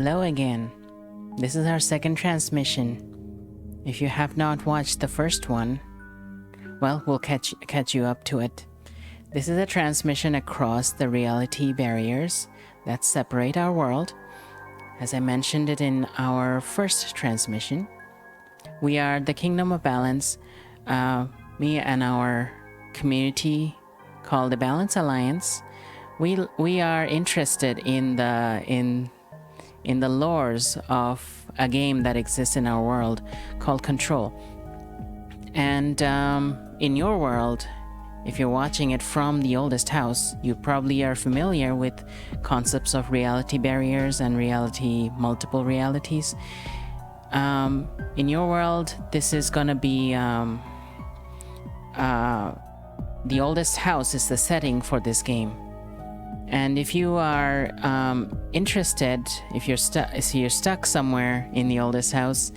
Hello again. This is our second transmission. If you have not watched the first one, well, we'll catch you up to it. This is a transmission across the reality barriers that separate our world. As I mentioned it in our first transmission, we are the Kingdom of Balance, me and our community called the Balance Alliance. We are interested in the lores of a game that exists in our world called Control. And in your world, if you're watching it from the oldest house, you probably are familiar with concepts of reality barriers and multiple realities. In your world, this is going to be the oldest house is the setting for this game. And if you are interested, if you're stuck somewhere in the oldest house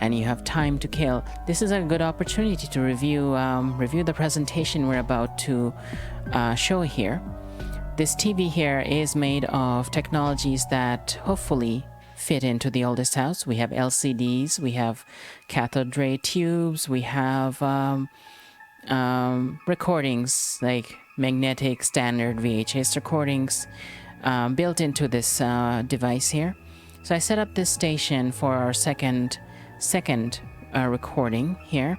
and you have time to kill, this is a good opportunity to review the presentation we're about to show here. This TV here is made of technologies that hopefully fit into the oldest house. We have LCDs, we have cathode ray tubes, we have recordings like magnetic standard VHS recordings built into this device here. So I set up this station for our second recording here.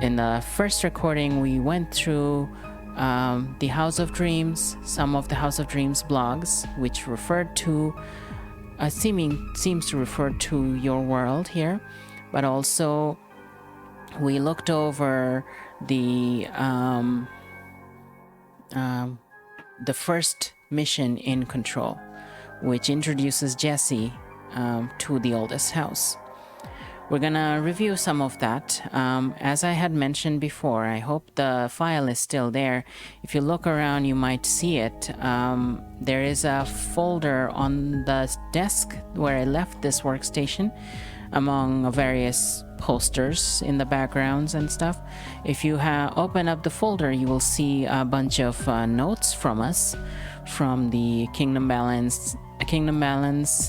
In the first recording, we went through the House of Dreams, some of the House of Dreams blogs, which referred to seems to refer to your world here, but also we looked over the first mission in Control, which introduces Jesse to the oldest house. We're gonna review some of that. As I had mentioned before, I hope the file is still there. If you look around, you might see it. There is a folder on the desk where I left this workstation among various posters in the backgrounds and stuff. If you open up the folder, you will see a bunch of notes from us, from the Kingdom Balance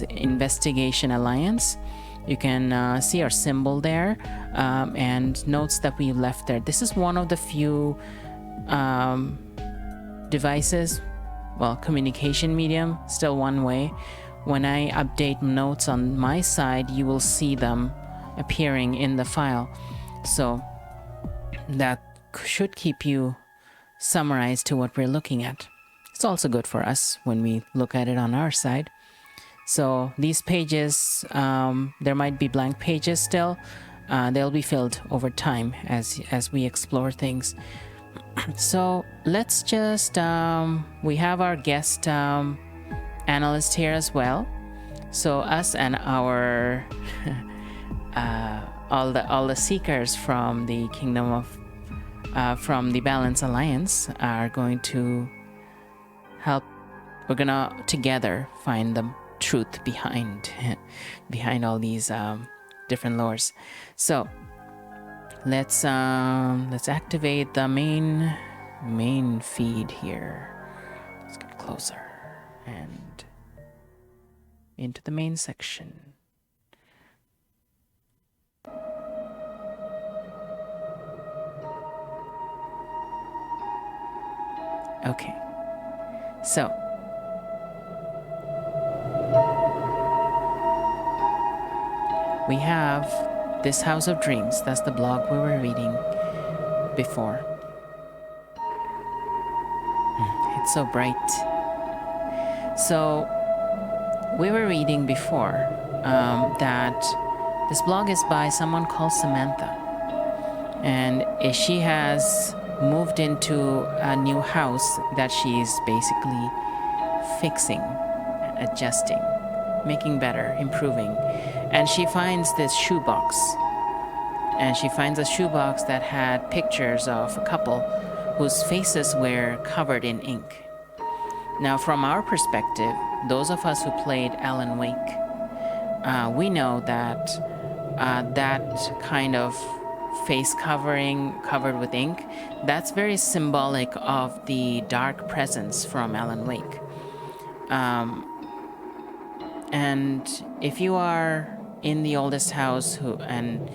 Investigation Alliance. You can see our symbol there and notes that we left there. This is one of the few devices, communication medium, still one way. When I update notes on my side, you will see them appearing in the file. So that should keep you summarized to what we're looking at. It's also good for us when we look at it on our side. So these pages, there might be blank pages still. They'll be filled over time as we explore things. So let's just, we have our guest analyst here as well. So us and our all the seekers from the Kingdom of from the Balance Alliance are going to help. We're gonna together find the truth behind all these different lores. So let's activate the main feed here. Let's get closer and into the main section. Okay, so we have this House of Dreams. That's the blog we were reading before. It's so bright. So we were reading before that this blog is by someone called Samantha, and she has moved into a new house that she's basically fixing, adjusting, making better, improving. And she finds this shoebox, and she finds a shoebox that had pictures of a couple whose faces were covered in ink. Now, from our perspective, those of us who played Alan Wake, we know that that kind of face covered with ink, that's very symbolic of the dark presence from Alan Wake. And if you are in the oldest house and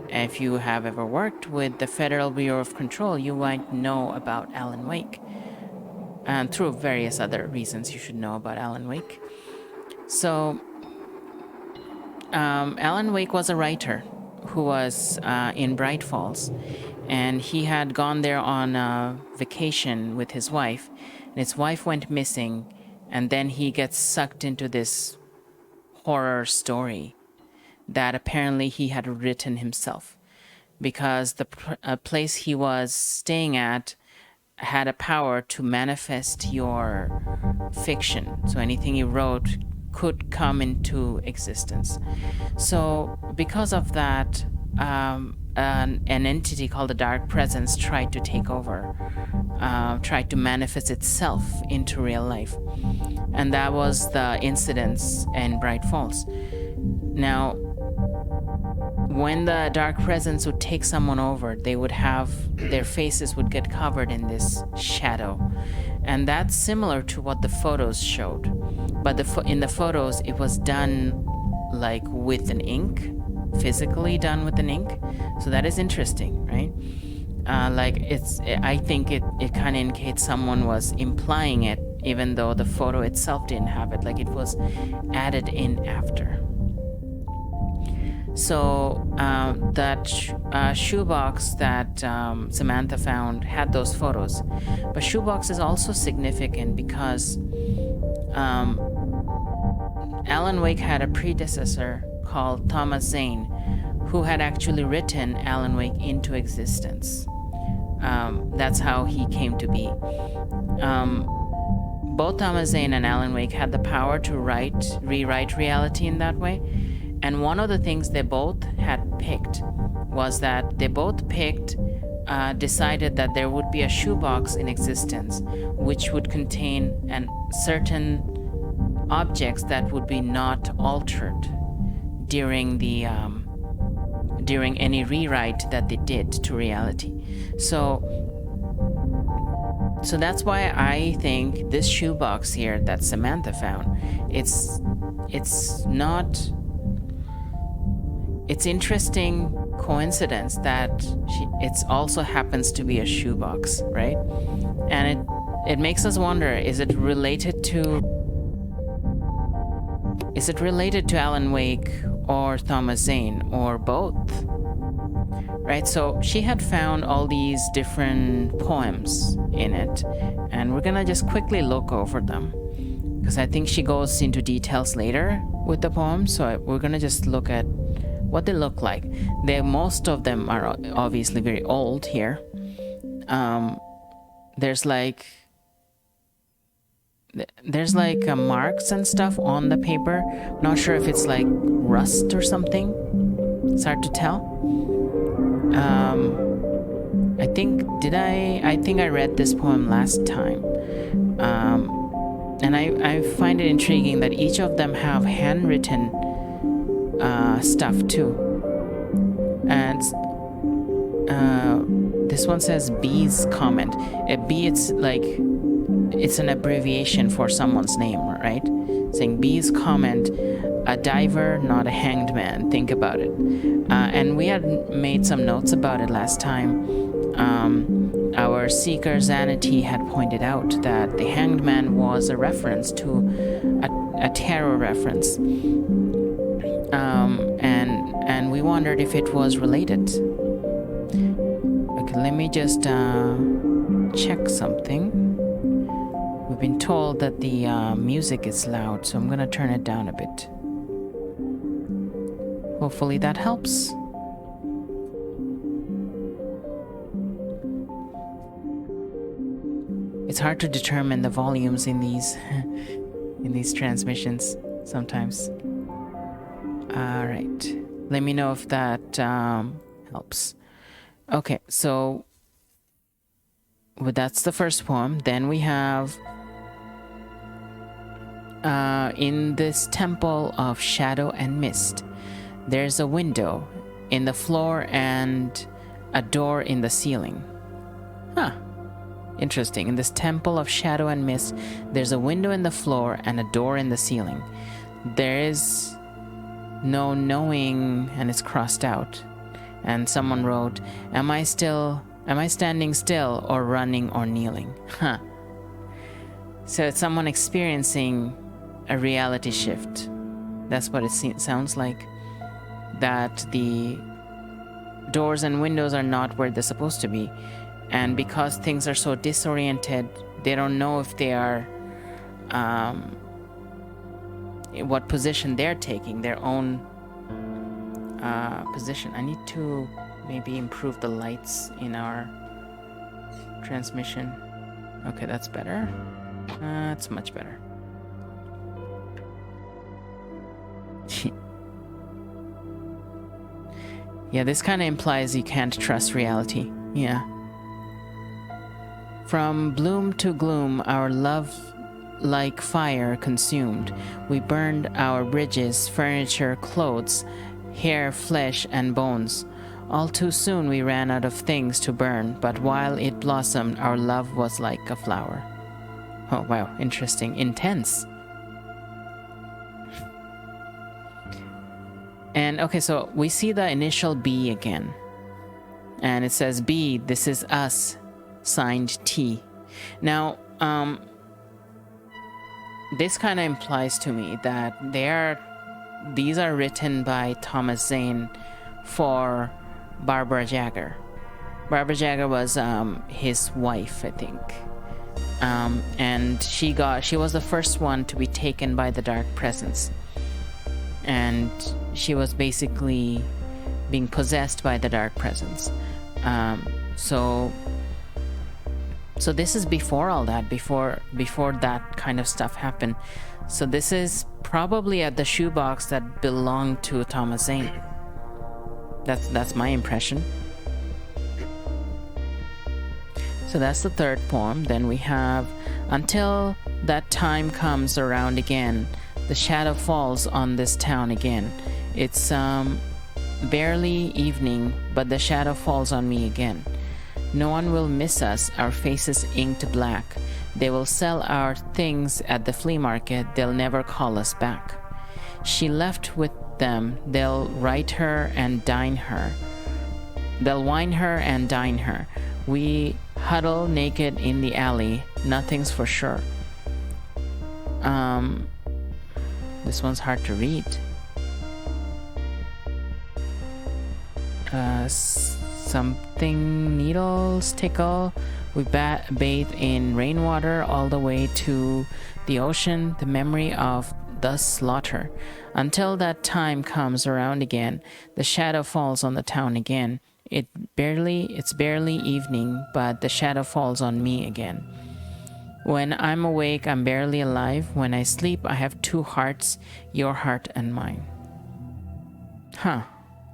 if you have ever worked with the Federal Bureau of Control, you might know about Alan Wake. And through various other reasons you should know about Alan Wake. So, Alan Wake was a writer who was in Bright Falls. And he had gone there on a vacation with his wife. And his wife went missing. And then he gets sucked into this horror story that apparently he had written himself, because the place he was staying at had a power to manifest your fiction. So anything he wrote could come into existence. So because of that, an entity called the Dark Presence tried to take over, tried to manifest itself into real life. And that was the incidents in Bright Falls. Now, when the Dark Presence would take someone over, they would have, their faces would get covered in this shadow. And that's similar to what the photos showed. But in the photos, it was done like with an ink, physically done with an ink. So that is interesting, right? I think it kind of indicates someone was implying it, even though the photo itself didn't have it, like it was added in after. So that shoebox that Samantha found had those photos. But shoebox is also significant because Alan Wake had a predecessor called Thomas Zane, who had actually written Alan Wake into existence. That's how he came to be. Both Thomas Zane and Alan Wake had the power to rewrite reality in that way. And one of the things they both had picked was that they both decided that there would be a shoebox in existence which would contain certain objects that would be not altered during any rewrite that they did to reality. So that's why I think this shoebox here that Samantha found, it's interesting coincidence that it also happens to be a shoebox, right? And it makes us wonder, is it related to Alan Wake or Thomas Zane or both? Right? So she had found all these different poems in it, and we're gonna just quickly look over them because I think she goes into details later with the poems. So we're gonna just look at what they look like. Most of them are obviously very old here. There's like marks and stuff on the paper. Not sure if it's like rust or something. It's hard to tell. I think I read this poem last time. And I find it intriguing that each of them have handwritten stuff too. And this one says B's comment. A B, it's an abbreviation for someone's name, right? Saying B's comment, a diver, not a hanged man. Think about it. And we had made some notes about it last time. Our seeker Zanity had pointed out that the hanged man was a reference to a tarot reference. And we wondered if it was related. Okay, let me just check something. We've been told that the music is loud, so I'm gonna turn it down a bit. Hopefully that helps. It's hard to determine the volumes in these transmissions sometimes. All right, let me know if that helps. Okay, so that's the first poem. Then we have in this temple of shadow and mist, there's a window in the floor and a door in the ceiling. Huh. Interesting. In this temple of shadow and mist, there's a window in the floor and a door in the ceiling. there is no knowing, and it's crossed out. And someone wrote, am I standing still or running or kneeling? Huh. So it's someone experiencing a reality shift. That's what it sounds like. That the doors and windows are not where they're supposed to be. And because things are so disoriented, they don't know if they are, what position they're taking, their own position. I need to maybe improve the lights in our transmission. Okay, that's better. That's much better. Yeah, this kind of implies you can't trust reality. Yeah. From bloom to gloom, our love like fire consumed. We burned our bridges, furniture, clothes, hair, flesh, and bones. All too soon we ran out of things to burn, but while it blossomed, our love was like a flower. Oh, wow, interesting. Intense. And okay, so we see the initial B again. And it says, B, this is us, signed T. Now, this kind of implies to me that these are written by Thomas Zane for Barbara Jagger. Barbara Jagger was his wife, I think. And she was the first one to be taken by the dark presence. And she was basically being possessed by the dark presence. So this is before all that, before that kind of stuff happened. So this is probably at the shoebox that belonged to Thomas Zane. That's my impression. So that's the third poem. Then we have, until that time comes around again, the shadow falls on this town again. It's barely evening, but the shadow falls on me again. No one will miss us, our faces inked black. They will sell our things at the flea market, they'll never call us back. She left with them, they'll write her and dine her. They'll wine her and dine her. We huddle naked in the alley, nothing's for sure. This one's hard to read. Something needles tickle. We bathe in rainwater all the way to the ocean, the memory of the slaughter. Until that time comes around again, the shadow falls on the town again. It's barely evening, but the shadow falls on me again. When I'm awake, I'm barely alive. When I sleep, I have two hearts, your heart and mine. Huh.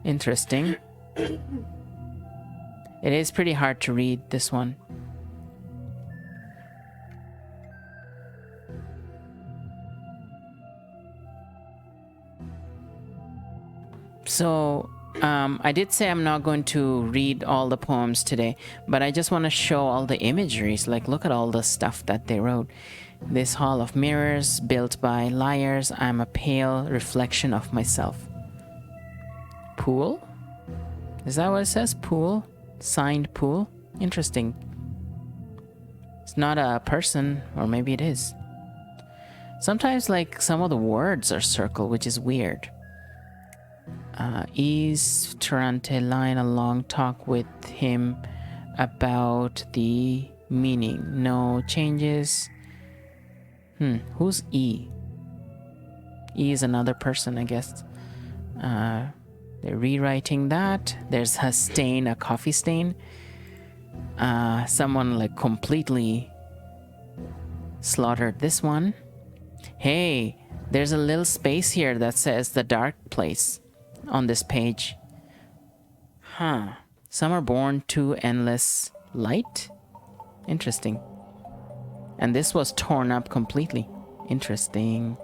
Interesting. It is pretty hard to read, this one. So, I did say I'm not going to read all the poems today, but I just want to show all the imageries. Like, look at all the stuff that they wrote. This hall of mirrors built by liars, I'm a pale reflection of myself. Pool? Is that what it says? Pool? Signed pool? Interesting. It's not a person, or maybe it is. Sometimes, like, some of the words are circled, which is weird. Ease Tarante line a long talk with him about the meaning. No changes. Who's E? E is another person, I guess. They're rewriting that. There's a stain, a coffee stain. Someone like completely slaughtered this one. Hey, there's a little space here that says the dark place on this page. Huh. Some are born to endless light? Interesting. And this was torn up completely. Interesting.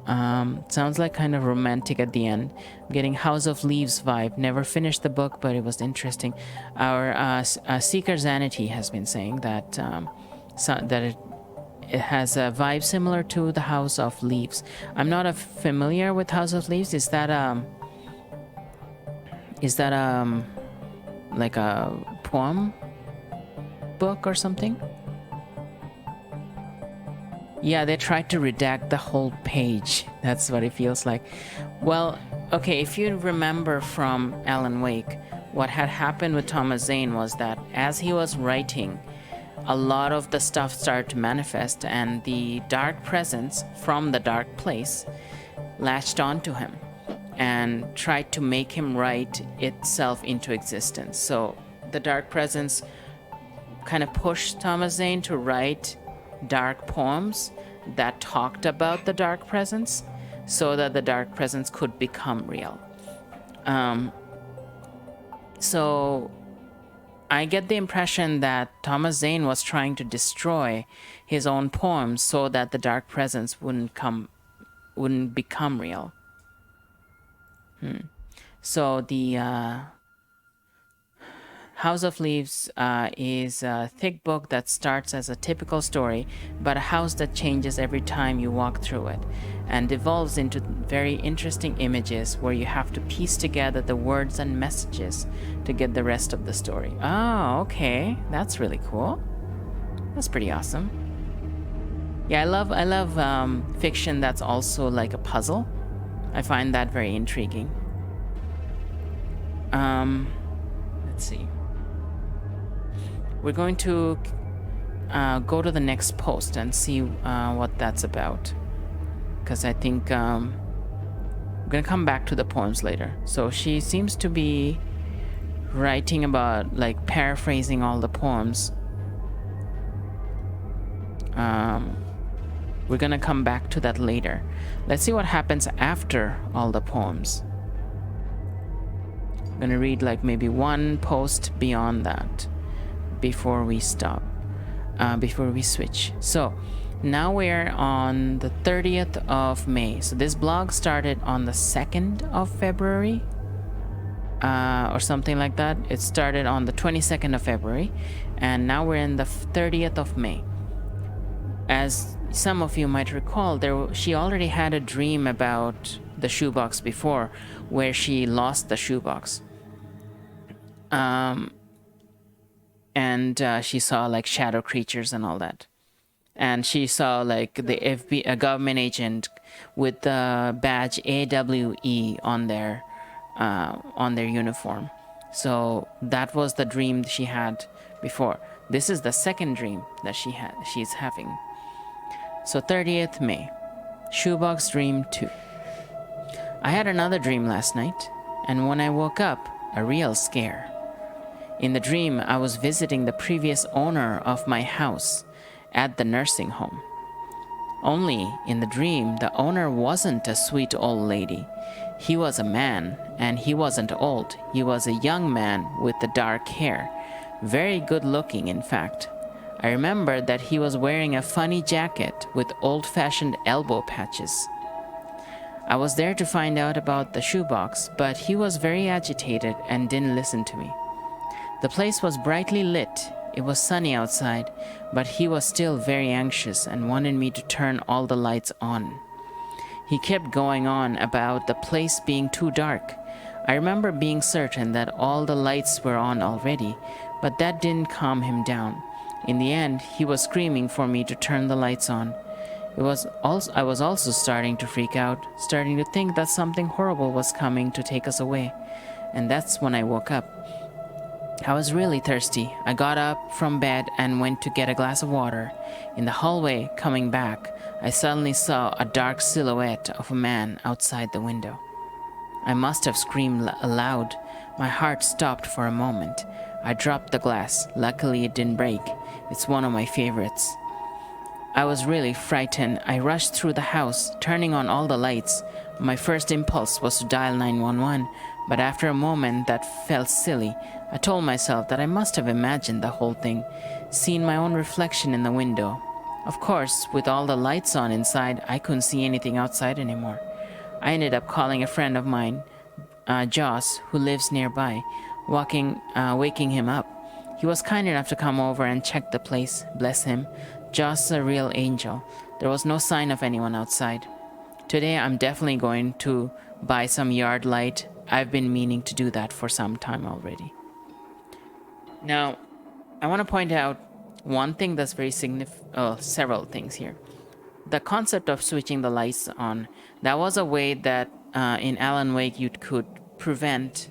Sounds like kind of romantic at the end. I'm getting House of Leaves vibe. Never finished the book, but it was interesting. Our Seeker Zanity has been saying that it has a vibe similar to the House of Leaves. I'm not familiar with House of Leaves. Is that like a poem book or something? Yeah, they tried to redact the whole page. That's what it feels like. Well, okay, if you remember from Alan Wake, what had happened with Thomas Zane was that as he was writing, a lot of the stuff started to manifest, and the dark presence from the dark place latched onto him and tried to make him write itself into existence. So the dark presence kind of pushed Thomas Zane to write dark poems that talked about the dark presence so that the dark presence could become real. So I get the impression that Thomas Zane was trying to destroy his own poems so that the dark presence wouldn't become real. So the House of Leaves is a thick book that starts as a typical story, but a house that changes every time you walk through it, and devolves into very interesting images where you have to piece together the words and messages to get the rest of the story. Oh, okay. That's really cool. That's pretty awesome. Yeah, I love fiction that's also like a puzzle. I find that very intriguing. Let's see. We're going to go to the next post and see what that's about, because I think I'm gonna come back to the poems later. So she seems to be writing about, like, paraphrasing all the poems. We're gonna come back to that later. Let's see what happens after all the poems. I'm gonna read like maybe one post beyond that before we stop, before we switch. So now we're on the 30th of May. So this blog started on the 2nd of February, or something like that. It started on the 22nd of February, and now we're in the 30th of May. As some of you might recall, she already had a dream about the shoebox before, where she lost the shoebox. And she saw like shadow creatures and all that. And she saw like the a government agent with the badge AWE on their uniform. So that was the dream she had before. This is the second dream that she's having. So 30th May, Shoebox Dream 2. I had another dream last night, and when I woke up, a real scare. In the dream, I was visiting the previous owner of my house at the nursing home. Only in the dream, the owner wasn't a sweet old lady. He was a man, and he wasn't old. He was a young man with the dark hair. Very good looking, in fact. I remembered that he was wearing a funny jacket with old-fashioned elbow patches. I was there to find out about the shoebox, but he was very agitated and didn't listen to me. The place was brightly lit. It was sunny outside, but he was still very anxious and wanted me to turn all the lights on. He kept going on about the place being too dark. I remember being certain that all the lights were on already, but that didn't calm him down. In the end, he was screaming for me to turn the lights on. I was also starting to freak out, starting to think that something horrible was coming to take us away. And that's when I woke up. I was really thirsty. I got up from bed and went to get a glass of water. In the hallway, coming back, I suddenly saw a dark silhouette of a man outside the window. I must have screamed aloud. My heart stopped for a moment. I dropped the glass. Luckily, it didn't break. It's one of my favorites. I was really frightened. I rushed through the house, turning on all the lights. My first impulse was to dial 911, but after a moment that felt silly. I told myself that I must have imagined the whole thing, seen my own reflection in the window. Of course, with all the lights on inside, I couldn't see anything outside anymore. I ended up calling a friend of mine, Joss, who lives nearby, waking him up. He was kind enough to come over and check the place, bless him. just a real angel. There was no sign of anyone outside. Today I'm definitely going to buy some yard light. I've been meaning to do that for some time already. Now, I want to point out one thing that's very significant, several things here. The concept of switching the lights on, that was a way that in Alan Wake you could prevent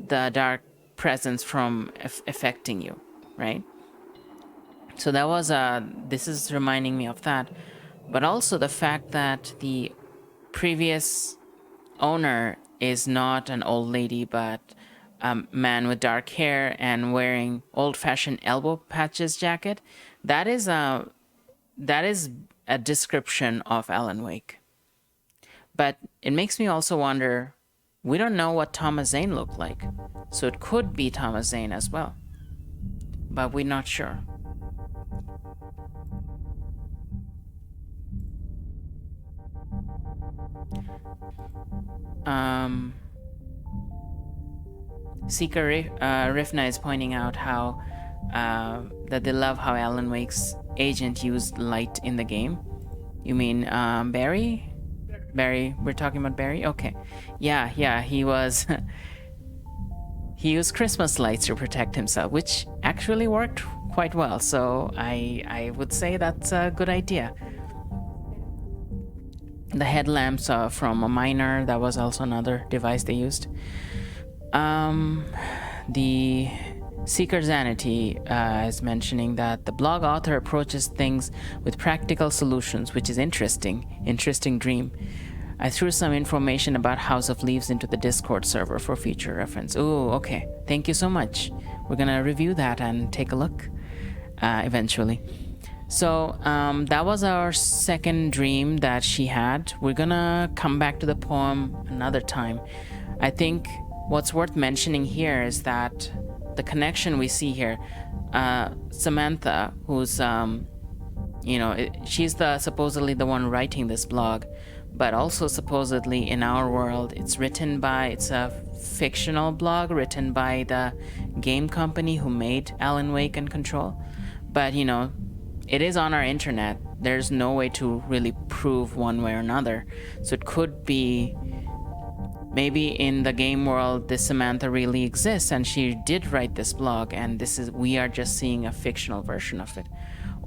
the dark presence from affecting you, right? So that was this is reminding me of that. But also the fact that the previous owner is not an old lady, but a man with dark hair and wearing old-fashioned elbow patches jacket. That is a description of Alan Wake. But it makes me also wonder, we don't know what Thomas Zane looked like. So it could be Thomas Zane as well. But we're not sure. Seeker Rifna is pointing out how that they love how Alan Wake's agent used light in the game. You mean Barry? Barry, we're talking about Barry? Okay. Yeah, he was... he used Christmas lights to protect himself, which actually worked quite well. So I would say that's a good idea. The headlamps from a miner, that was also another device they used. The Seeker Zanity is mentioning that the blog author approaches things with practical solutions, which is interesting dream. I threw some information about House of Leaves into the Discord server for future reference. Oh, okay. Thank you so much. We're gonna review that and take a look eventually. So that was our second dream that she had. We're gonna come back to the poem another time. I think what's worth mentioning here is that the connection we see here, Samantha, who's she's supposedly the one writing this blog, but also supposedly in our world it's a fictional blog written by the game company who made Alan Wake and Control. But it is on our internet. There's no way to really prove one way or another. So it could be maybe in the game world this Samantha really exists and she did write this blog, and we are just seeing a fictional version of it.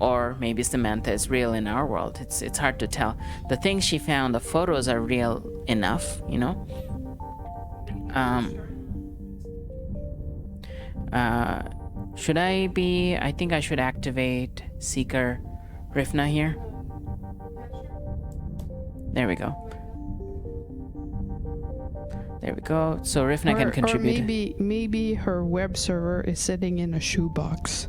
Or maybe Samantha is real in our world. It's hard to tell. The things she found, the photos are real enough, I think I should activate Seeker Rifna here. There we go. So Rifna can contribute. Or maybe her web server is sitting in a shoebox.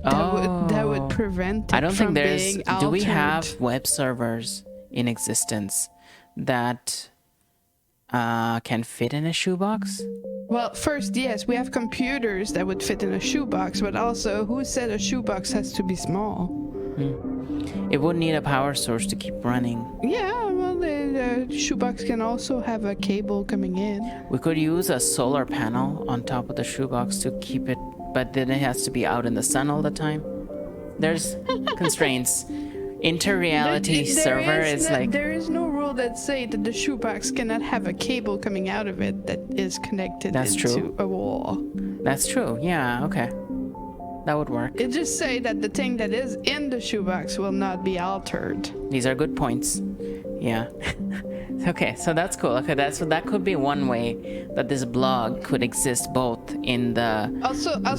That would prevent it I don't from think being altered. Do we have web servers in existence that can fit in a shoebox? Well, first, yes, we have computers that would fit in a shoebox, but also, who said a shoebox has to be small? It would need a power source to keep running. Yeah, well, the shoebox can also have a cable coming in. We could use a solar panel on top of the shoebox to keep it, but then it has to be out in the sun all the time. There's constraints. Inter-reality server is like... There is no rule that say that the shoebox cannot have a cable coming out of it that is connected into a wall. That's true. Yeah, okay. That would work. It just say that the thing that is in the shoebox will not be altered. These are good points. Yeah. Okay, so that's cool. Okay, that could be one way that this blog could exist both in the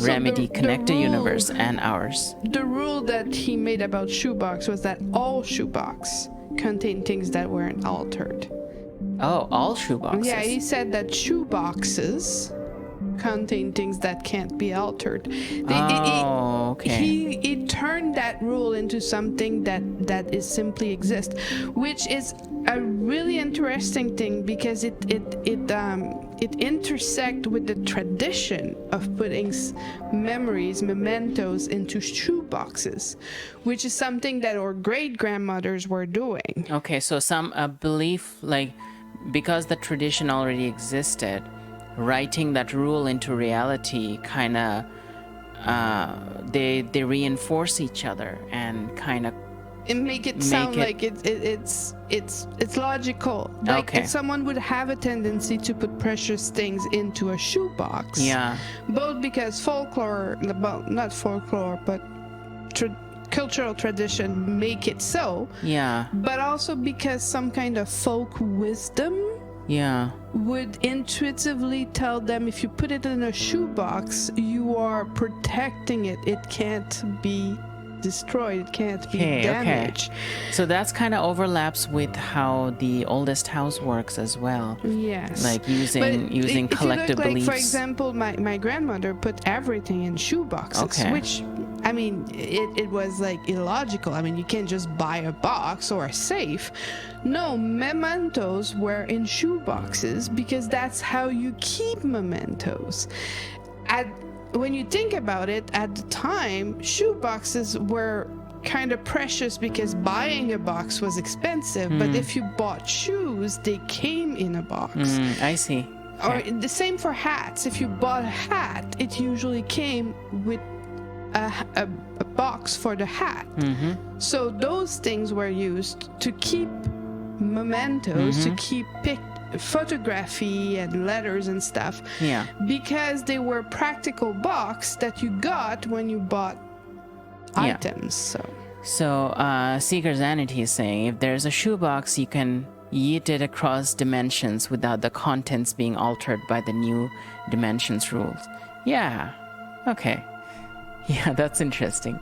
Remedy connected universe and ours. The rule that he made about shoebox was that all shoebox contain things that weren't altered. Oh, all shoeboxes? Yeah, he said that shoeboxes contain things that can't be altered. Okay. He turned that rule into something that is simply exist, which is a really interesting thing because it intersects with the tradition of putting mementos into shoeboxes, which is something that our great grandmothers were doing. Okay, so some belief, like, because the tradition already existed, writing that rule into reality kind of they reinforce each other and kind of and make it sound like it's logical. Like Okay. someone would have a tendency to put precious things into a shoebox. Yeah. Both because folklore, well, not folklore, but cultural tradition make it so. Yeah. But also because some kind of folk wisdom Yeah. would intuitively tell them if you put it in a shoebox, you are protecting it. It can't be destroyed. It can't be damaged. So that's kind of overlaps with how the oldest house works as well. Yes. Like using collective beliefs. For example, my grandmother put everything in shoeboxes, which, I mean, it was like illogical. I mean, you can't just buy a box or a safe. No, mementos were in shoeboxes because that's how you keep mementos. When you think about it, at the time, shoeboxes were kind of precious because buying a box was expensive. But if you bought shoes, they came in a box. I see. Okay. Or the same for hats. If you bought a hat, it usually came with a box for the hat. So those things were used to keep mementos, to keep photography and letters and stuff, because they were practical box that you got when you bought items. So Seeker Zanity is saying if there's a shoebox, you can yeet it across dimensions without the contents being altered by the new dimensions rules. Yeah. Okay. Yeah, that's interesting.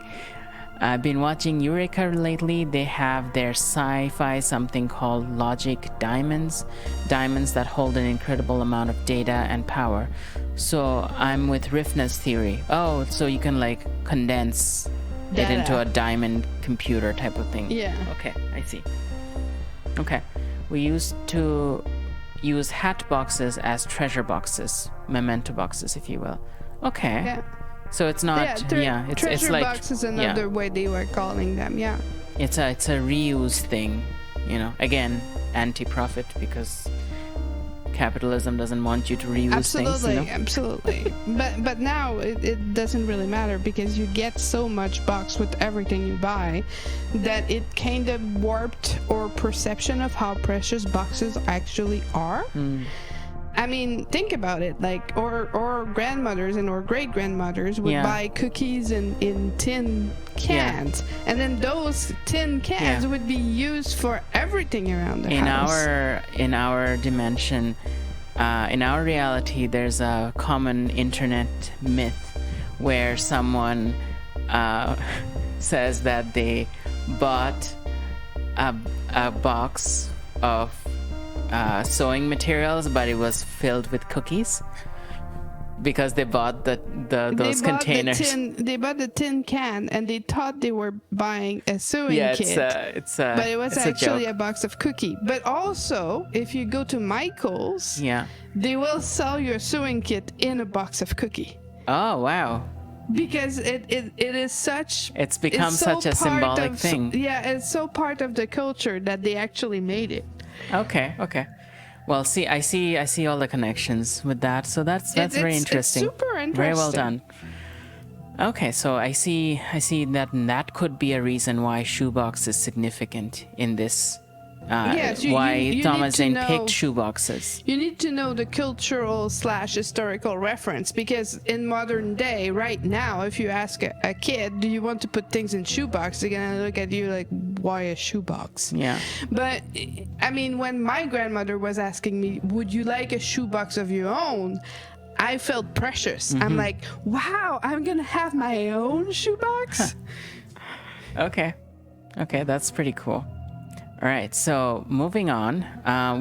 I've been watching Eureka lately. They have their sci-fi something called logic diamonds that hold an incredible amount of data and power. So I'm with Rifna's theory. Oh, so you can like condense it into a diamond computer type of thing. Yeah. Okay, I see. Okay. We used to use hat boxes as treasure boxes, memento boxes, if you will. Okay. Yeah. So it's not, treasure like, box is another way they were calling them, It's a reuse thing, again, anti-profit because capitalism doesn't want you to reuse things. Absolutely. But now it doesn't really matter because you get so much box with everything you buy that it kind of warped our perception of how precious boxes actually are. I mean, think about it. Like, our grandmothers and our great-grandmothers would buy cookies in tin cans. And then those tin cans would be used for everything around the house. In our dimension, in our reality, there's a common internet myth where someone says that they bought a box of sewing materials, but it was filled with cookies because they bought those containers. They bought the tin can and they thought they were buying a sewing kit. But it was actually a box of cookie. But also, if you go to Michael's, they will sell your sewing kit in a box of cookie. Oh wow. Because it is such... It's become such a symbolic thing. Yeah, it's so part of the culture that they actually made it. Okay. Well, I see all the connections with that. So that's very interesting. It's super interesting. Very well done. Okay, so I see that could be a reason why shoebox is significant in this. Why Thomas Zane picked shoeboxes. You need to know the cultural / historical reference because in modern day, right now, if you ask a kid, do you want to put things in shoebox? They're gonna look at you like, why a shoebox? Yeah. But I mean, when my grandmother was asking me, would you like a shoebox of your own? I felt precious. I'm like, wow, I'm gonna have my own shoebox. Okay, that's pretty cool. All right, so moving on,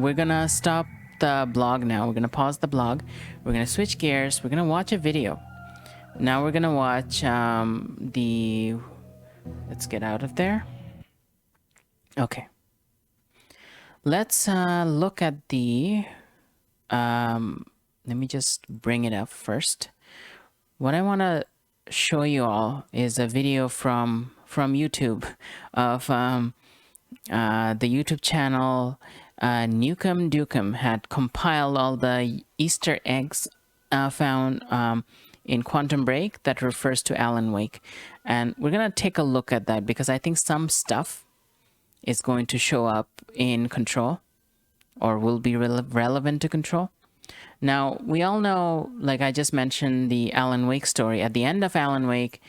we're gonna stop the blog now. We're gonna pause the blog. We're gonna switch gears. We're gonna watch a video. Now we're gonna watch let's get out of there. Okay. Let's look at the, let me just bring it up first. What I wanna show you all is a video from YouTube of, the YouTube channel Nukem Dukem had compiled all the Easter eggs found in Quantum Break that refers to Alan Wake. And we're going to take a look at that because I think some stuff is going to show up in Control or will be relevant to Control. Now, we all know, like I just mentioned, the Alan Wake story. At the end of Alan Wake,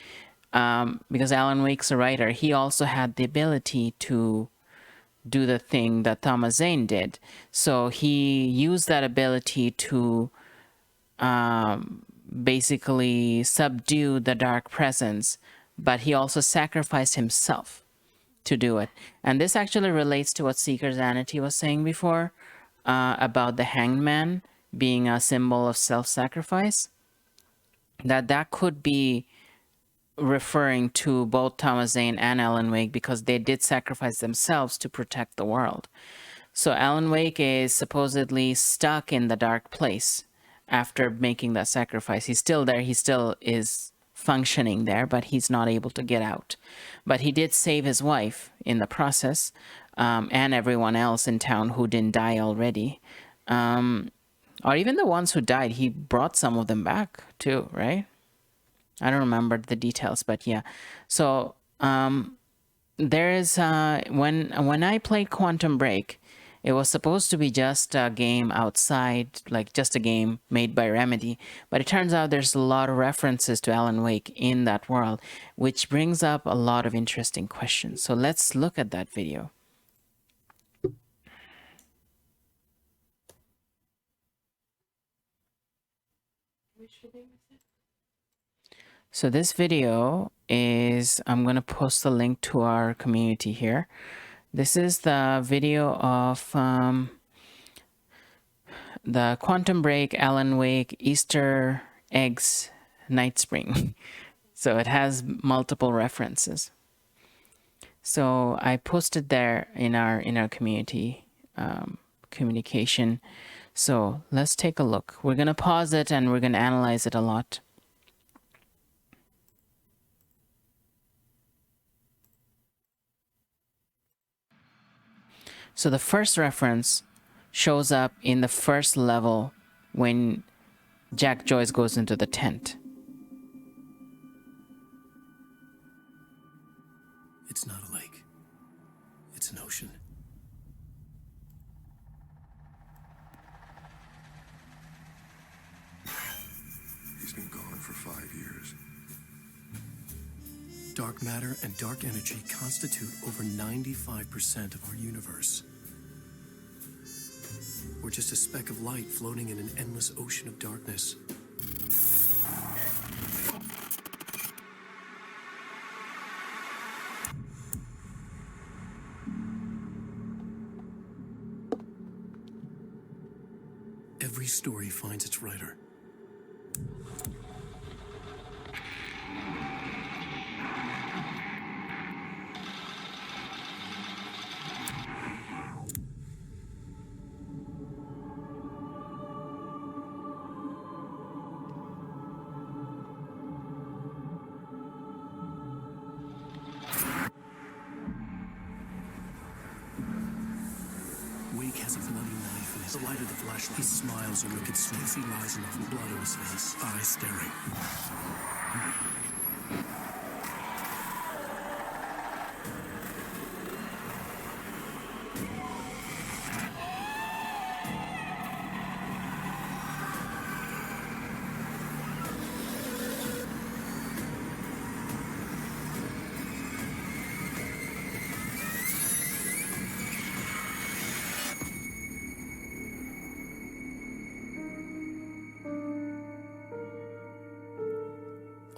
because Alan Wake's a writer, he also had the ability to do the thing that Thomas Zane did. So he used that ability to basically subdue the dark presence, but he also sacrificed himself to do it. And this actually relates to what Seeker Zanity was saying before about the hanged man being a symbol of self-sacrifice. That could be referring to both Thomas Zane and Alan Wake because they did sacrifice themselves to protect the world. So Alan Wake is supposedly stuck in the dark place after making that sacrifice. He's still there. He still is functioning there, but he's not able to get out. But he did save his wife in the process, and everyone else in town who didn't die already. Or even the ones who died, he brought some of them back too, right? I don't remember the details, but yeah. So there is when I played Quantum Break, it was supposed to be just a game outside, like just a game made by Remedy. But it turns out there's a lot of references to Alan Wake in that world, which brings up a lot of interesting questions. So let's look at that video. So this video is, I'm going to post the link to our community here. This is the video of the Quantum Break, Alan Wake, Easter eggs, Night Spring. So it has multiple references. So I posted there in our community communication. So let's take a look. We're going to pause it and we're going to analyze it a lot. So the first reference shows up in the first level when Jack Joyce goes into the tent. It's not a lake. It's an ocean. He's been gone for 5 years. Dark matter and dark energy constitute over 95% of our universe. We're just a speck of light floating in an endless ocean of darkness. Every story finds its writer. Wake has a bloody knife in the light of the flashlight. He smiles a wicked smile. He lies enough with blood on his face, eyes staring.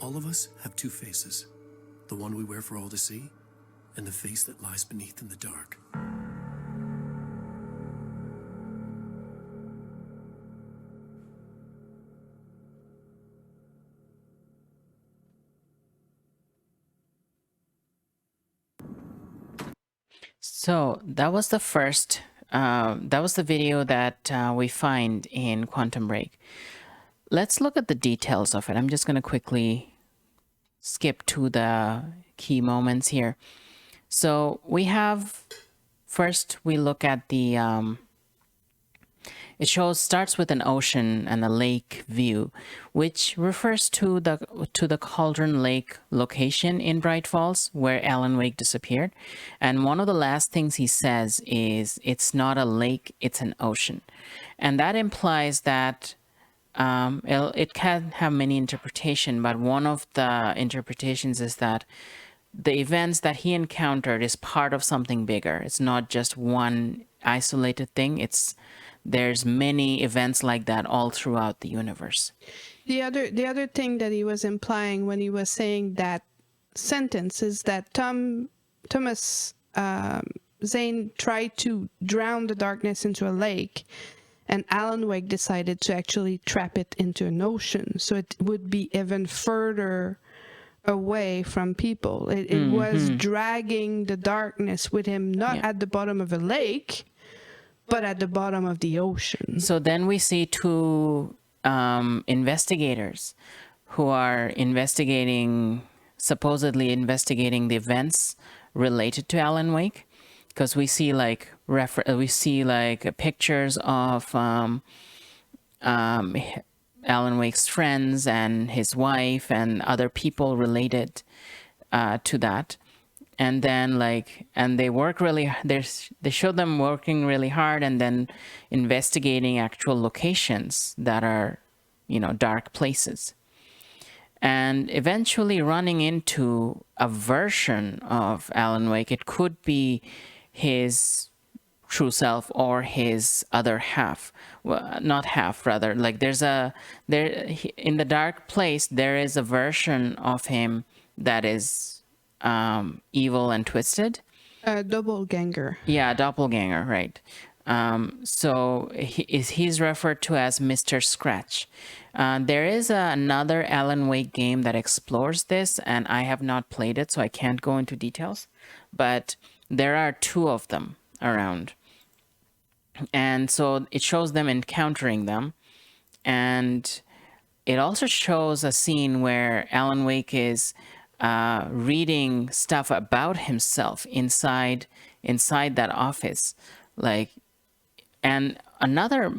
All of us have two faces. The one we wear for all to see, and the face that lies beneath in the dark. So that was the first, that was the video that we find in Quantum Break. Let's look at the details of it. I'm just going to quickly skip to the key moments here. So we have, first we look at the, It starts with an ocean and a lake view, which refers to the Cauldron Lake location in Bright Falls where Alan Wake disappeared. And one of the last things he says is, "It's not a lake, it's an ocean," and that implies that it can have many interpretations, but one of the interpretations is that the events that he encountered is part of something bigger. It's not just one isolated thing. There's many events like that all throughout the universe. The other thing that he was implying when he was saying that sentence is that Thomas Zane tried to drown the darkness into a lake, and Alan Wake decided to actually trap it into an ocean, so it would be even further away from people. It was dragging the darkness with him, not at the bottom of a lake, but at the bottom of the ocean. So then we see two investigators who are supposedly investigating the events related to Alan Wake, because we see pictures of Alan Wake's friends and his wife and other people related to that. And then they work really, they show them working really hard and then investigating actual locations that are, dark places. And eventually running into a version of Alan Wake. It could be his true self or his other half. Well, not half, rather. In the dark place, there is a version of him that is evil and twisted. Doppelganger. Yeah, doppelganger, right. So he's referred to as Mr. Scratch. There is another Alan Wake game that explores this, and I have not played it, so I can't go into details. But there are two of them around. And so it shows them encountering them. And it also shows a scene where Alan Wake is reading stuff about himself inside that office. And another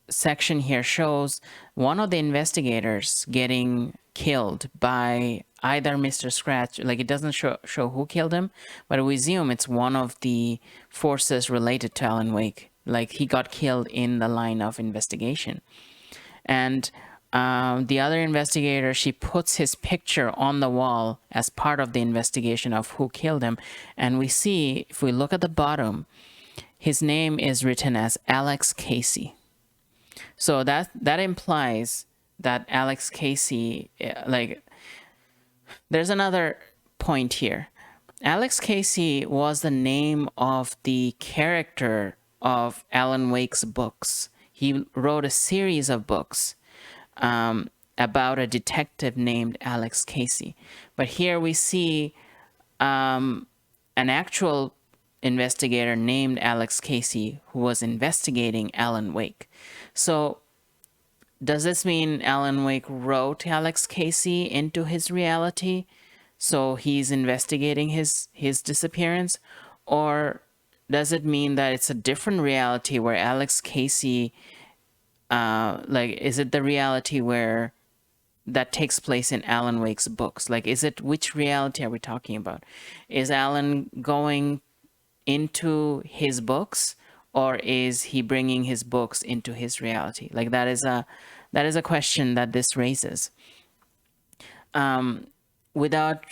section here shows one of the investigators getting killed by either Mr. Scratch. It doesn't show who killed him, but we assume it's one of the forces related to Alan Wake. He got killed in the line of investigation. And the other investigator, she puts his picture on the wall as part of the investigation of who killed him. And we see, if we look at the bottom, his name is written as Alex Casey. So that implies that Alex Casey, there's another point here. Alex Casey was the name of the character of Alan Wake's books. He wrote a series of books about a detective named Alex Casey. But here we see an actual investigator named Alex Casey who was investigating Alan Wake. So does this mean Alan Wake wrote Alex Casey into his reality, so he's investigating his disappearance? Or does it mean that it's a different reality where Alex Casey, is it the reality where that takes place in Alan Wake's books? Which reality are we talking about? Is Alan going into his books, or is he bringing his books into his reality? That is a question that this raises. Without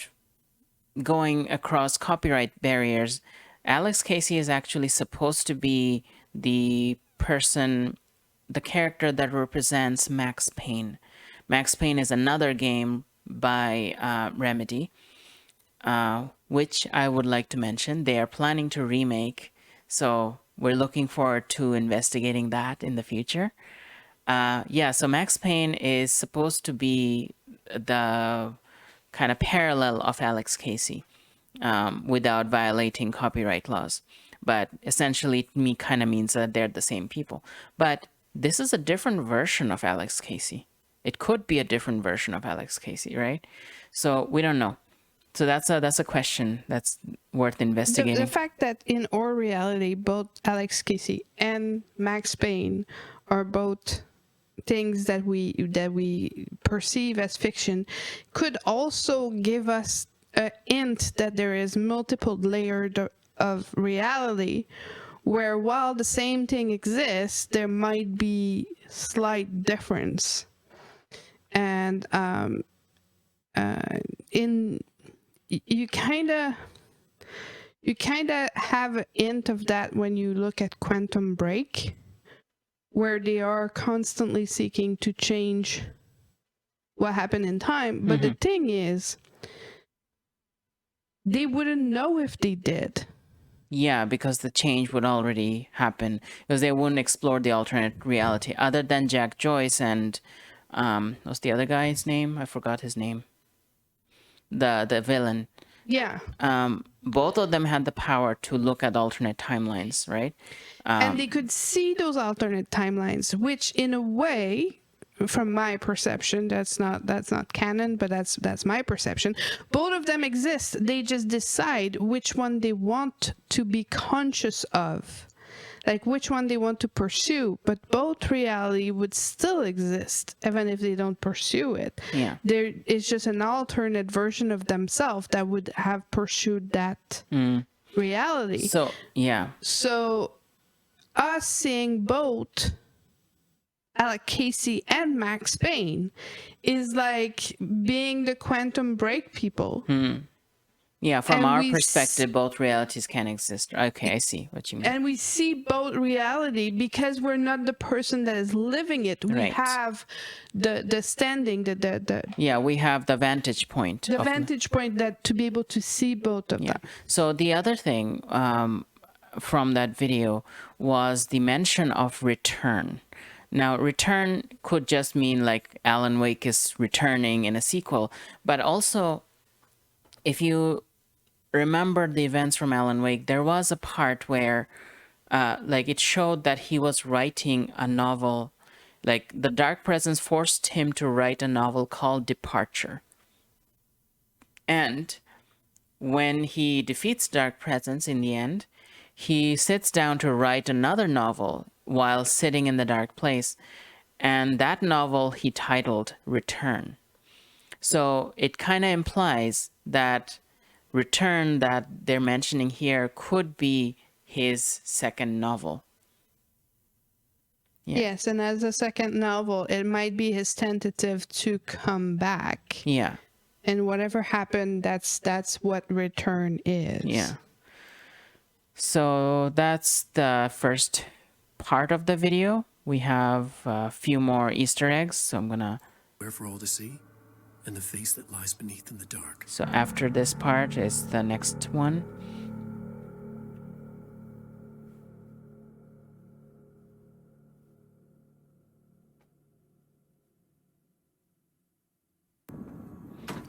going across copyright barriers, Alex Casey is actually supposed to be the character that represents Max Payne. Max Payne is another game by Remedy, which I would like to mention. They are planning to remake, so we're looking forward to investigating that in the future. So Max Payne is supposed to be the kind of parallel of Alex Casey, without violating copyright laws. But essentially, it kind of means that they're the same people. But this is a different version of Alex Casey. It could be a different version of Alex Casey, right? So we don't know. So that's a question that's worth investigating. The fact that in our reality, both Alex Casey and Max Payne are both things that we perceive as fiction, could also give us a hint that there is multiple layers of reality, where while the same thing exists, there might be slight difference. And in you kind of have a hint of that when you look at Quantum Break, where they are constantly seeking to change what happened in time. But the thing is, they wouldn't know if they did. Yeah, because the change would already happen, because they wouldn't explore the alternate reality other than Jack Joyce and what's the other guy's name? I forgot his name. The villain. Yeah. Both of them had the power to look at alternate timelines, right? And they could see those alternate timelines, which in a way, from my perception, that's not canon, but that's my perception. Both of them exist. They just decide which one they want to be conscious of, like which one they want to pursue. But both reality would still exist even if they don't pursue it. Yeah, There is just an alternate version of themselves that would have pursued that reality. so yeah, So us seeing both Alec Casey and Max Payne is like being the Quantum Break people. yeah, from And our we perspective both realities can exist. Okay, I see what you mean. And we see both reality because we're not the person that is living it. We Right. have the standing, the Yeah, we have the vantage point of vantage point that to be able to see both of them. So the other thing from that video was the mention of return. Now, return could just mean like Alan Wake is returning in a sequel, but also if you remember the events from Alan Wake, there was a part where like it showed that he was writing a novel, like the Dark Presence forced him to write a novel called Departure. And when he defeats Dark Presence in the end, he sits down to write another novel while sitting in the dark place. And that novel he titled Return. So it kind of implies that Return that they're mentioning here could be his second novel. Yeah. Yes, and as a second novel, it might be his tentative to come back. Yeah. And whatever happened, that's what Return is. Yeah. So that's the first part of the video. We have a few more Easter eggs, so I'm gonna... Where for all to see, and the face that lies beneath in the dark. So after this part is the next one.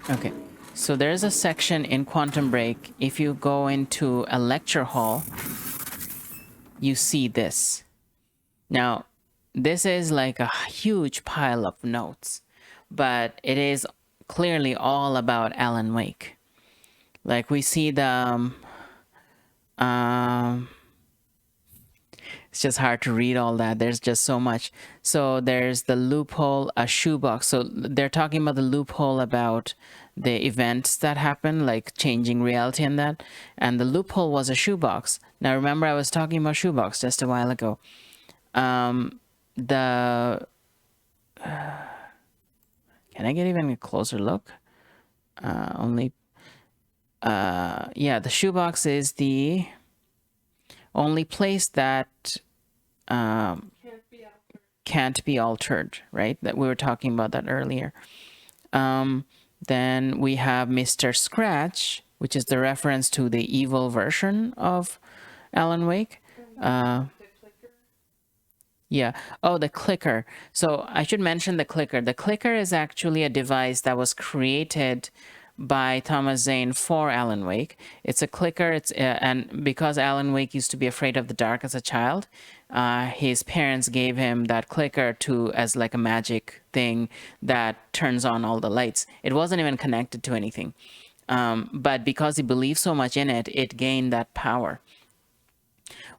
Okay, so there's a section in Quantum Break. If you go into a lecture hall, you see this. Now, this is like a huge pile of notes, but it is clearly all about Alan Wake. Like we see the it's just hard to read all that. There's just so much. So there's the loophole, a shoebox. So they're talking about the loophole about the events that happen, like changing reality and that. And the loophole was a shoebox. Now remember I was talking about shoebox just a while ago. Can I get even a closer look? Yeah, the shoebox is the only place that can't be altered, right? That we were talking about that earlier. Then we have Mr. Scratch, which is the reference to the evil version of Alan Wake. Yeah. Oh, the clicker. So I should mention the clicker. The clicker is actually a device that was created by Thomas Zane for Alan Wake. It's a clicker. It's and because Alan Wake used to be afraid of the dark as a child, his parents gave him that clicker as like a magic thing that turns on all the lights. It wasn't even connected to anything, but because he believed so much in it, it gained that power.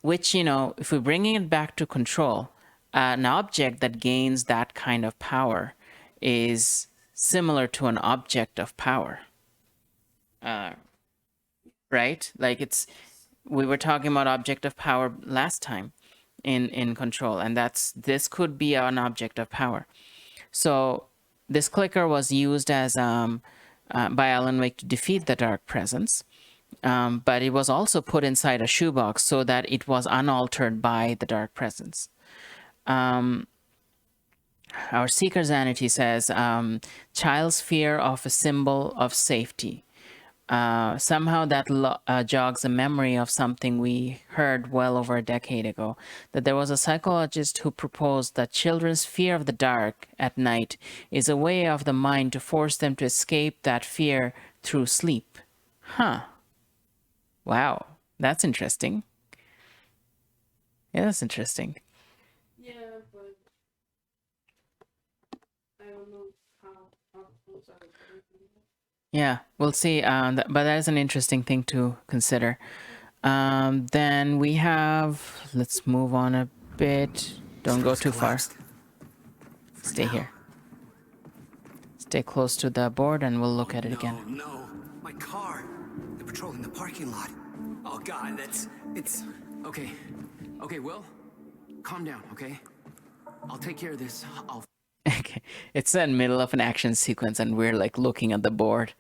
Which, you know, if we're bringing it back to Control, an object that gains that kind of power is similar to an object of power. Right? Like we were talking about object of power last time in Control, and this could be an object of power. So this clicker was used as by Alan Wake to defeat the Dark Presence, but it was also put inside a shoebox so that it was unaltered by the Dark Presence. Our Seeker Zanity says, child's fear of a symbol of safety. Somehow that jogs a memory of something we heard well over a decade ago, that there was a psychologist who proposed that children's fear of the dark at night is a way of the mind to force them to escape that fear through sleep. Huh. Wow. That's interesting. Yeah, that's interesting. Yeah, but I don't know how close I was. Yeah, we'll see. But that is an interesting thing to consider. Then we have, let's move on a bit. Don't go too far. Stay here. Stay close to the board and we'll look at it again. No, my car. They're patrolling the parking lot. Oh God, it's okay. Okay, Will, calm down, okay? I'll take care of this. Okay, it's in the middle of an action sequence and we're like looking at the board.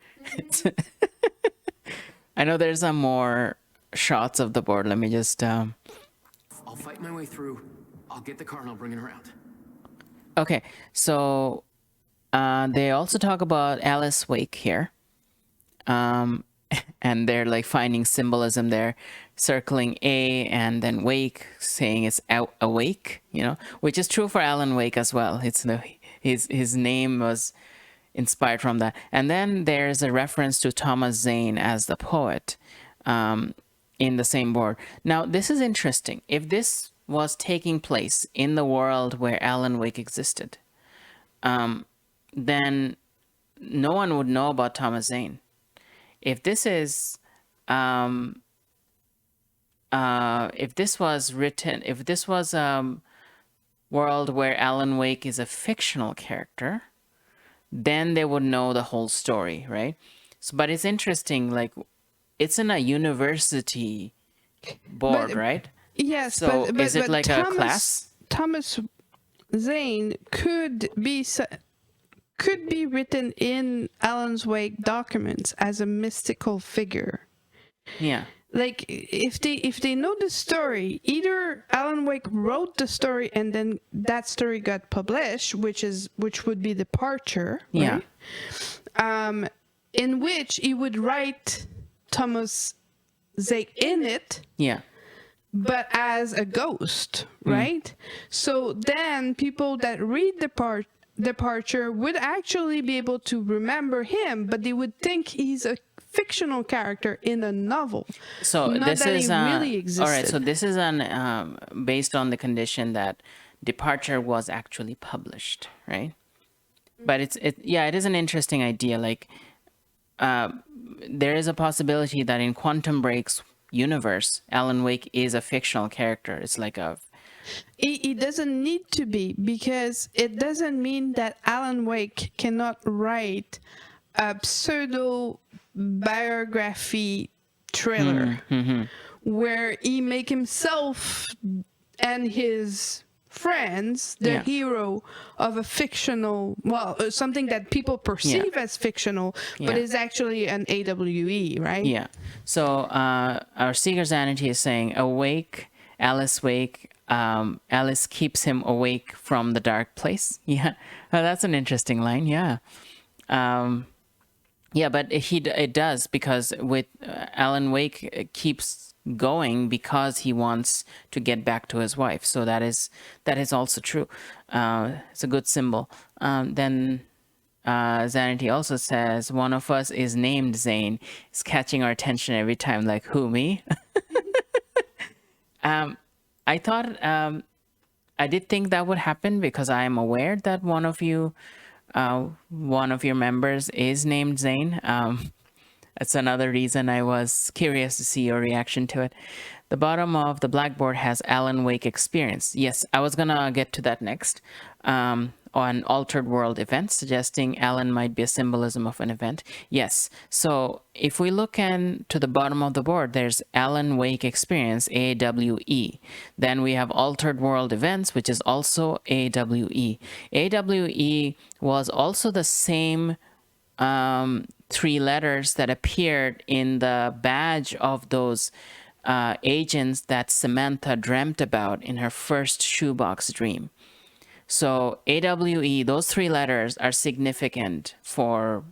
I know there's some more shots of the board. Let me just I'll fight my way through. I'll get the car and I'll bring it around. Okay, so they also talk about Alice Wake here. And they're like finding symbolism there, circling A and then Wake, saying it's awake, you know, which is true for Alan Wake as well. It's his name was inspired from that. And then there's a reference to Thomas Zane as the poet in the same board. Now, this is interesting. If this was taking place in the world where Alan Wake existed, then no one would know about Thomas Zane. If this is, if this was written, if this was a world where Alan Wake is a fictional character, then they would know the whole story, right? So, but it's interesting, like, it's in a university board, right? Yes, so but is it like a class? Thomas Zane could be written in Alan Wake documents as a mystical figure. Yeah. Like if they know the story, either Alan Wake wrote the story and then that story got published, which would be Departure, right? Yeah. In which he would write Thomas Zane in it. Yeah. But as a ghost, right? So then people that read Departure would actually be able to remember him, but they would think he's a fictional character in a novel. So not this that is he really existed. all right. So this is based on the condition that Departure was actually published, right? But it is an interesting idea. Like there is a possibility that in Quantum Break's universe, Alan Wake is a fictional character. It's like a It doesn't need to be, because it doesn't mean that Alan Wake cannot write a pseudo biography thriller where he make himself and his friends the hero of a fictional, something that people perceive as fictional, but is actually an AWE, right? Yeah. So our Seeker Zanity is saying, awake, Alice Wake. Alice keeps him awake from the dark place. Yeah, that's an interesting line. Yeah. Yeah, but it does, because with Alan Wake keeps going because he wants to get back to his wife. So that is also true. It's a good symbol. Then Zanity also says, one of us is named Zane. It's catching our attention every time. Like, who, me? I thought I did think that would happen, because I am aware that one of your members is named Zane. That's another reason I was curious to see your reaction to it. The bottom of the blackboard has Alan Wake experience. Yes, I was gonna get to that next. On altered world events, suggesting Alan might be a symbolism of an event. Yes, so if we look to the bottom of the board, there's Alan Wake experience, AWE. Then we have altered world events, which is also AWE. AWE was also the same three letters that appeared in the badge of those agents that Samantha dreamt about in her first shoebox dream. So AWE, those three letters are significant for,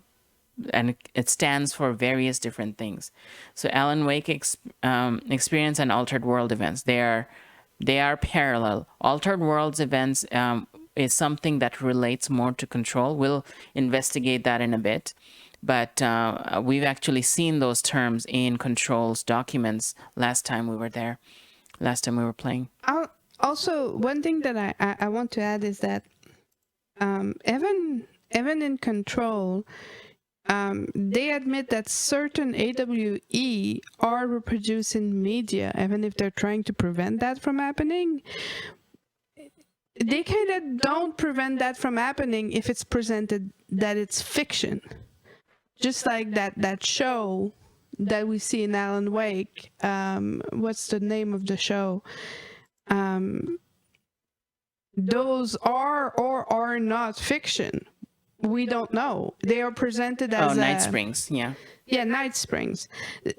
and it stands for various different things. So Alan Wake experience and altered world events, they are parallel. Altered worlds events is something that relates more to control. We'll investigate that in a bit. But we've actually seen those terms in Control's documents last time we were there, last time we were playing. Also, one thing that I want to add is that even in Control, they admit that certain AWE are reproduced in media, even if they're trying to prevent that from happening. They kind of don't prevent that from happening if it's presented that it's fiction. Just like that show that we see in Alan Wake. What's the name of the show? Those are or are not fiction. We don't know. They are presented as Night Springs, yeah. Yeah, Night Springs.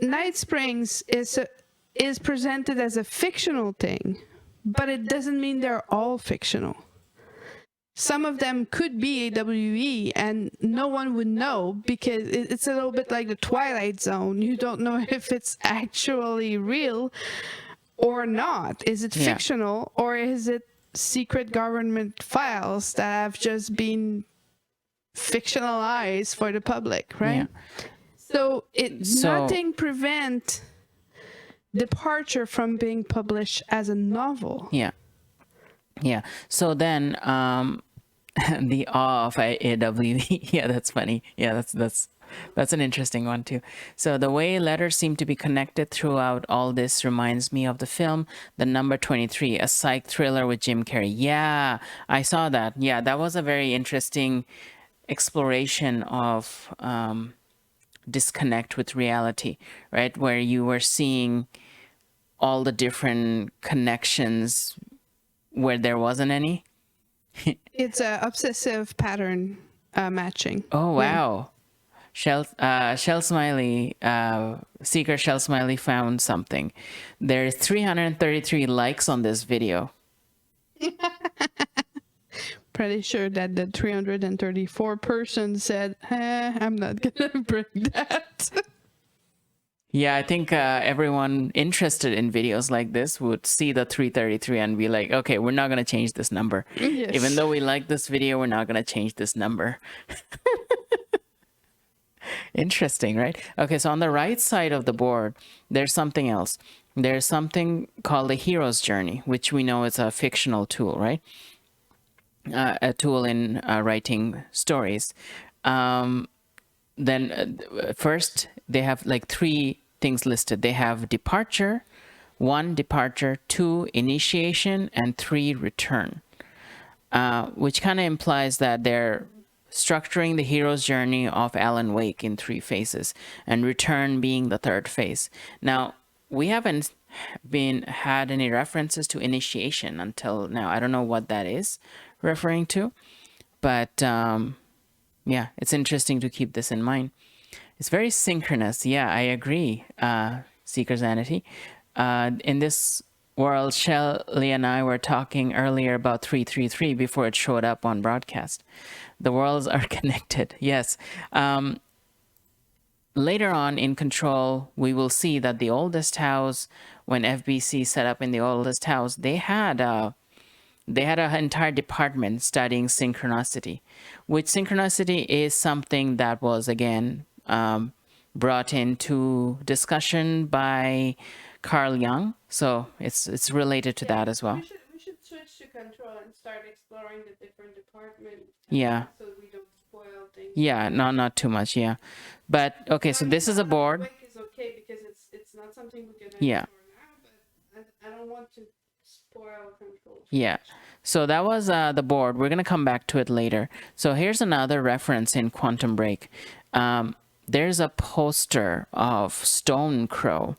Night Springs is presented as a fictional thing, but it doesn't mean they're all fictional. Some of them could be AWE and no one would know, because it's a little bit like the Twilight Zone. You don't know if it's actually real or not. Is it fictional, or is it secret government files that have just been fictionalized for the public, right? Yeah. So nothing prevent departure from being published as a novel. Yeah. Yeah. So then the awe of AWE, yeah, that's funny. Yeah, that's an interesting one too. So the way letters seem to be connected throughout all this reminds me of the film The Number 23, a psych thriller with Jim Carrey. Yeah, I saw that. Yeah, that was a very interesting exploration of disconnect with reality, right? Where you were seeing all the different connections where there wasn't any. It's a obsessive pattern matching. Oh, wow. Yeah. Shell Smiley, Seeker Shell Smiley found something. There's 333 likes on this video. Pretty sure that the 334 person said, I'm not gonna bring that. Yeah, I think everyone interested in videos like this would see the 333 and be like, okay, we're not going to change this number. Yes. Even though we like this video, we're not going to change this number. Interesting, right? Okay, so on the right side of the board, there's something else. There's something called the hero's journey, which we know is a fictional tool, right? A tool in writing stories. Then first, they have like three things listed. They have departure, 1, departure, 2, initiation, and 3, return, which kind of implies that they're structuring the hero's journey of Alan Wake in 3 phases, and return being the 3rd phase. Now, we haven't had any references to initiation until now. I don't know what that is referring to, but yeah, it's interesting to keep this in mind. It's very synchronous. Yeah, I agree, Seeker Sanity. In this world, Shelley and I were talking earlier about 333 before it showed up on broadcast. The worlds are connected, yes. Later on in Control, we will see that the oldest house, when FBC set up in the oldest house, they had an entire department studying synchronicity, which synchronicity is something that was, again, brought into discussion by Carl Jung. So it's related to that as well. We should switch to Control and start exploring the different departments. Yeah. So we don't spoil things. Yeah, not too much, yeah. But okay, so this is a board. Is okay because it's not something we can Yeah. but I don't want to spoil control. Yeah. So that was the board. We're going to come back to it later. So here's another reference in Quantum Break. There's a poster of Stone Crow.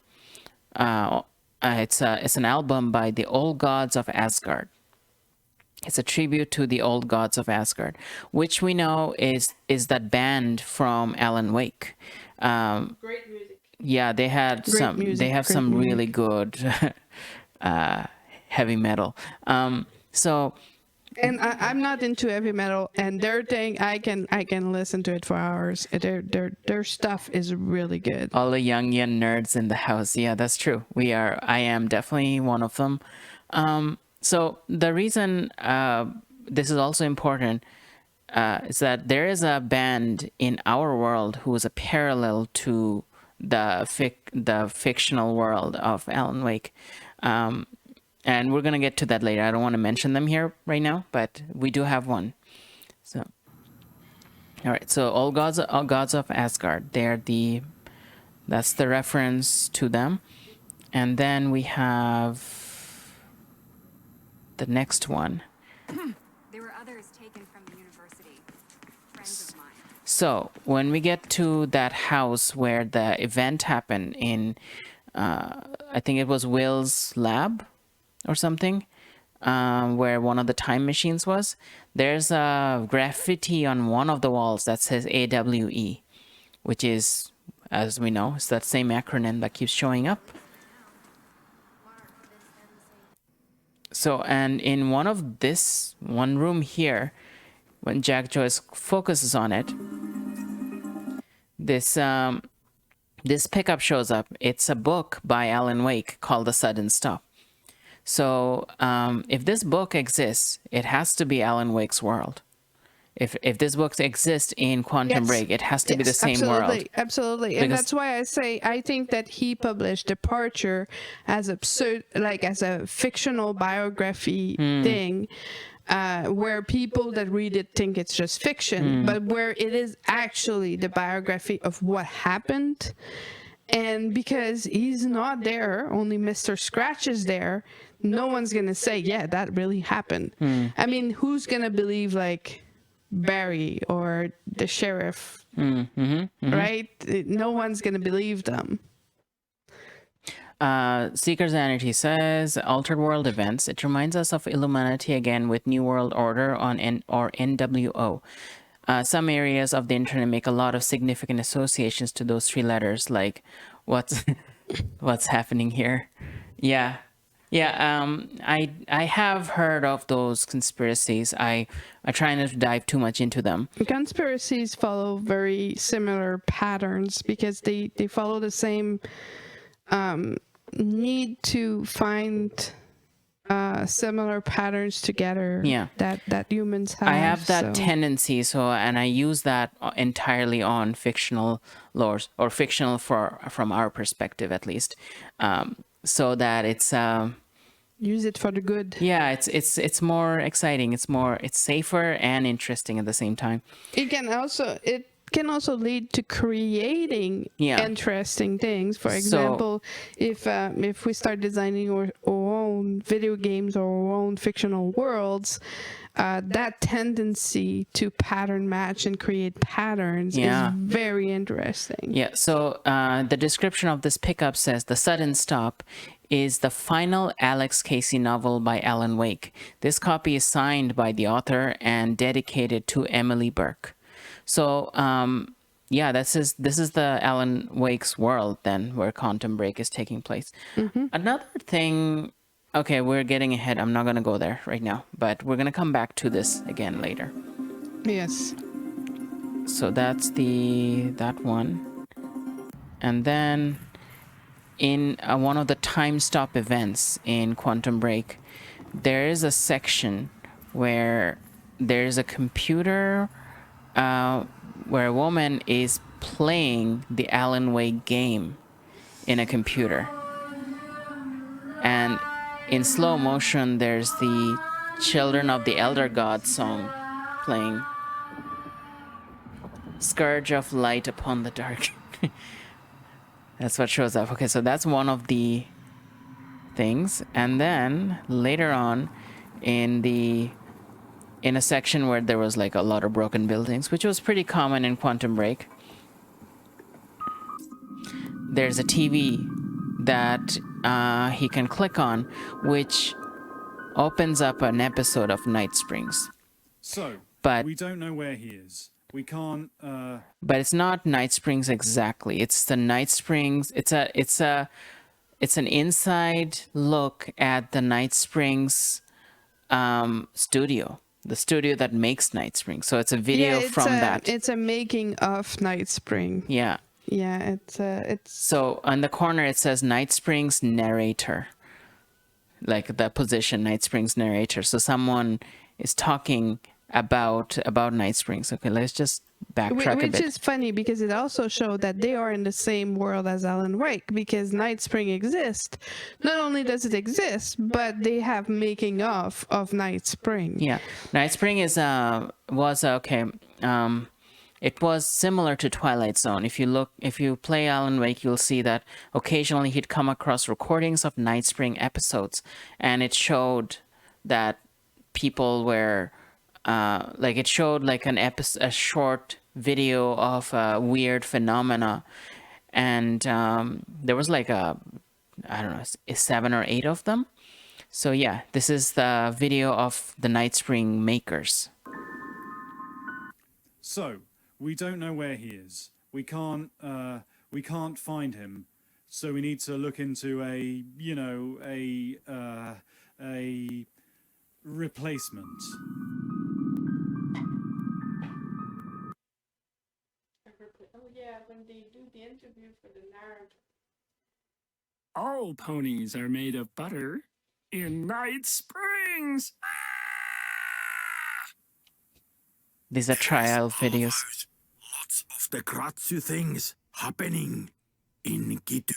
It's an album by the Old Gods of Asgard. It's a tribute to the Old Gods of Asgard, which we know is that band from Alan Wake. Great music. Yeah, they had some really good heavy metal. And I'm not into heavy metal, and their thing I can listen to it for hours. Their stuff is really good. All the young nerds in the house. Yeah, that's true. I am definitely one of them. So the reason this is also important is that there is a band in our world who is a parallel to the fictional world of Alan Wake. And we're going to get to that later. I don't want to mention them here right now, but we do have one. So, all right. So all gods of Asgard. That's the reference to them. And then we have the next one. There were others taken from the university. Friends of mine. So when we get to that house where the event happened in, I think it was Will's lab or something, where one of the time machines was, there's a graffiti on one of the walls that says AWE, which is, as we know, it's that same acronym that keeps showing up. So, and in one room here, when Jack Joyce focuses on it, this pickup shows up. It's a book by Alan Wake called The Sudden Stop. So if this book exists, it has to be Alan Wake's world. If this book exists in Quantum Break, it has to be the same world. Absolutely. And that's why I think that he published Departure as a fictional biography thing, where people that read it think it's just fiction, but where it is actually the biography of what happened. And because he's not there, only Mr. Scratch is there, no one's going to say, yeah, that really happened. I mean, who's going to believe, like, Barry or the sheriff, right? No one's going to believe them. Seeker's Sanity says, Altered World Events. It reminds us of Illuminati again with New World Order or NWO. Some areas of the internet make a lot of significant associations to those three letters, like what's happening here. Yeah. I have heard of those conspiracies. I try not to dive too much into them. Conspiracies follow very similar patterns because they follow the same need to find similar patterns together. Yeah, that humans have. I have that tendency, and I use that entirely on fictional lores, or fictional from our perspective at least, so that it's use it for the good. Yeah, it's more exciting. It's safer and interesting at the same time. It can also lead to creating interesting things. For example, if we start designing our own video games or our own fictional worlds, that tendency to pattern match and create patterns is very interesting. Yeah, so the description of this pickup says, The Sudden Stop is the final Alex Casey novel by Alan Wake. This copy is signed by the author and dedicated to Emily Burke. So, this is the Alan Wake's world then, where Quantum Break is taking place. Another thing, okay, we're getting ahead. I'm not going to go there right now, but we're going to come back to this again later. Yes. So that's that one. And then in one of the time stop events in Quantum Break, there is a section where there's a computer where a woman is playing the Alan Wake game in a computer. And in slow motion, there's the Children of the Elder God song playing. Scourge of light upon the dark. That's what shows up. Okay, so that's one of the things. And then later on in a section where there was like a lot of broken buildings, which was pretty common in Quantum Break, there's a TV that he can click on, which opens up an episode of Night Springs. So, But we don't know where he is. We can't, but it's not Night Springs exactly. It's the Night Springs. It's an inside look at the Night Springs studio, the studio that makes Night Springs. So it's a video from that. It's a making of Night Spring. Yeah. Yeah, it's. So on the corner it says Night Springs narrator, like the position Night Springs narrator. So someone is talking about Night Springs. Okay, let's just backtrack a bit. Which is funny because it also showed that they are in the same world as Alan Wake, because Night Spring exists. Not only does it exist, but they have making of Night Spring. Yeah, Night Spring it was similar to Twilight Zone. If you play Alan Wake, you'll see that occasionally he'd come across recordings of Night Spring episodes, and it showed that people were it showed like a short video of a weird phenomena, and there was like I don't know, 7 or 8 of them. So yeah, this is the video of the Night Spring makers. so, we don't know where he is. We can't find him. So we need to look into a replacement. Oh yeah, when they do the interview for the narrative. All ponies are made of butter in Night Springs. These are trial videos. Lots of the Kratsu things happening in Gitu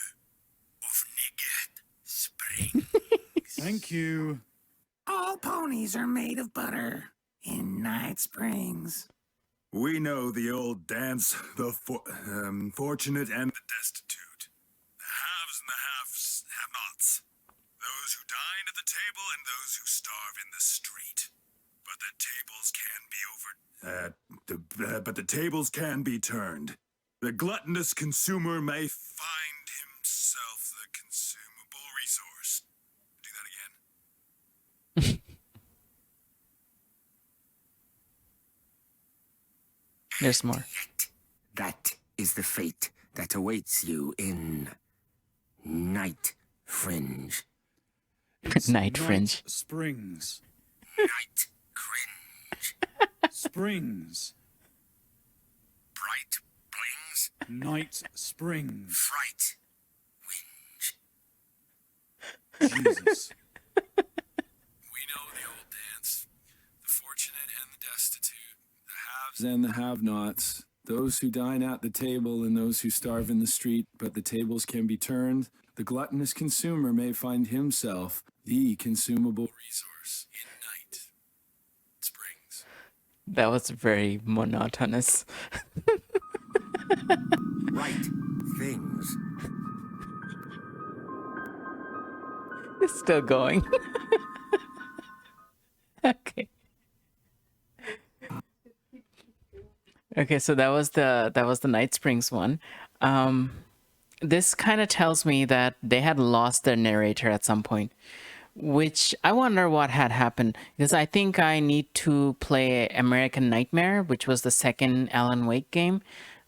of Niget Spring. Thank you. All ponies are made of butter in Night Springs. We know the old dance, the fortunate and the destitute, the haves and the have-nots, those who dine at the table and those who starve in the street. But the tables can be but the tables can be turned. The gluttonous consumer may find himself the consumable resource. Do that again. There's more. That is the fate that awaits you in Night Fringe. It's Night Fringe. Springs. Night Cringe. Springs. Bright Blings. Night Springs. Fright. Whinge. Jesus. We know the old dance, the fortunate and the destitute, the haves and the have-nots, those who dine at the table and those who starve in the street, but the tables can be turned. The gluttonous consumer may find himself the consumable resource in Night Springs. That was very monotonous. Right things. It's still going. Okay. Okay, so that was the Night Springs one. This kind of tells me that they had lost their narrator at some point, which I wonder what had happened, because I think I need to play American Nightmare, which was the second Alan Wake game,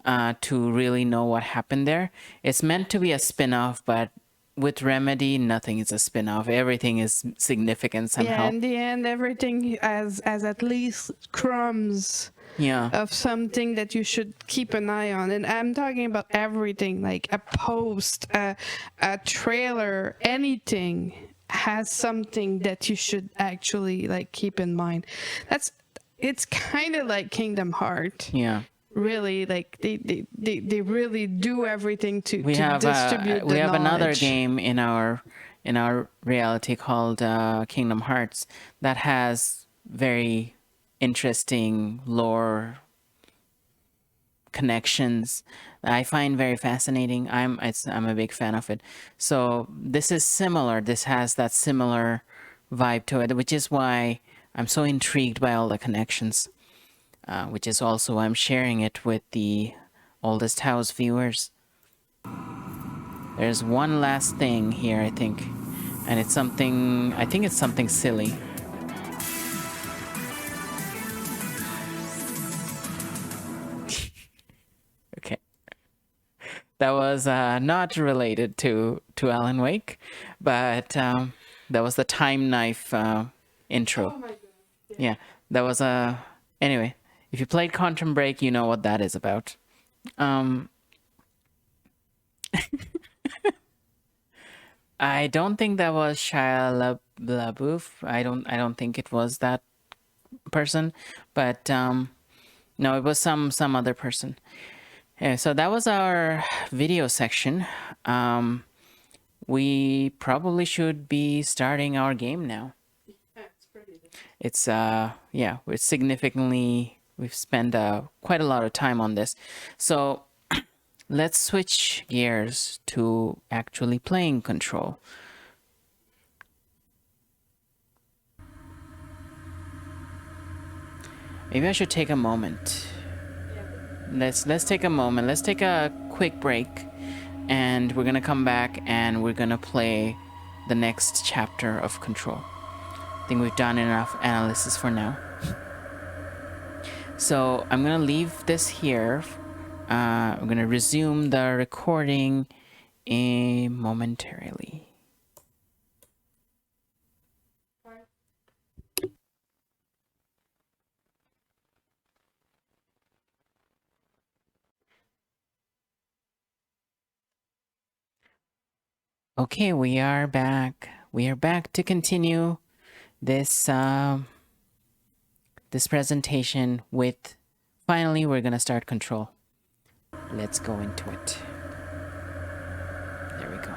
to really know what happened there. It's meant to be a spin-off, but with Remedy, nothing is a spin-off. Everything is significant somehow. Yeah, in the end, everything has at least crumbs of something that you should keep an eye on. And I'm talking about everything, like a post, a trailer, anything has something that you should actually like keep in mind. It's kind of like Kingdom Hearts. Yeah. Really, like they really do everything to distribute the we have another knowledge. game in our reality called Kingdom Hearts that has very interesting lore connections. I find very fascinating. I'm a big fan of it. So this is similar. This has that similar vibe to it, which is why I'm so intrigued by all the connections. Which is also why I'm sharing it with the Oldest House viewers. There's one last thing here, I think, and it's something. I think it's something silly. Okay. That was not related to Alan Wake, but that was the time knife intro. Oh my God. Yeah, that was a. Anyway, if you played Quantum Break, you know what that is about. I don't think that was Shia LaBeouf. I don't think it was that person, but no, it was some other person. Yeah, so that was our video section. We probably should be starting our game now. It's yeah, we're significantly, we've spent quite a lot of time on this. So let's switch gears to actually playing Control. Maybe I should take a moment. Let's take a moment. Let's take a quick break, and we're gonna come back and we're gonna play the next chapter of Control. I think we've done enough analysis for now. So I'm gonna leave this here. I'm gonna resume the recording momentarily. Okay, we are back. We are back to continue this this presentation with, finally, we're gonna start Control. Let's go into it. There we go.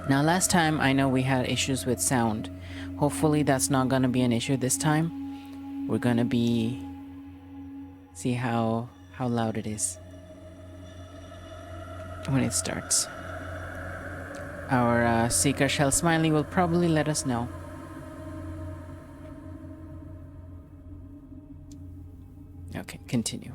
Now, last time I know we had issues with sound. Hopefully that's not gonna be an issue this time. We're gonna see how loud it is when it starts. Our Seeker Shell Smiley will probably let us know. Okay, continue.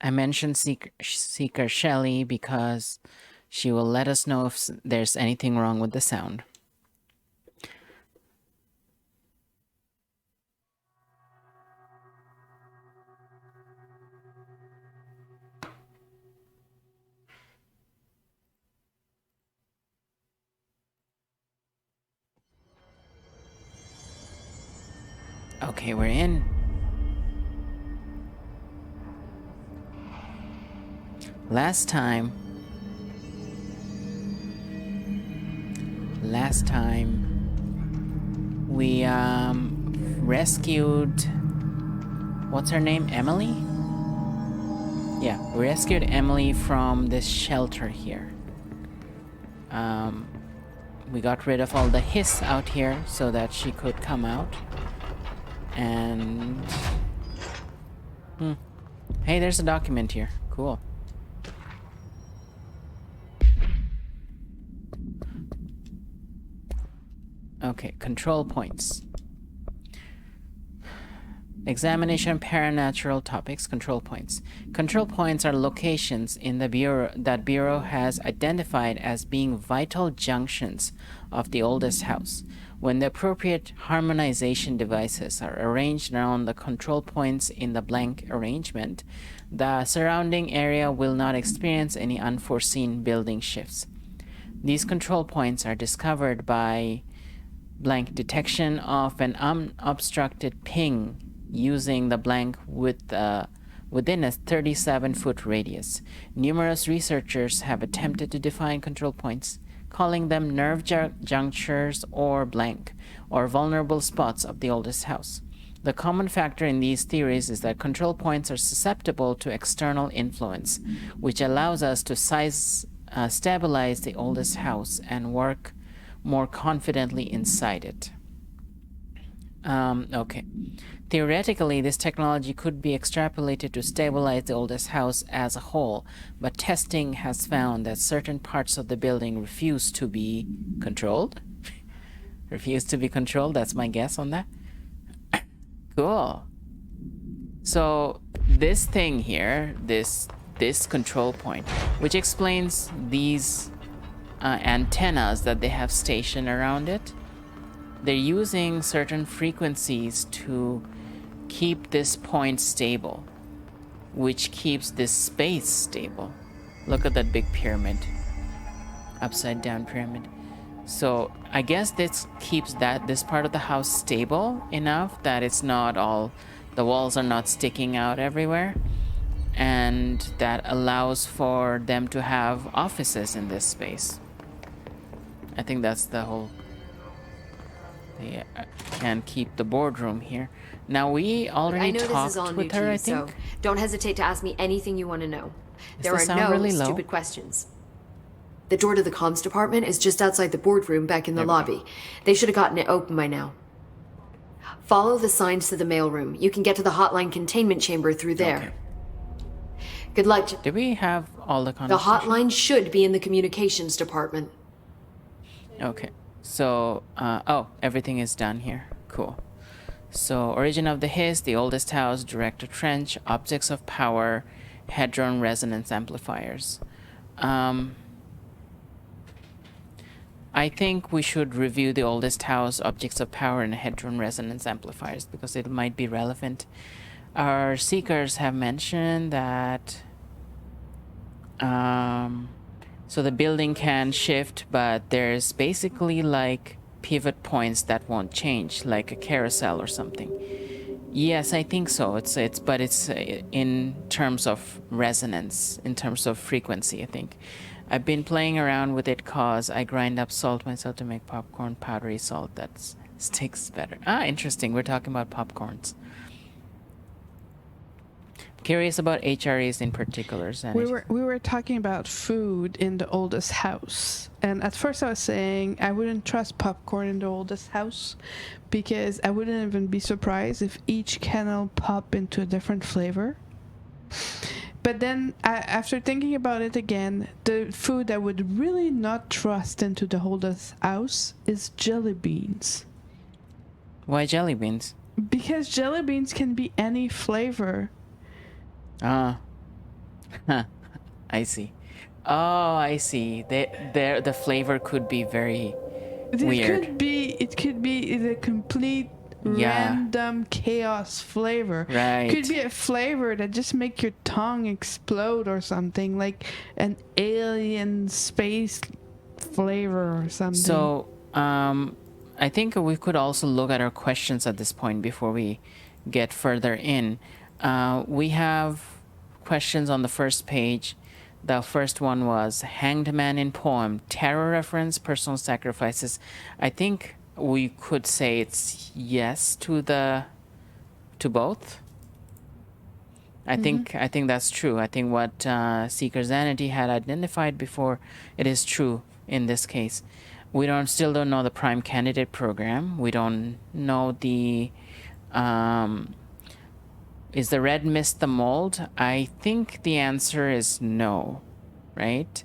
I mentioned Seeker Shelly because she will let us know if there's anything wrong with the sound. Okay, we're in. Last time we rescued, what's her name? Emily? Yeah, we rescued Emily from this shelter here. We got rid of all the hiss out here so that she could come out. And hey, there's a document here. Cool. Okay, control points. Examination paranatural topics, control points. Control points are locations in the Bureau has identified as being vital junctions of the Oldest House. When the appropriate harmonization devices are arranged around the control points in the blank arrangement, the surrounding area will not experience any unforeseen building shifts. These control points are discovered by blank detection of an unobstructed ping using the blank within a 37-foot radius. Numerous researchers have attempted to define control points. calling them nerve junctures or blank, or vulnerable spots of the oldest house. The common factor in these theories is that control points are susceptible to external influence, which allows us to stabilize the oldest house and work more confidently inside it. Okay. Theoretically, this technology could be extrapolated to stabilize the oldest house as a whole, but testing has found that certain parts of the building refuse to be controlled. Refuse to be controlled, that's my guess on that. Cool. So this thing here, this control point, which explains these antennas that they have stationed around it, they're using certain frequencies to keep this point stable, which keeps this space stable. Look at that big pyramid, upside down pyramid. So I guess this keeps this part of the house stable enough that it's not all, the walls are not sticking out everywhere, and that allows for them to have offices in this space. I think that's the whole, they can keep the boardroom here. Now we already talked with her, I think. So don't hesitate to ask me anything you want to know. There are no really stupid questions. The door to the comms department is just outside the boardroom back in the lobby. They should have gotten it open by now. Follow the signs to the mailroom. You can get to the hotline containment chamber through there. Okay. Good luck. Did we have all the conversations? The hotline should be in the communications department. Okay. So, oh, everything is done here. Cool. So, origin of the hiss, the oldest house, director trench, objects of power, hadron resonance amplifiers. I think we should review the oldest house, objects of power, and hadron resonance amplifiers because it might be relevant. Our seekers have mentioned that so the building can shift, but there's basically like pivot points that won't change, like a carousel or something. Yes, I think so. It's in terms of resonance, in terms of frequency, I think. I've been playing around with it cause I grind up salt myself to make popcorn, powdery salt that sticks better. Ah, interesting. We're talking about popcorns. Curious about HRAs in particular. We were talking about food in the oldest house, and at first I was saying I wouldn't trust popcorn in the oldest house because I wouldn't even be surprised if each kennel pop into a different flavor. But then after thinking about it again, the food I would really not trust into the oldest house is jelly beans. Why jelly beans? Because jelly beans can be any flavor. I see. Oh, I see. The flavor could be very weird. It could be the complete random chaos flavor. Right. Could be a flavor that just make your tongue explode or something, like an alien space flavor or something. So, I think we could also look at our questions at this point before we get further in. We have questions on the first page. The first one was Hanged Man in Poem, Tarot reference, personal sacrifices. I think we could say it's yes to both. I think that's true. I think what Seeker Zanity had identified before, it is true in this case. We still don't know the prime candidate program. We don't know the is the red mist the mold? I think the answer is no, right?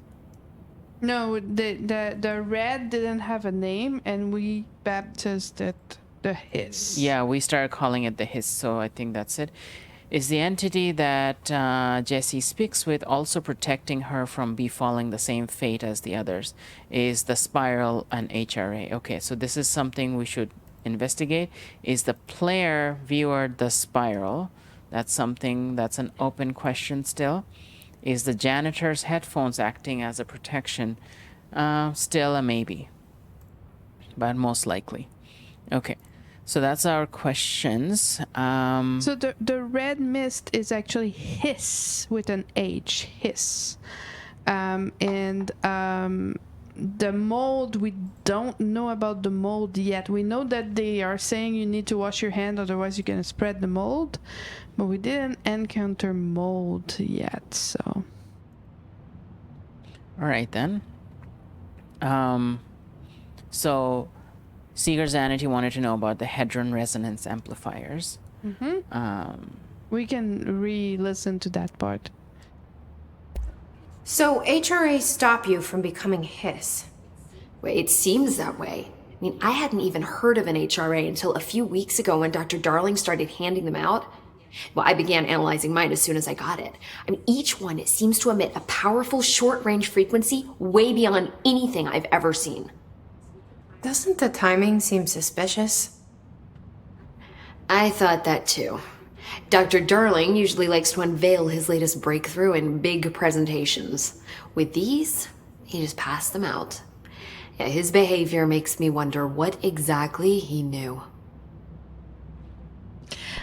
No, the red didn't have a name, and we baptized it the hiss. Yeah, we started calling it the hiss, so I think that's it. Is the entity that Jessie speaks with also protecting her from befalling the same fate as the others? Is the spiral an HRA? Okay, so this is something we should investigate. Is the player viewer the spiral? That's something that's an open question still. Is the janitor's headphones acting as a protection? Still a maybe, but most likely. Okay, so that's our questions. So the red mist is actually hiss with an H, hiss. And the mold, we don't know about the mold yet. We know that they are saying you need to wash your hand, otherwise you're gonna spread the mold. But we didn't encounter mold yet, so. All right then. So Seeker Zanity wanted to know about the Hadron Resonance Amplifiers. We can re-listen to that part. So HRA stop you from becoming Hiss? Well, it seems that way. I mean, I hadn't even heard of an HRA until a few weeks ago when Dr. Darling started handing them out. Well, I began analyzing mine as soon as I got it. I mean, each one seems to emit a powerful short-range frequency way beyond anything I've ever seen. Doesn't the timing seem suspicious? I thought that too. Dr. Darling usually likes to unveil his latest breakthrough in big presentations. With these, he just passed them out. Yeah, his behavior makes me wonder what exactly he knew.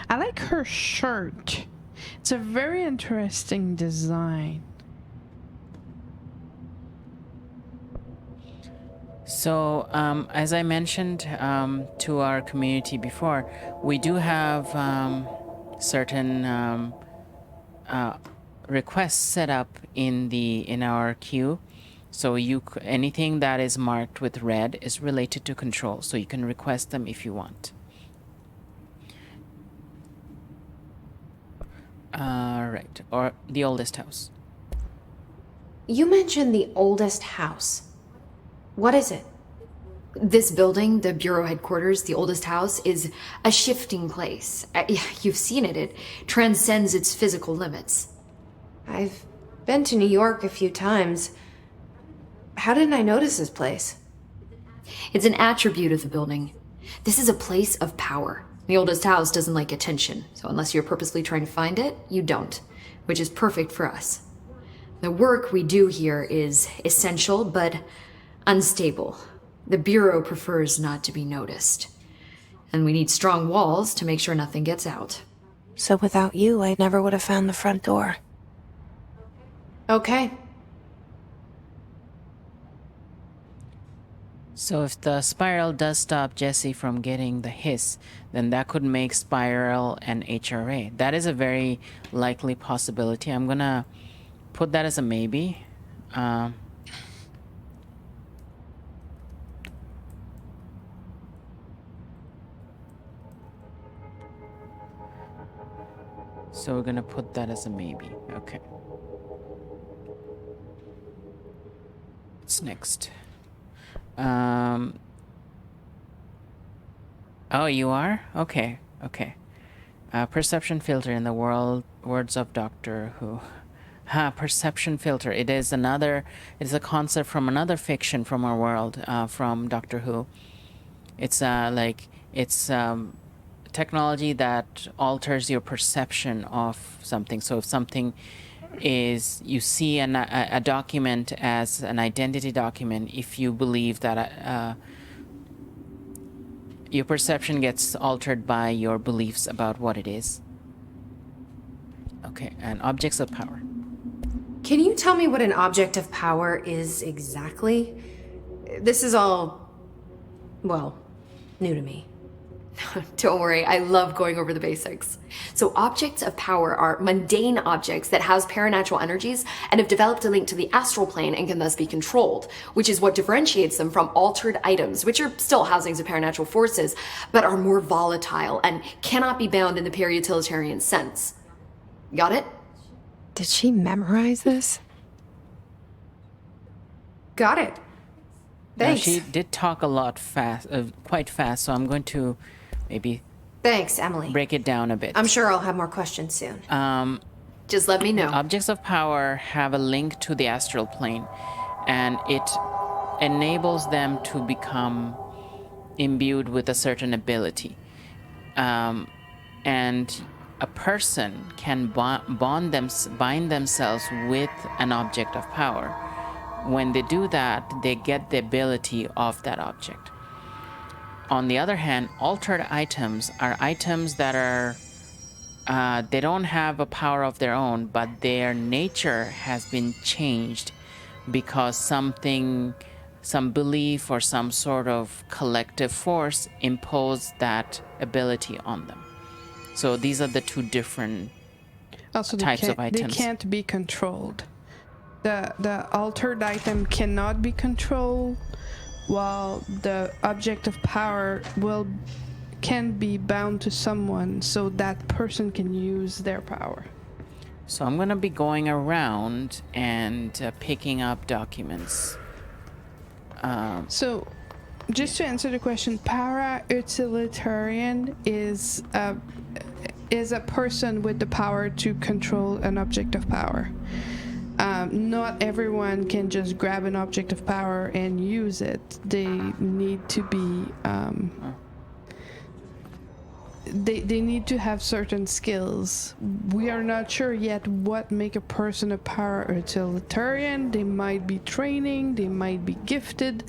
I like her shirt. It's a very interesting design. So, as I mentioned to our community before, we do have certain requests set up in our queue. So anything that is marked with red is related to control. So you can request them if you want. Right, or the oldest house. You mentioned the oldest house. What is it? This building, the Bureau headquarters, the oldest house, is a shifting place. You've seen it. It transcends its physical limits. I've been to New York a few times. How didn't I notice this place? It's an attribute of the building. This is a place of power. The oldest house doesn't like attention, so unless you're purposely trying to find it, you don't, which is perfect for us. The work we do here is essential, but unstable. The Bureau prefers not to be noticed. And we need strong walls to make sure nothing gets out. So without you, I never would have found the front door. Okay. So if the spiral does stop Jesse from getting the hiss, then that could make spiral an HRA. That is a very likely possibility. I'm gonna put that as a maybe. So we're gonna put that as a maybe. Okay. What's next? Oh, you are? Okay, okay. Perception filter in the words of Doctor Who. Perception filter. It is a concept from another fiction from our world, from Doctor Who. It's technology that alters your perception of something. So if something is, you see a document as an identity document, if you believe that your perception gets altered by your beliefs about what it is. Okay, and objects of power. Can you tell me what an object of power is exactly? This is all, well, new to me. Don't worry, I love going over the basics. So objects of power are mundane objects that house paranatural energies and have developed a link to the astral plane and can thus be controlled, which is what differentiates them from altered items, which are still housings of paranatural forces, but are more volatile and cannot be bound in the pure utilitarian sense. Got it? Did she memorize this? Got it. Thanks. She did talk a lot quite fast, so I'm going to maybe Thanks, Emily. break it down a bit. I'm sure I'll have more questions soon. Just let me know. Objects of power have a link to the astral plane, and it enables them to become imbued with a certain ability. And a person can bind themselves with an object of power. When they do that, they get the ability of that object. On the other hand, altered items are items that are, they don't have a power of their own, but their nature has been changed because something some belief or some sort of collective force imposed that ability on them. So these are the two different types of items. They can't be controlled. The altered item cannot be controlled, while the object of power can be bound to someone, so that person can use their power. So I'm gonna be going around and picking up documents. So, just to answer the question, para-utilitarian is a person with the power to control an object of power. Not everyone can just grab an object of power and use it. They need to be they need to have certain skills. We are not sure yet what make a person a para-utilitarian. They might be training, they might be gifted.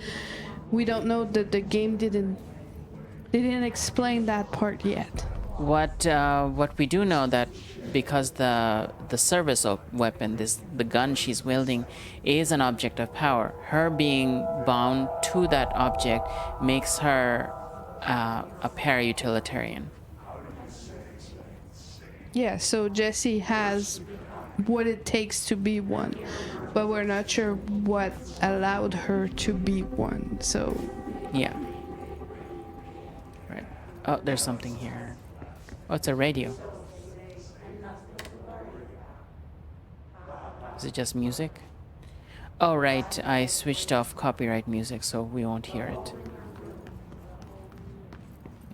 We don't know, that the game didn't explain that part yet. What we do know that because the service weapon, the gun she's wielding, is an object of power. Her being bound to that object makes her a para-utilitarian. Yeah, so Jesse has what it takes to be one, but we're not sure what allowed her to be one. So yeah. Right. Oh, there's something here. Oh, it's a radio. Is it just music? Oh, right. I switched off copyright music, so we won't hear it.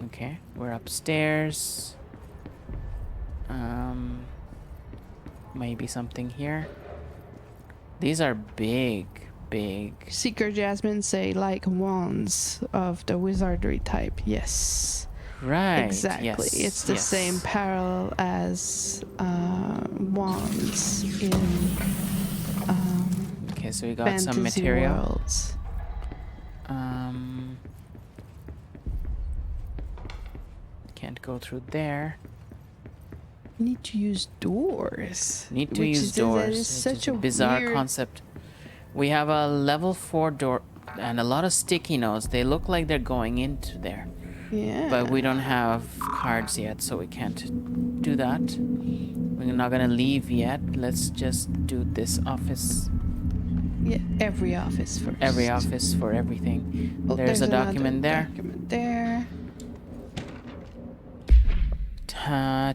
Okay, we're upstairs. Maybe something here. These are big. Seeker Jasmine say like wands of the wizardry type. Yes. Right. Exactly. Yes. It's the same parallel as wands in okay, so we got some material. Worlds. Can't go through there. Need to use doors. Need to use doors. That is such a bizarre weird concept. We have a level 4 door and a lot of sticky notes. They look like they're going into there. Yeah. But we don't have cards yet, so we can't do that. We're not gonna leave yet. Let's just do this office. Yeah, every office first. Every office for everything. Well, there's a document there. Document there.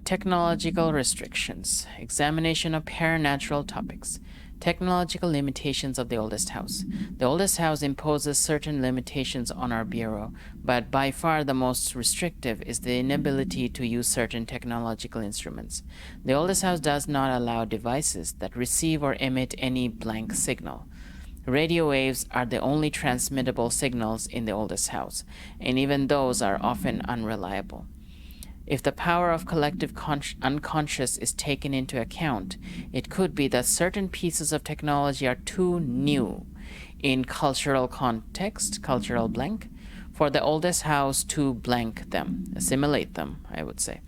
Technological restrictions. Examination of paranatural topics. Technological limitations of the oldest house. The oldest house imposes certain limitations on our bureau, but by far the most restrictive is the inability to use certain technological instruments. The oldest house does not allow devices that receive or emit any blank signal. Radio waves are the only transmittable signals in the oldest house, and even those are often unreliable. If the power of collective unconscious is taken into account, it could be that certain pieces of technology are too new in cultural context, cultural blank, for the oldest house to blank them, assimilate them, I would say.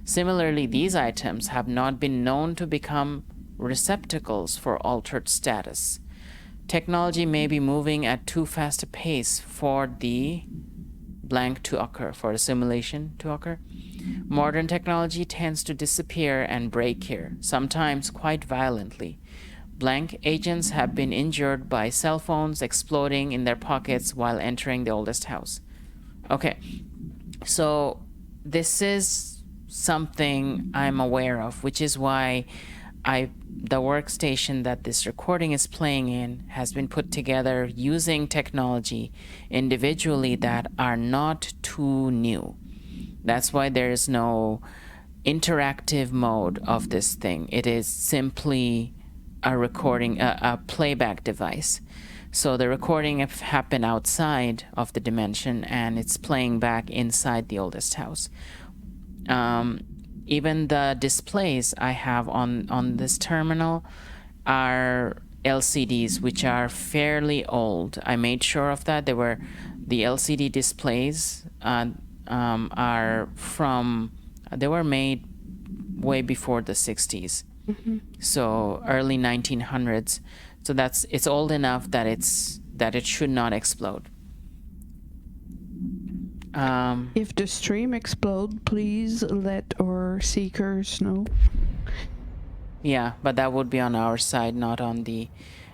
Similarly, these items have not been known to become receptacles for altered status. Technology may be moving at too fast a pace for the blank to occur, for assimilation to occur. Modern technology tends to disappear and break here, sometimes quite violently. Blank agents have been injured by cell phones exploding in their pockets while entering the oldest house. Okay, so this is something I'm aware of, which is why the workstation that this recording is playing in has been put together using technology individually that are not too new. That's why there is no interactive mode of this thing. It is simply a recording, a playback device. So the recording happened outside of the dimension and it's playing back inside the oldest house. Even the displays I have on this terminal are LCDs, which are fairly old. I made sure of that. They were the LCD displays they were made way before the 60s. Mm-hmm. So early 1900s. So it's old enough that it's that it should not explode. If the stream explode, please let our seekers know. Yeah, but that would be on our side, not on the...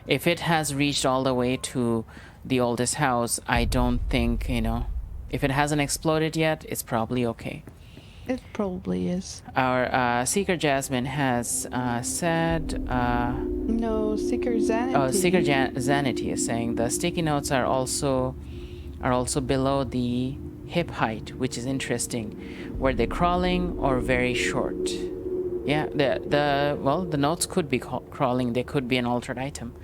If it has reached all the way to the oldest house, I don't think, you know... If it hasn't exploded yet, it's probably okay. It probably is. Our Seeker Jasmine has said... no, Seeker Zanity. Oh, Seeker Zanity is saying the sticky notes are also below the hip height, which is interesting. Were they crawling or very short? Yeah, the notes could be crawling. They could be an altered item.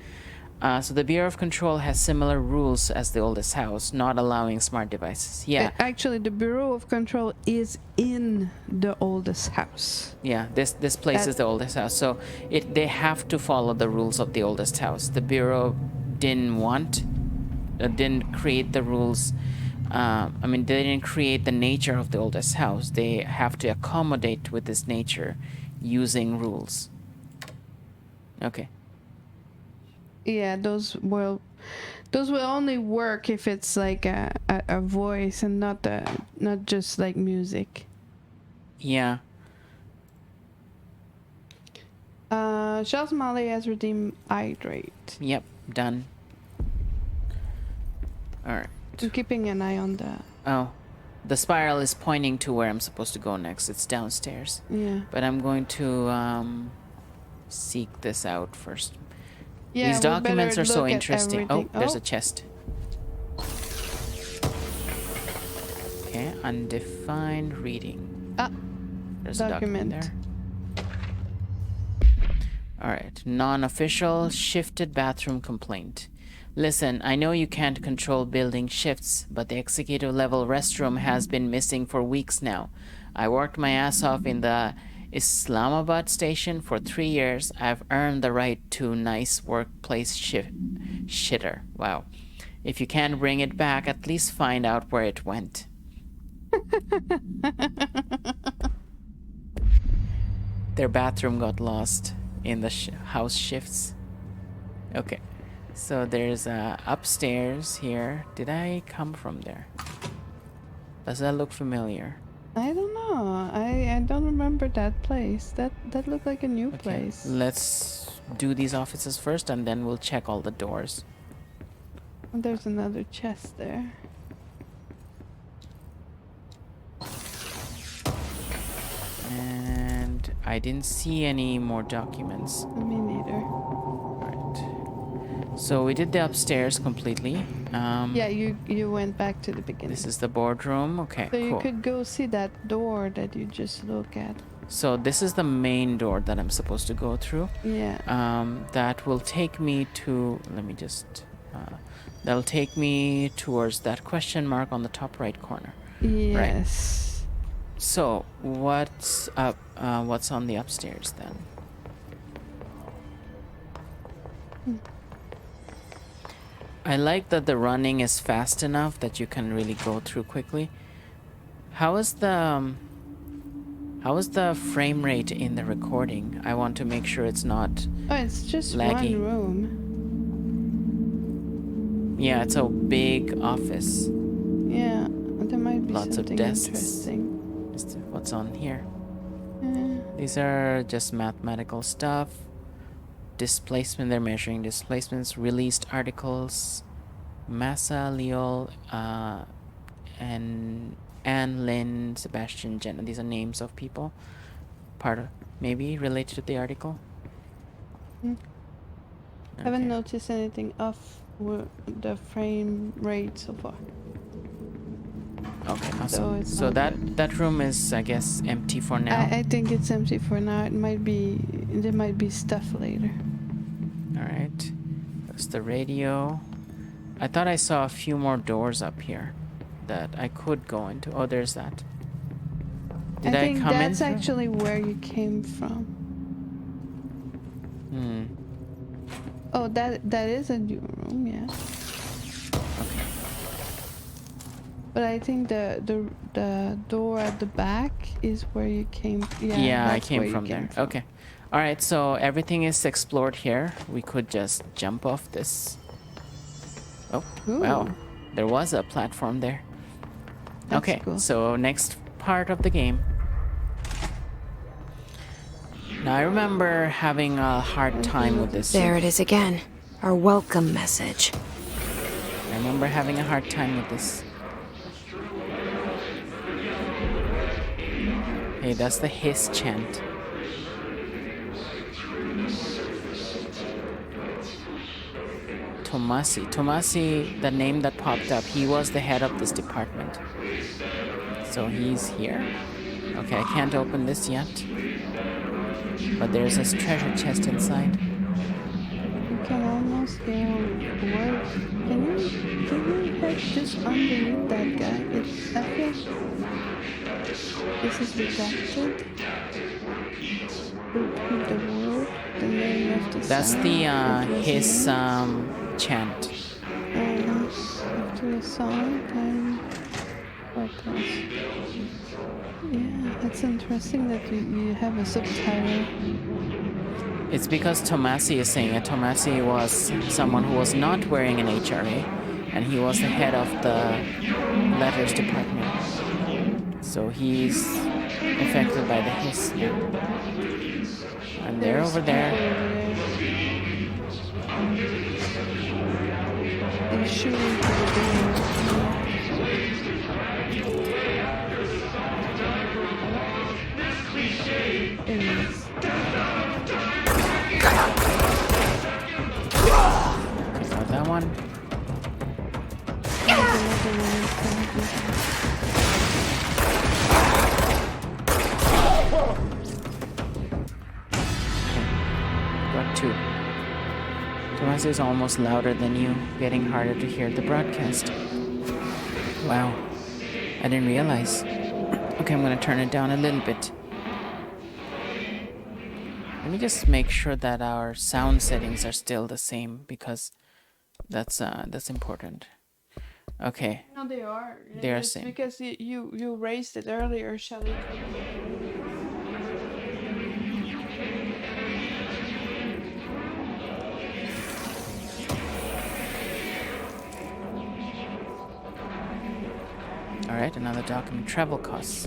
So the Bureau of Control has similar rules as the oldest house, not allowing smart devices. Yeah. Actually, the Bureau of Control is in the oldest house. Yeah, this place is the oldest house. So they have to follow the rules of the oldest house. The Bureau didn't create the rules. They didn't create the nature of the oldest house. They have to accommodate with this nature using rules. Okay. Yeah, those will only work if it's like a voice and not just like music. Yeah. Charles Molly has redeemed hydrate. Yep, done. Alright. I'm keeping an eye on that. Oh. The spiral is pointing to where I'm supposed to go next. It's downstairs. Yeah. But I'm going to seek this out first. Yeah, these documents are so interesting. Everything. Oh, there's a chest. Okay, undefined reading. Ah, there's a document there. Alright, non-official shifted bathroom complaint. Listen, I know you can't control building shifts, but the executive level restroom has been missing for weeks now. I worked my ass off in the Islamabad station for 3 years. I've earned the right to nice workplace shitter. Wow. If you can't bring it back, at least find out where it went. Their bathroom got lost in the house shifts. Okay. So there's upstairs here. Did I come from there? Does that look familiar? I don't know. I don't remember that place. That looked like a new place. Let's do these offices first and then we'll check all the doors. Oh, there's another chest there. And I didn't see any more documents. Me neither. So we did the upstairs completely. Yeah, you went back to the beginning. This is the boardroom. Okay, so cool. You could go see that door that you just look at. So this is the main door that I'm supposed to go through. Yeah. That will take me to... Let me just... that'll take me towards that question mark on the top right corner. Yes. Right. So what's up? What's on the upstairs then? I like that the running is fast enough that you can really go through quickly. How is the frame rate in the recording? I want to make sure it's not Oh, it's just laggy. one room. Yeah, it's a big office. Yeah, there might be Lots something of desks. interesting. What's on here? Yeah. These are just mathematical stuff. Displacement, they're measuring displacements. Released articles. Massa, Leol, and Anne, Lynn, Sebastian, Jenna. These are names of people. Part of, maybe related to the article. Okay. Haven't noticed anything off the frame rate so far. Okay, awesome. So that room is, I guess, empty for now. I think it's empty for now. There might be stuff later. All right. That's the radio. I thought I saw a few more doors up here that I could go into. Oh, there's that. Did I think come in? that's actually where you came from. Oh, that is a new room, yeah. Okay. But I think the door at the back is where you came. Yeah, I came from there. Okay. All right. So everything is explored here. We could just jump off this. Oh, Ooh. wow. There was a platform there. That's Okay, cool. so next part of the game. Now, I remember having a hard time with this. There it is again. Our welcome message. I remember having a hard time with this. Hey, that's the hiss chant. Tomasi, the name that popped up, he was the head of this department. So he's here. Okay, I can't open this yet. But there's a treasure chest inside. You can almost hear words. Can you head just underneath that guy? I feel this is redacted. Repeat the word, the name of the That's sound. the his chant. After the song, then purpose. Yeah, it's interesting that you have a subtitle. It's because Tomasi is saying it. Tomasi was someone who was not wearing an HRA, and he was the head of the letters department. So he's affected by the hiss now. And they're over there. They're shooting to the door. Got that one. Got two. Tomasi is almost louder than you, getting harder to hear the broadcast. Wow. I didn't realize. Okay, I'm gonna turn it down a little bit. Let me just make sure that our sound settings are still the same, because that's important. Okay. No, they are. They are it's same. because you raised it earlier, Shelly. Alright, another document. Travel costs.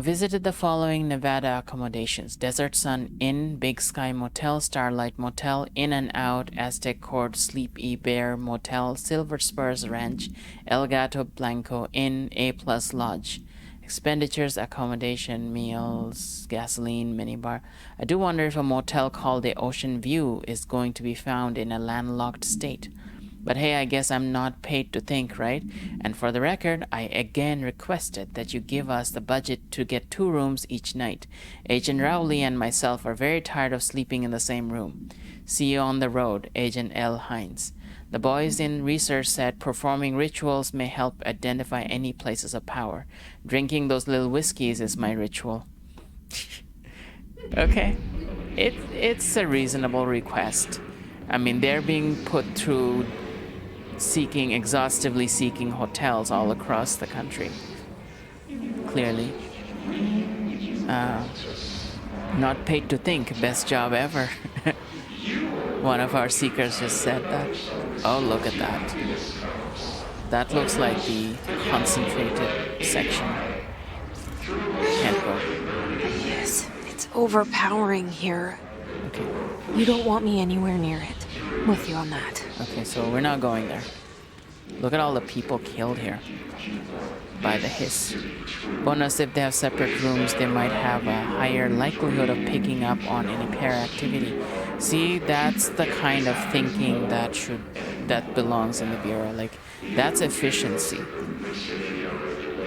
Visited the following Nevada accommodations: Desert Sun Inn, Big Sky Motel, Starlight Motel, In and Out, Aztec Court, Sleepy Bear Motel, Silver Spurs Ranch, El Gato Blanco Inn, A Plus Lodge. Expenditures: accommodation, meals, gasoline, minibar. I do wonder if a motel called the Ocean View is going to be found in a landlocked state. But hey, I guess I'm not paid to think, right? And for the record, I again requested that you give us the budget to get 2 rooms each night. Agent Rowley and myself are very tired of sleeping in the same room. See you on the road, Agent L. Hines. The boys in research said performing rituals may help identify any places of power. Drinking those little whiskeys is my ritual. Okay. It's a reasonable request. I mean, they're being put through exhaustively seeking hotels all across the country. Clearly. Not paid to think, best job ever. One of our seekers just said that. Oh, look at that. That looks like the concentrated section. Can't go. Yes, it's overpowering here. Okay. You don't want me anywhere near it. I'm with you on that. Okay, so we're not going there. Look at all the people killed here by the hiss. Bonus, if they have separate rooms, they might have a higher likelihood of picking up on any pair activity. See, that's the kind of thinking that belongs in the Bureau. Like, that's efficiency.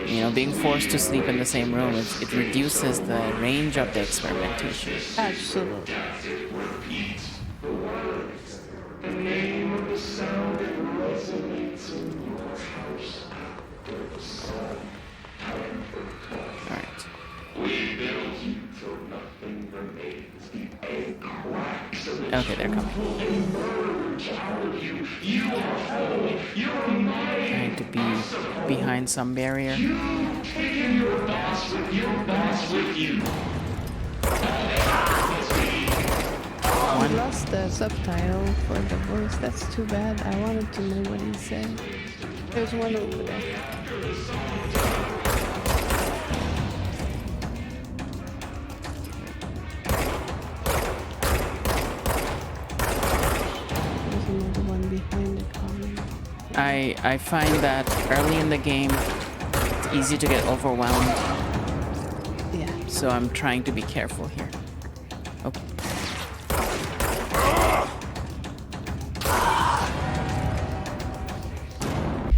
You know, being forced to sleep in the same room, it reduces the range of the experimentation. Absolutely. Alright. Okay, they're coming. Trying to be behind some barrier. one. We lost the subtitle for the voice. That's too bad. I wanted to know what he said. There's one over there. There's another one behind the comment. I find that early in the game, it's easy to get overwhelmed. Yeah. So I'm trying to be careful here. Oh.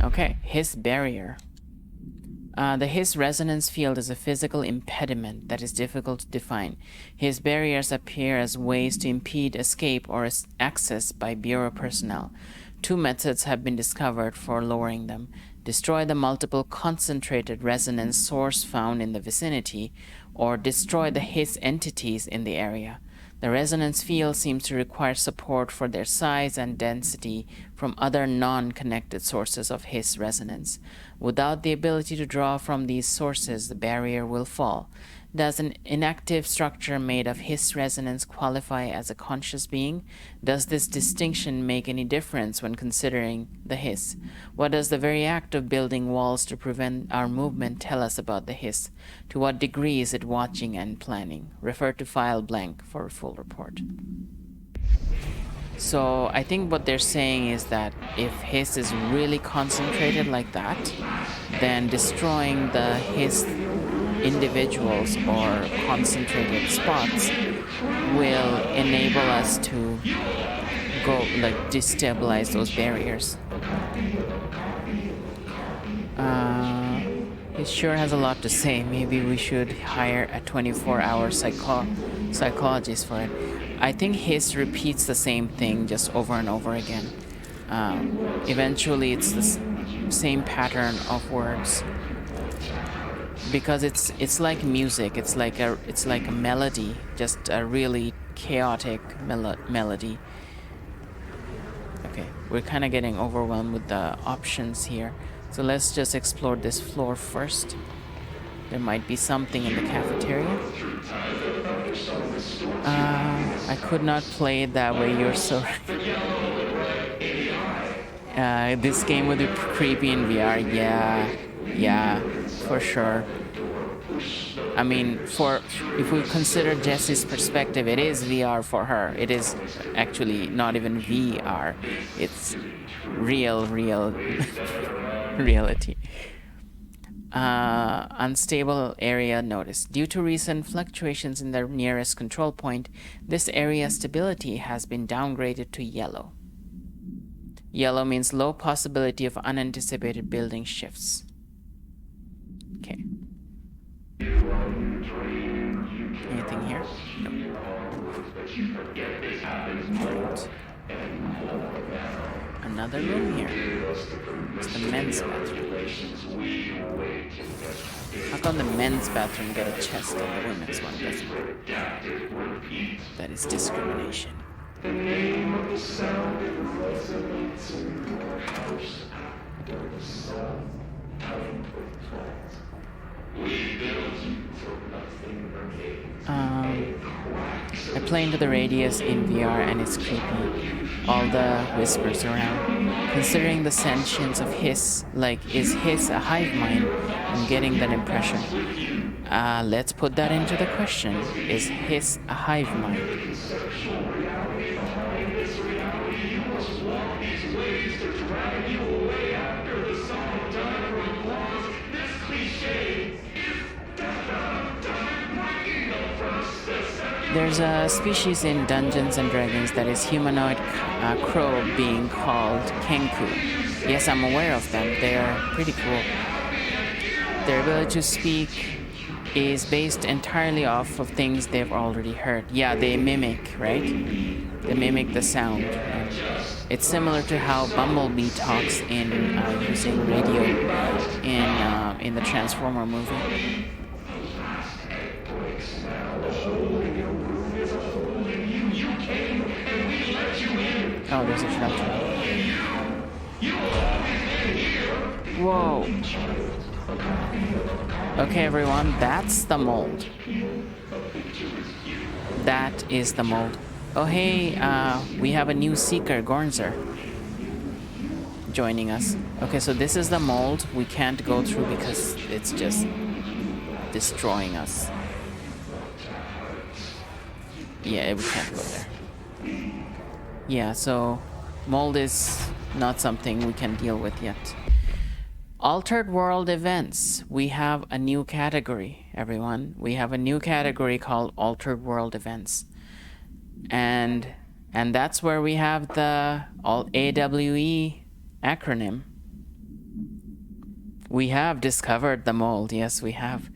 Okay, Hiss barrier. The Hiss resonance field is a physical impediment that is difficult to define. Hiss barriers appear as ways to impede escape or access by Bureau personnel. 2 methods have been discovered for lowering them. Destroy the multiple concentrated resonance source found in the vicinity, or destroy the Hiss entities in the area. The resonance field seems to require support for their size and density from other non-connected sources of Hiss resonance. Without the ability to draw from these sources, the barrier will fall. Does an inactive structure made of Hiss resonance qualify as a conscious being? Does this distinction make any difference when considering the Hiss? What does the very act of building walls to prevent our movement tell us about the Hiss? To what degree is it watching and planning? Refer to file blank for a full report. So I think what they're saying is that if Hiss is really concentrated like that, then destroying the Hiss individuals or concentrated spots will enable us to go destabilize those barriers. It sure has a lot to say. Maybe we should hire a 24-hour psychologist for it. I think Hiss repeats the same thing just over and over again. Eventually it's the same pattern of words. Because it's like music, it's like a melody, just a really chaotic melody. Okay, we're kind of getting overwhelmed with the options here, so let's just explore this floor first. There might be something in the cafeteria. I could not play it that way. You're so. This game would be creepy in VR. Yeah, for sure. I mean, if we consider Jessie's perspective, it is VR for her. It is actually not even VR. It's real reality. Unstable area notice. Due to recent fluctuations in the nearest control point, this area's stability has been downgraded to yellow. Yellow means low possibility of unanticipated building shifts. Okay. Anything here? No. Right. Another room here. It's the men's bathroom. How come the men's bathroom get a chest and the women's one doesn't? That is discrimination. I play Into the Radius in VR and it's creepy. All the whispers around. Considering the sentience of Hiss, is Hiss a hive mind? I'm getting that impression. Let's put that into the question. Is Hiss a hive mind? There's a species in Dungeons and Dragons that is humanoid crow being called Kenku. Yes, I'm aware of them. They're pretty cool. Their ability to speak is based entirely off of things they've already heard. Yeah, they mimic, right? They mimic the sound. It's similar to how Bumblebee talks in using radio in the Transformer movie. Oh, there's a shelter. Whoa. Okay, everyone, that's the mold. That is the mold. Oh, hey, we have a new seeker, Gornzer, joining us. Okay, so this is the mold. We can't go through because it's just destroying us. Yeah, we can't go there. Yeah, so mold is not something we can deal with yet. Altered world events. We have a new category, everyone. We have a new category called altered world events. And that's where we have the AWE acronym. We have discovered the mold. Yes, we have.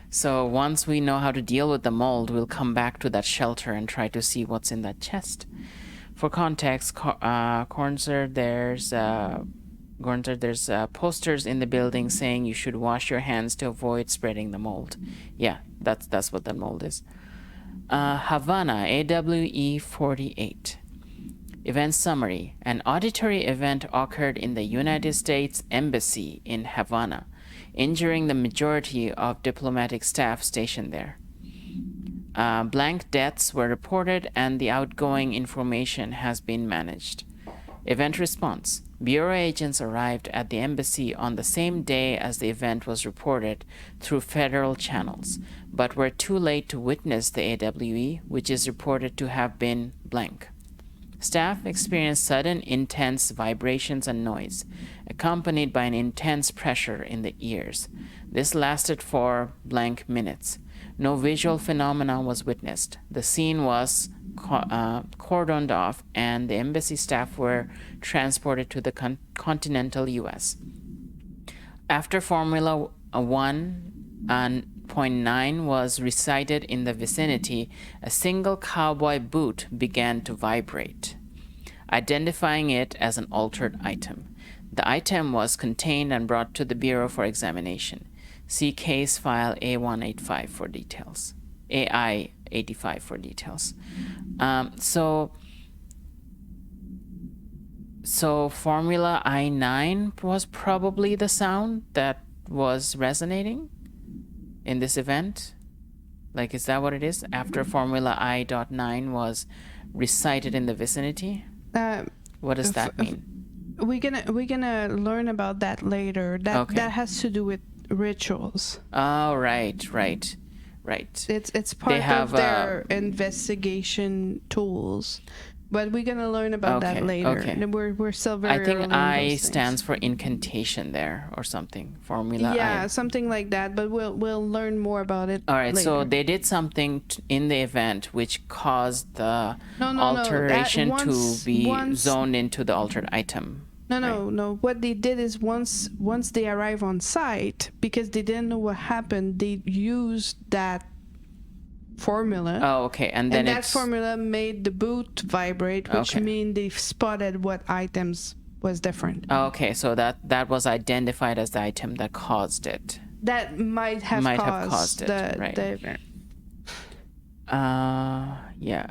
So once we know how to deal with the mold, we'll come back to that shelter and try to see what's in that chest. For context, Gornzer, there's posters in the building saying you should wash your hands to avoid spreading the mold. Yeah, that's what that mold is. Havana, AWE 48. Event summary. An auditory event occurred in the United States Embassy in Havana, injuring the majority of diplomatic staff stationed there. Blank deaths were reported and the outgoing information has been managed. Event response. Bureau agents arrived at the embassy on the same day as the event was reported through federal channels, but were too late to witness the AWE, which is reported to have been blank. Staff experienced sudden intense vibrations and noise, accompanied by an intense pressure in the ears. This lasted for blank minutes. No visual phenomenon was witnessed. The scene was cordoned off and the embassy staff were transported to the continental US. After Formula 1.9 was recited in the vicinity, a single cowboy boot began to vibrate, identifying it as an altered item. The item was contained and brought to the Bureau for examination. See case file A185 for details. AI85 for details. So Formula I9 was probably the sound that was resonating in this event. Like, is that what it is? After Formula I.9 was recited in the vicinity? What does that mean? We're gonna learn about that later. That has to do with rituals. Oh, right. It's part of their investigation tools, but we're gonna learn about that later. Okay. We're still very. I think I stands for incantation there or something. Formula. Yeah, I. Something like that. But we'll learn more about it. All right. later. So they did something in the event which caused the alteration to be zoned into the altered item. No. What they did is once they arrive on site, because they didn't know what happened, they used that formula. Oh, okay. And then that formula made the boot vibrate, which means they spotted what items was different. Oh, okay. So that was identified as the item that caused it. That might have caused it. Right. The event. Yeah.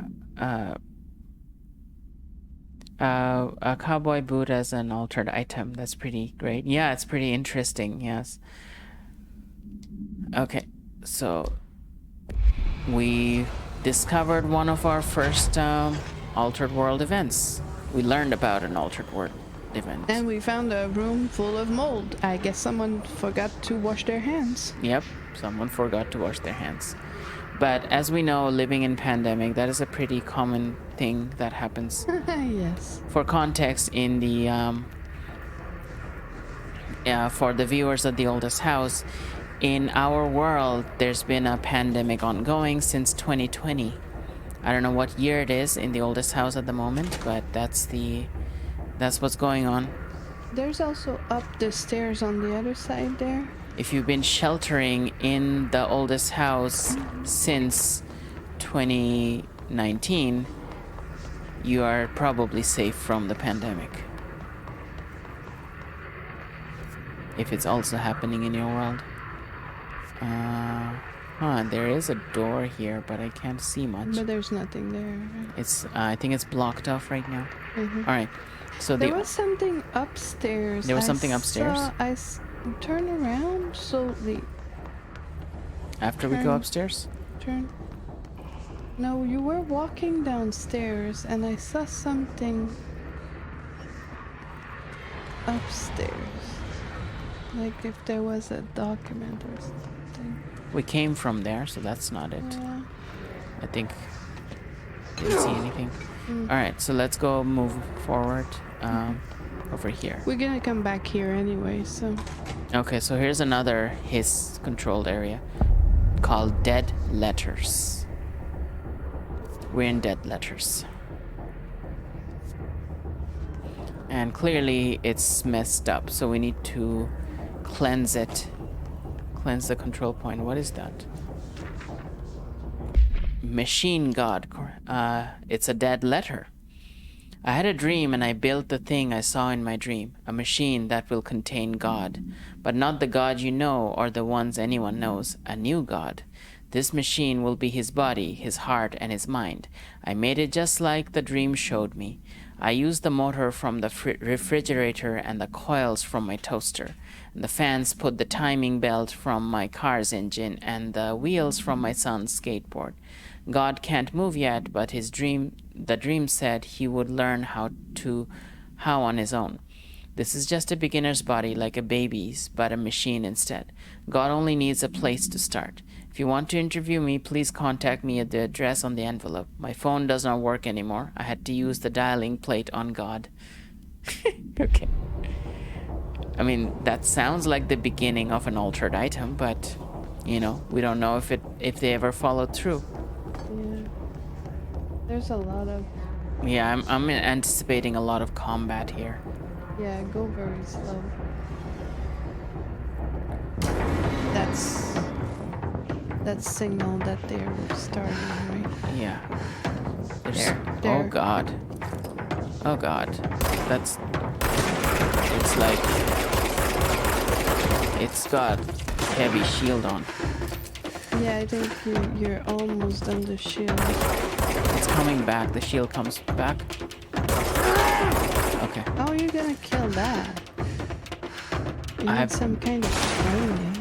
A cowboy boot as an altered item. That's pretty great. Yeah, it's pretty interesting. Yes. Okay, so we discovered one of our first altered world events. We learned about an altered world event. And we found a room full of mold. I guess someone forgot to wash their hands. Yep, someone forgot to wash their hands. But as we know, living in pandemic, that is a pretty common thing that happens. Yes. For context, in the for the viewers of The Oldest House, in our world, there's been a pandemic ongoing since 2020. I don't know what year it is in The Oldest House at the moment, but that's what's going on. There's also up the stairs on the other side there. If you've been sheltering in The Oldest House since 2019, you are probably safe from the pandemic. If it's also happening in your world. There is a door here, but I can't see much. But there's nothing there. It's I think it's blocked off right now. Mm-hmm. All right. So there was something upstairs. There was something upstairs? Turn around so the... After we go upstairs? Turn. No, you were walking downstairs and I saw something upstairs. Like if there was a document or something. We came from there, so that's not it. Yeah. I think didn't see anything. Alright, so let's go move forward over here. We're gonna come back here anyway, so. Okay, so here's another hiss controlled area called Dead Letters. We're in Dead Letters. And clearly it's messed up, so we need to cleanse it. Cleanse the control point. What is that? Machine God. It's a dead letter. I had a dream and I built the thing I saw in my dream. A machine that will contain God. But not the God you know or the ones anyone knows. A new God. This machine will be his body, his heart, and his mind. I made it just like the dream showed me. I used the motor from the refrigerator and the coils from my toaster. And the fans put the timing belt from my car's engine and the wheels from my son's skateboard. God can't move yet, but the dream said he would learn how on his own. This is just a beginner's body, like a baby's, but a machine instead. God only needs a place to start. If you want to interview me, please contact me at the address on the envelope. My phone does not work anymore. I had to use the dialing plate on God. Okay. I mean, that sounds like the beginning of an altered item, but, you know, we don't know if they ever followed through. Yeah. There's a lot of... Yeah, I'm anticipating a lot of combat here. Yeah, go very slow. That's signal that they're starting, right? Yeah. There. Oh god. Oh god. It's like it's got heavy shield on. Yeah, I think you're almost on the shield. It's coming back. The shield comes back. Okay. How are you gonna kill that? You need some kind of training.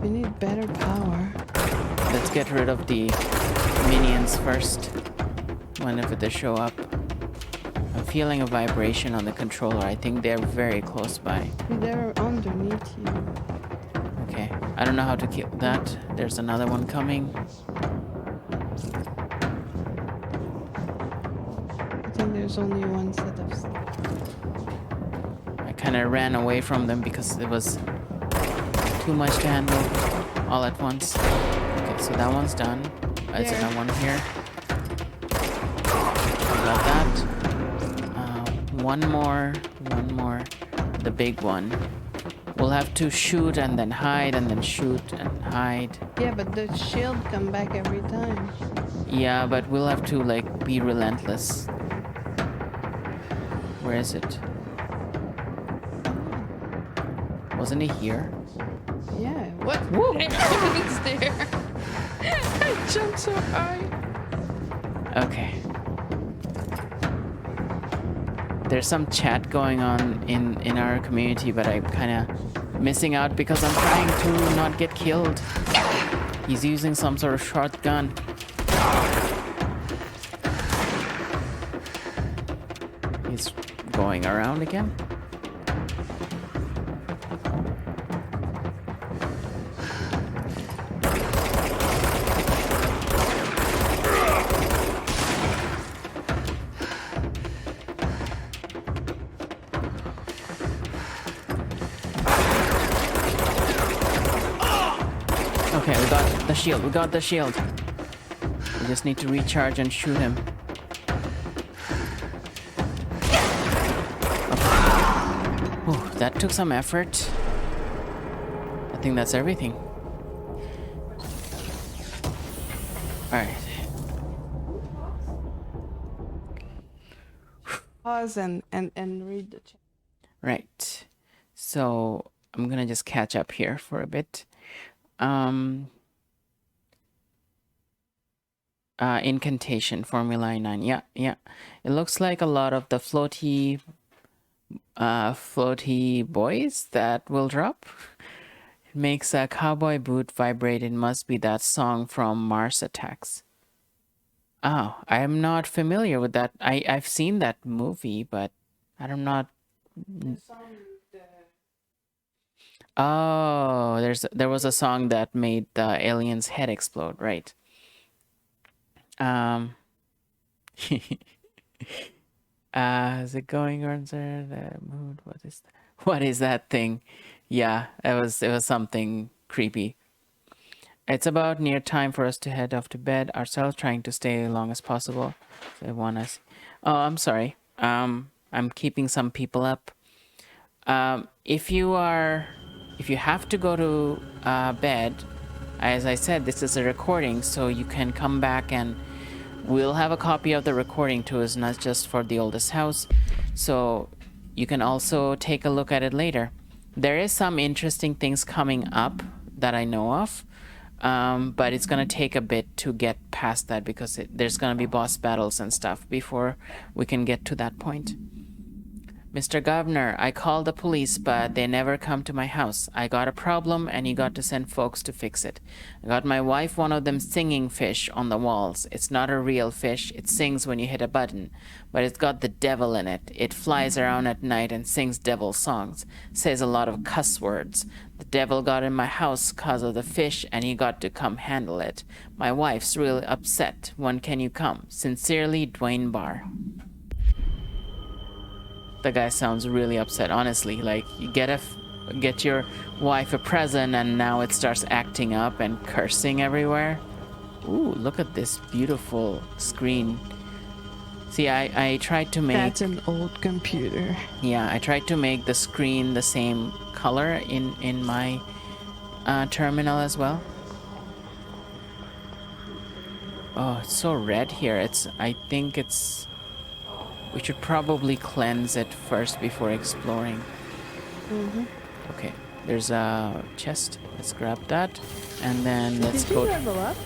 We need better power. Let's get rid of the minions first. Whenever they show up. I'm feeling a vibration on the controller. I think they're very close by. They're underneath you. Okay. I don't know how to kill that. There's another one coming. I think there's only one set of... I kind of ran away from them because it was too much to handle all at once. Okay, so that one's done. Is there one here? Got that. One more. The big one. We'll have to shoot and then hide and then shoot and hide. Yeah, but the shield come back every time. Yeah, but we'll have to like be relentless. Where is it? Wasn't he here? Yeah, what? Whoa! It's there. I jumped so high. Okay. There's some chat going on in our community, but I'm kind of missing out because I'm trying to not get killed. He's using some sort of shotgun. He's going around again. Okay, we got the shield. We just need to recharge and shoot him. Okay. Whew, that took some effort. I think that's everything. Alright. Pause and read the chat. Right. So I'm gonna just catch up here for a bit. Incantation, Formula 9. Yeah. It looks like a lot of the floaty boys that will drop It makes a cowboy boot vibrate. It must be that song from Mars Attacks. Oh, I am not familiar with that. I've seen that movie, but I'm not. Oh, there was a song that made the alien's head explode, right? Is it going on the mood? What is that thing? Yeah, it was something creepy. It's about near time for us to head off to bed. Ourselves trying to stay as long as possible. So I want us. Oh, I'm sorry. I'm keeping some people up. If you have to go to bed, as I said, this is a recording, so you can come back and we'll have a copy of the recording too. It's not just for the oldest house, so you can also take a look at it later. There is some interesting things coming up that I know of, but it's gonna take a bit to get past that because there's gonna be boss battles and stuff before we can get to that point. Mr. Governor, I called the police, but they never come to my house. I got a problem, and you got to send folks to fix it. I got my wife one of them singing fish on the walls. It's not a real fish. It sings when you hit a button, but it's got the devil in it. It flies around at night and sings devil songs, says a lot of cuss words. The devil got in my house 'cause of the fish, and he got to come handle it. My wife's really upset. When can you come? Sincerely, Dwayne Barr. The guy sounds really upset, honestly. Like, you get your wife a present and now it starts acting up and cursing everywhere. Ooh, look at this beautiful screen. See, I tried to make... That's an old computer. Yeah, I tried to make the screen the same color in my terminal as well. Oh, it's so red here. I think it's... We should probably cleanse it first before exploring. Okay, there's a chest. Let's grab that. And then let's go... Did you level up?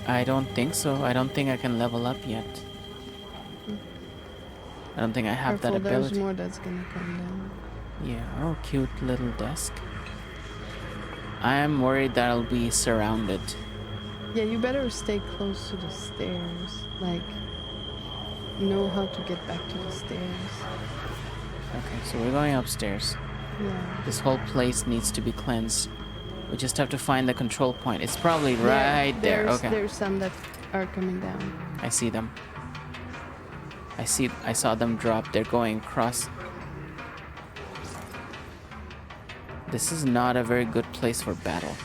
I don't think so. I don't think I can level up yet. I don't think I have that ability. There's more that's gonna come down. Yeah, oh, cute little desk. I am worried that I'll be surrounded. Yeah, you better stay close to the stairs. Like... know how to get back to the stairs. Okay, so we're going upstairs. Yeah. This whole place needs to be cleansed. We just have to find the control point. It's probably right there. Okay. There's some that are coming down. I see them. I saw them drop. They're going across. This is not a very good place for battle.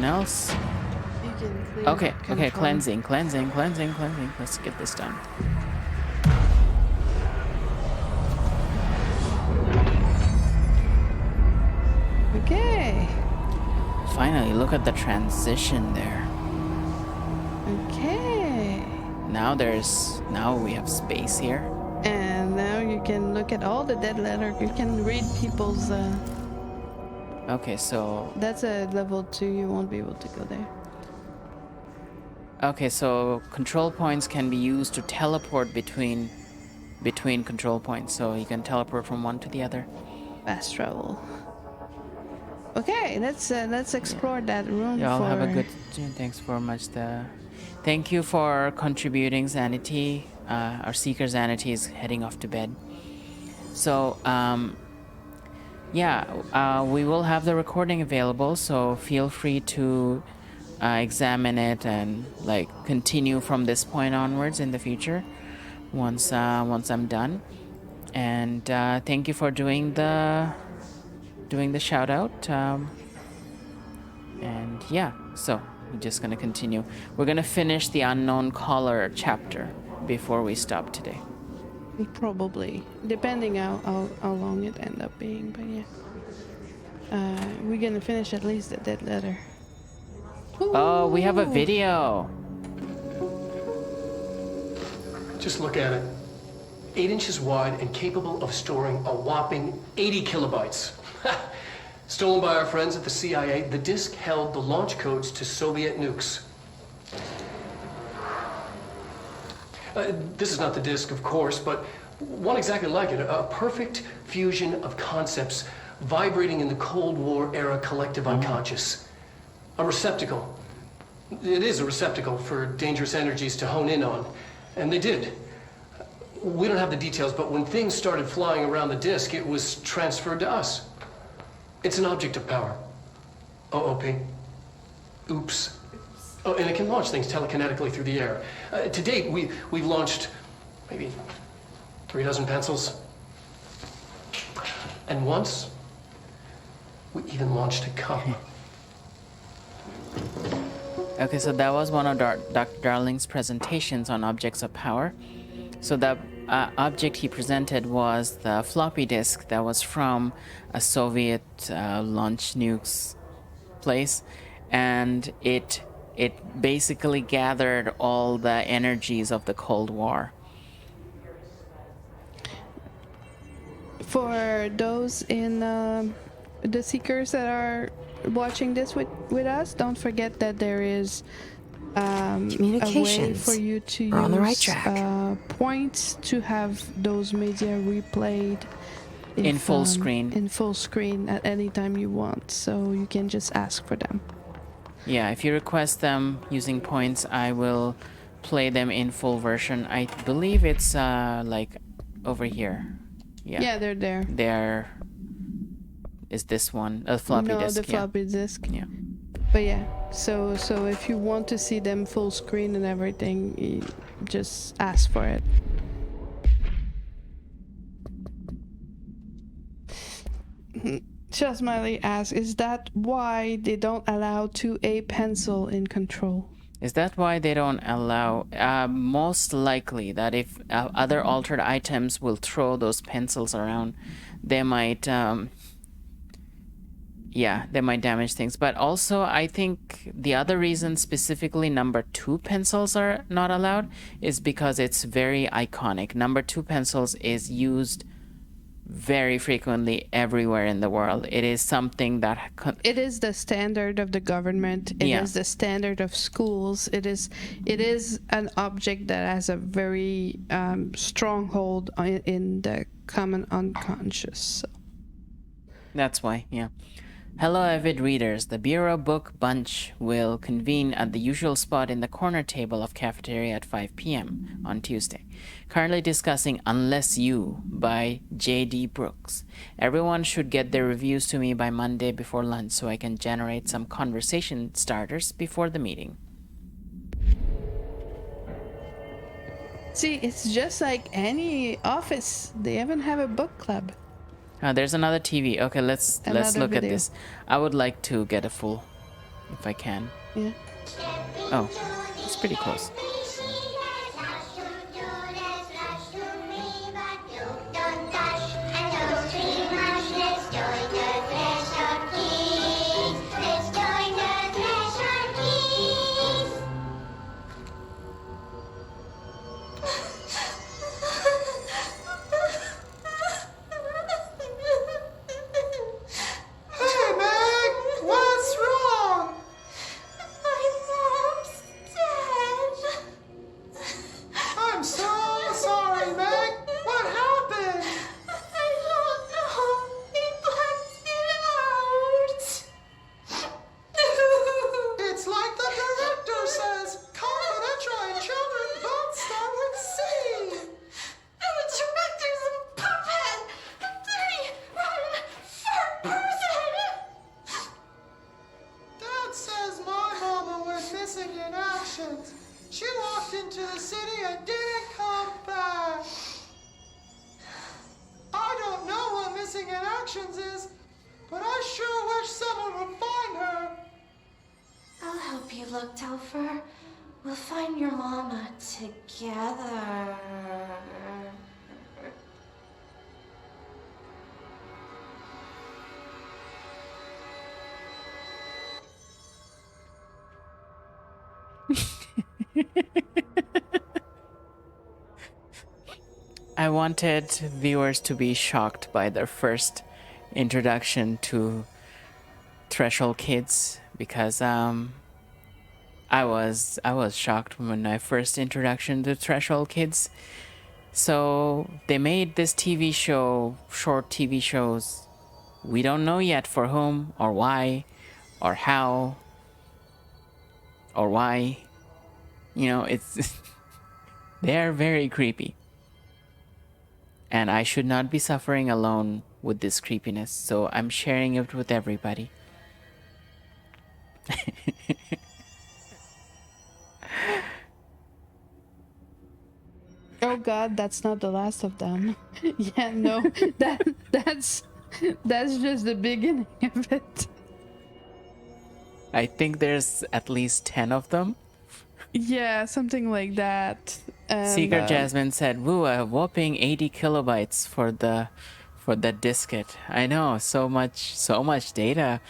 Else? Okay, cleansing. Let's get this done. Okay. Finally, look at the transition there. Okay. Now we have space here. And now you can look at all the dead letter. You can read people's Okay, so... That's a level 2, you won't be able to go there. Okay, so control points can be used to teleport between control points, so you can teleport from one to the other. Fast travel. Okay, let's explore that room. Y'all have a good... Thanks for much. Thank you for contributing, Sanity. Our Seeker Sanity is heading off to bed. So, yeah, we will have the recording available, so feel free to examine it and like continue from this point onwards in the future once I'm done. And thank you for doing the shout out. And yeah, so we're just gonna continue. We're gonna finish the Unknown Caller chapter before we stop today. Probably, depending how long it end up being, but yeah. We're gonna finish at least the dead letter. Ooh. Oh, we have a video. Just look at it. 8 inches wide and capable of storing a whopping 80 kilobytes. Stolen by our friends at the CIA, the disk held the launch codes to Soviet nukes. This is not the disk, of course, but one exactly like it. A perfect fusion of concepts vibrating in the Cold War era collective unconscious. A receptacle. It is a receptacle for dangerous energies to hone in on. And they did. We don't have the details, but when things started flying around the disk, it was transferred to us. It's an object of power. OOP. Oops. Oh, and it can launch things telekinetically through the air. To date, we've launched maybe 3 dozen pencils. And once, we even launched a cup. Okay, so that was one of Dr. Darling's presentations on objects of power. So the object he presented was the floppy disk that was from a Soviet launch nukes place, and it basically gathered all the energies of the Cold War. For those in the seekers that are watching this with us, don't forget that there is a way for you to We're use on the right track. points to have those media replayed In full screen. In full screen at any time you want, so you can just ask for them. Yeah, if you request them using points, I will play them in full version. I believe it's like over here. Yeah, they're there. There is this one, a floppy disk. No, the floppy disk. Yeah. But yeah, so if you want to see them full screen and everything, you just ask for it. Smiley asks, is that why they don't allow 2A pencil in Control? Is that why they don't allow? Most likely that if other altered items will throw those pencils around, they might, they might damage things. But also, I think the other reason specifically number 2 pencils are not allowed is because it's very iconic. Number 2 pencils is used very frequently everywhere in the world. It is something that it is the standard of the government. It is the standard of schools. It is an object that has a very strong hold in the common unconscious. So. That's why, yeah. Hello, avid readers. The Bureau Book Bunch will convene at the usual spot in the corner table of cafeteria at 5 p.m. on Tuesday. Currently discussing Unless You by J.D. Brooks. Everyone should get their reviews to me by Monday before lunch so I can generate some conversation starters before the meeting. See, it's just like any office. They even have a book club. There's another TV. Okay, let's look at this. I would like to get a full, if I can. Yeah. Oh, it's pretty close. I wanted viewers to be shocked by their first introduction to Threshold Kids because I was shocked when I first introduction to Threshold Kids. So they made this TV show, short TV shows. We don't know yet for whom or why or how or why. You know, it's they're very creepy. And I should not be suffering alone with this creepiness, so I'm sharing it with everybody. Oh god, that's not the last of them. Yeah, no, that's just the beginning of it. I think there's at least 10 of them. Yeah, something like that. And, Seeker Jasmine said, "Woo, a whopping 80 kilobytes for the diskette." I know, so much data.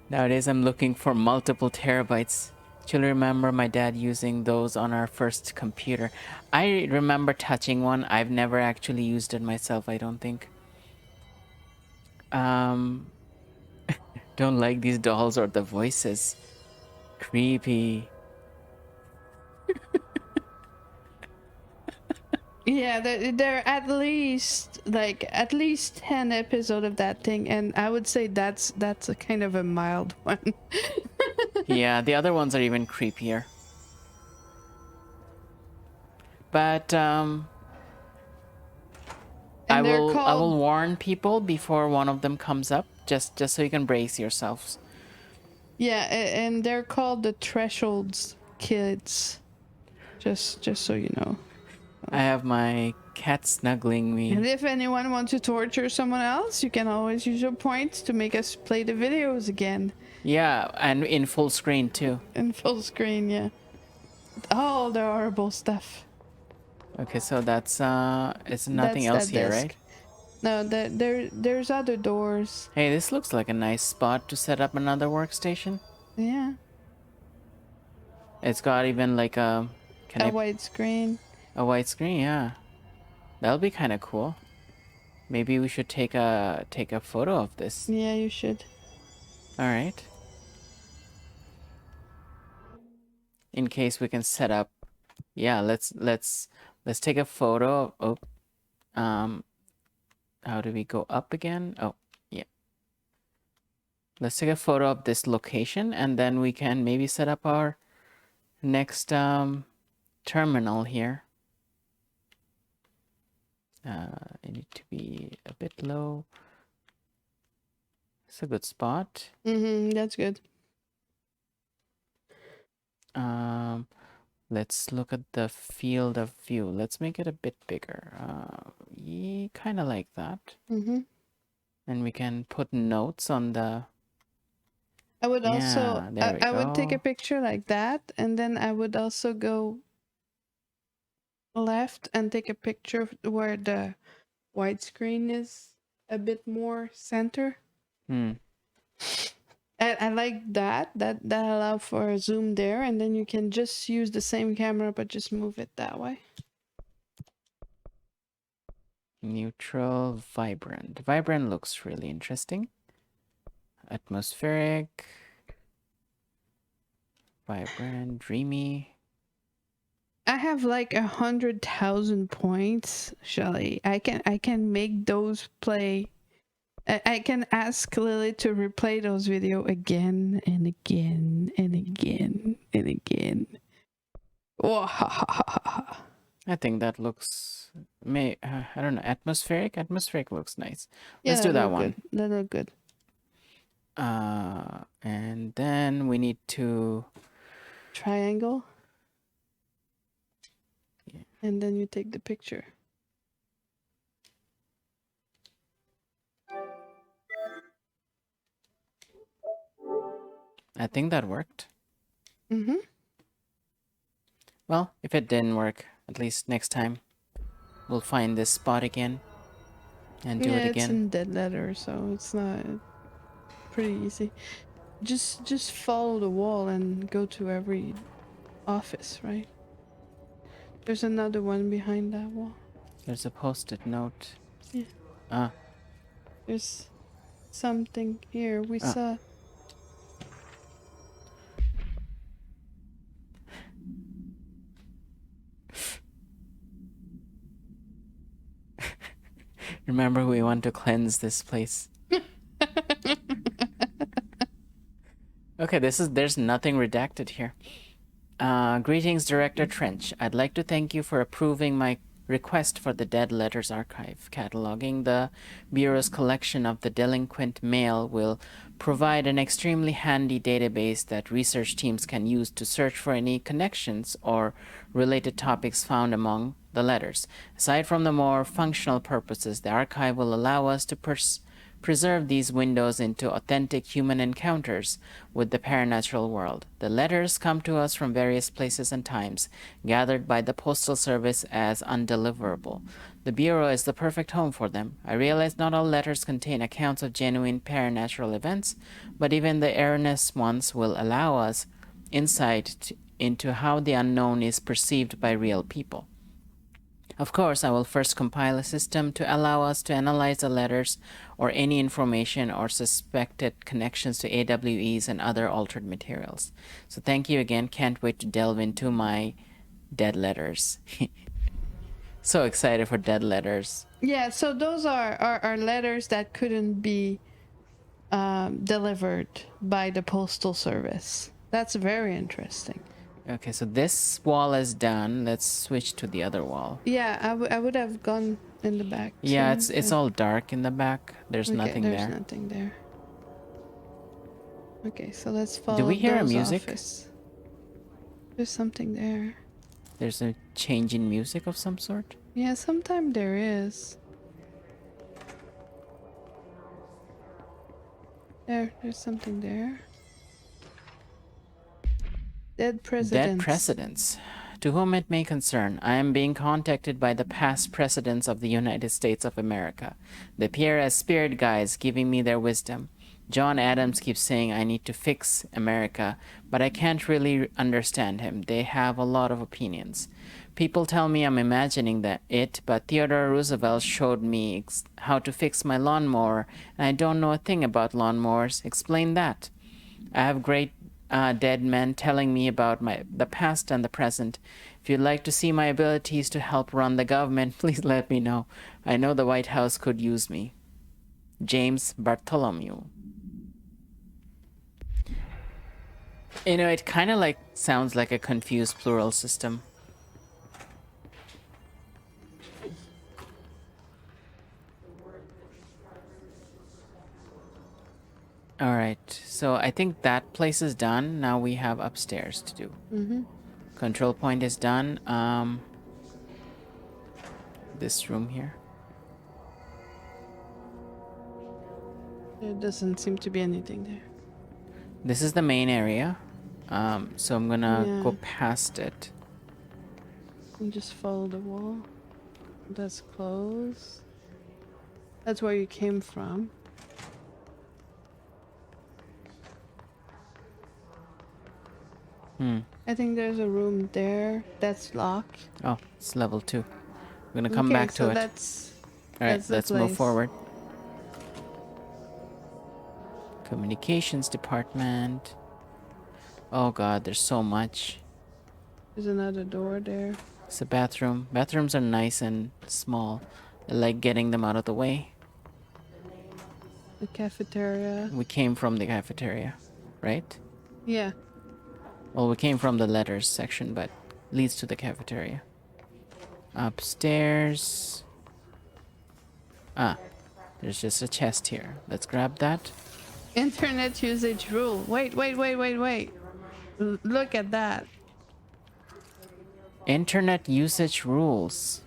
Nowadays I'm looking for multiple terabytes. Do you remember my dad using those on our first computer? I remember touching one. I've never actually used it myself, I don't think. Don't like these dolls or the voices. Creepy. Yeah, there are at least 10 episodes of that thing, and I would say that's a kind of a mild one. Yeah, the other ones are even creepier. But I will warn people before one of them comes up, just so you can brace yourselves. Yeah, and they're called the Thresholds Kids. Just so you know. I have my cat snuggling me. And if anyone wants to torture someone else, you can always use your points to make us play the videos again. Yeah, and in full screen too. In full screen, yeah. All the horrible stuff. Okay, so that's it's nothing else here, desk. right? No, there's other doors. Hey, this looks like a nice spot to set up another workstation. Yeah. It's got even like a white screen. A white screen, yeah. That'll be kind of cool. Maybe we should take a photo of this. Yeah, you should. All right. In case we can set up. Yeah, let's take a photo of how do we go up again? Oh, yeah. Let's take a photo of this location and then we can maybe set up our next terminal here. I need to be a bit low. It's a good spot. That's good. Let's look at the field of view. Let's make it a bit bigger. Yeah, kind of like that. And we can put notes on the. I would also. I would take a go. picture like that, and then I would also go left and take a picture where the widescreen is a bit more center. I like that allow for a zoom there, and then you can just use the same camera but just move it that way. Neutral, vibrant. Vibrant looks really interesting. Atmospheric, vibrant, dreamy. I have like 100,000 points, Shelly. I can make those play. I can ask Lily to replay those videos again and again and again and again. I think that looks I don't know, atmospheric. Atmospheric looks nice. Yeah, Let's do that one. Good. That look good. And then we need to triangle. Yeah. And then you take the picture. I think that worked. Mm-hmm. Well, if it didn't work, at least next time we'll find this spot again and do it again. It's in dead letter, so it's not pretty easy. Just follow the wall and go to every office, right? There's another one behind that wall. There's a post-it note. Yeah. Ah. There's something here we saw. Remember, we want to cleanse this place. Okay, there's nothing redacted here. Greetings, Director Trench. I'd like to thank you for approving my request for the Dead Letters Archive. Cataloging the Bureau's collection of the delinquent mail will provide an extremely handy database that research teams can use to search for any connections or related topics found among the letters. Aside from the more functional purposes, the archive will allow us to preserve these windows into authentic human encounters with the paranatural world. The letters come to us from various places and times, gathered by the Postal Service as undeliverable. The Bureau is the perfect home for them. I realize not all letters contain accounts of genuine paranatural events, but even the erroneous ones will allow us insight into how the unknown is perceived by real people. Of course, I will first compile a system to allow us to analyze the letters or any information or suspected connections to AWEs and other altered materials. So thank you again. Can't wait to delve into my dead letters. So excited for dead letters. Yeah, so those are letters that couldn't be delivered by the Postal Service. That's very interesting. Okay, so this wall is done. Let's switch to the other wall. Yeah, I would have gone in the back. Yeah, too. it's all dark in the back. There's nothing there. There's nothing there. Okay, so let's follow. Do we hear Bill's music? office. There's something there. There's a change in music of some sort? Yeah, sometime there is. There's something there. Dead presidents. Dead presidents. To whom it may concern, I am being contacted by the past presidents of the United States of America. They appear as spirit guides, giving me their wisdom. John Adams keeps saying I need to fix America, but I can't really understand him. They have a lot of opinions. People tell me I'm imagining but Theodore Roosevelt showed me how to fix my lawnmower, and I don't know a thing about lawnmowers. Explain that. I have great dead men telling me about the past and the present. If you'd like to see my abilities to help run the government, please let me know. I know the White House could use me. James Bartholomew. You know, it kind of sounds like a confused plural system. Alright, so I think that place is done. Now we have upstairs to do. Mm-hmm. Control point is done. This room here. There doesn't seem to be anything there. This is the main area. So I'm gonna go past it. And just follow the wall. That's closed. That's where you came from. I think there's a room there that's locked. Oh, it's level 2. I'm gonna come back to it. Alright, let's move forward. Communications department. Oh god, there's so much. There's another door there. It's a bathroom. Bathrooms are nice and small. I like getting them out of the way. The cafeteria. We came from the cafeteria, right? Yeah. Well, we came from the letters section, but leads to the cafeteria. Upstairs. Ah, there's just a chest here. Let's grab that. Internet usage rule. Wait. Look at that. Internet usage rules.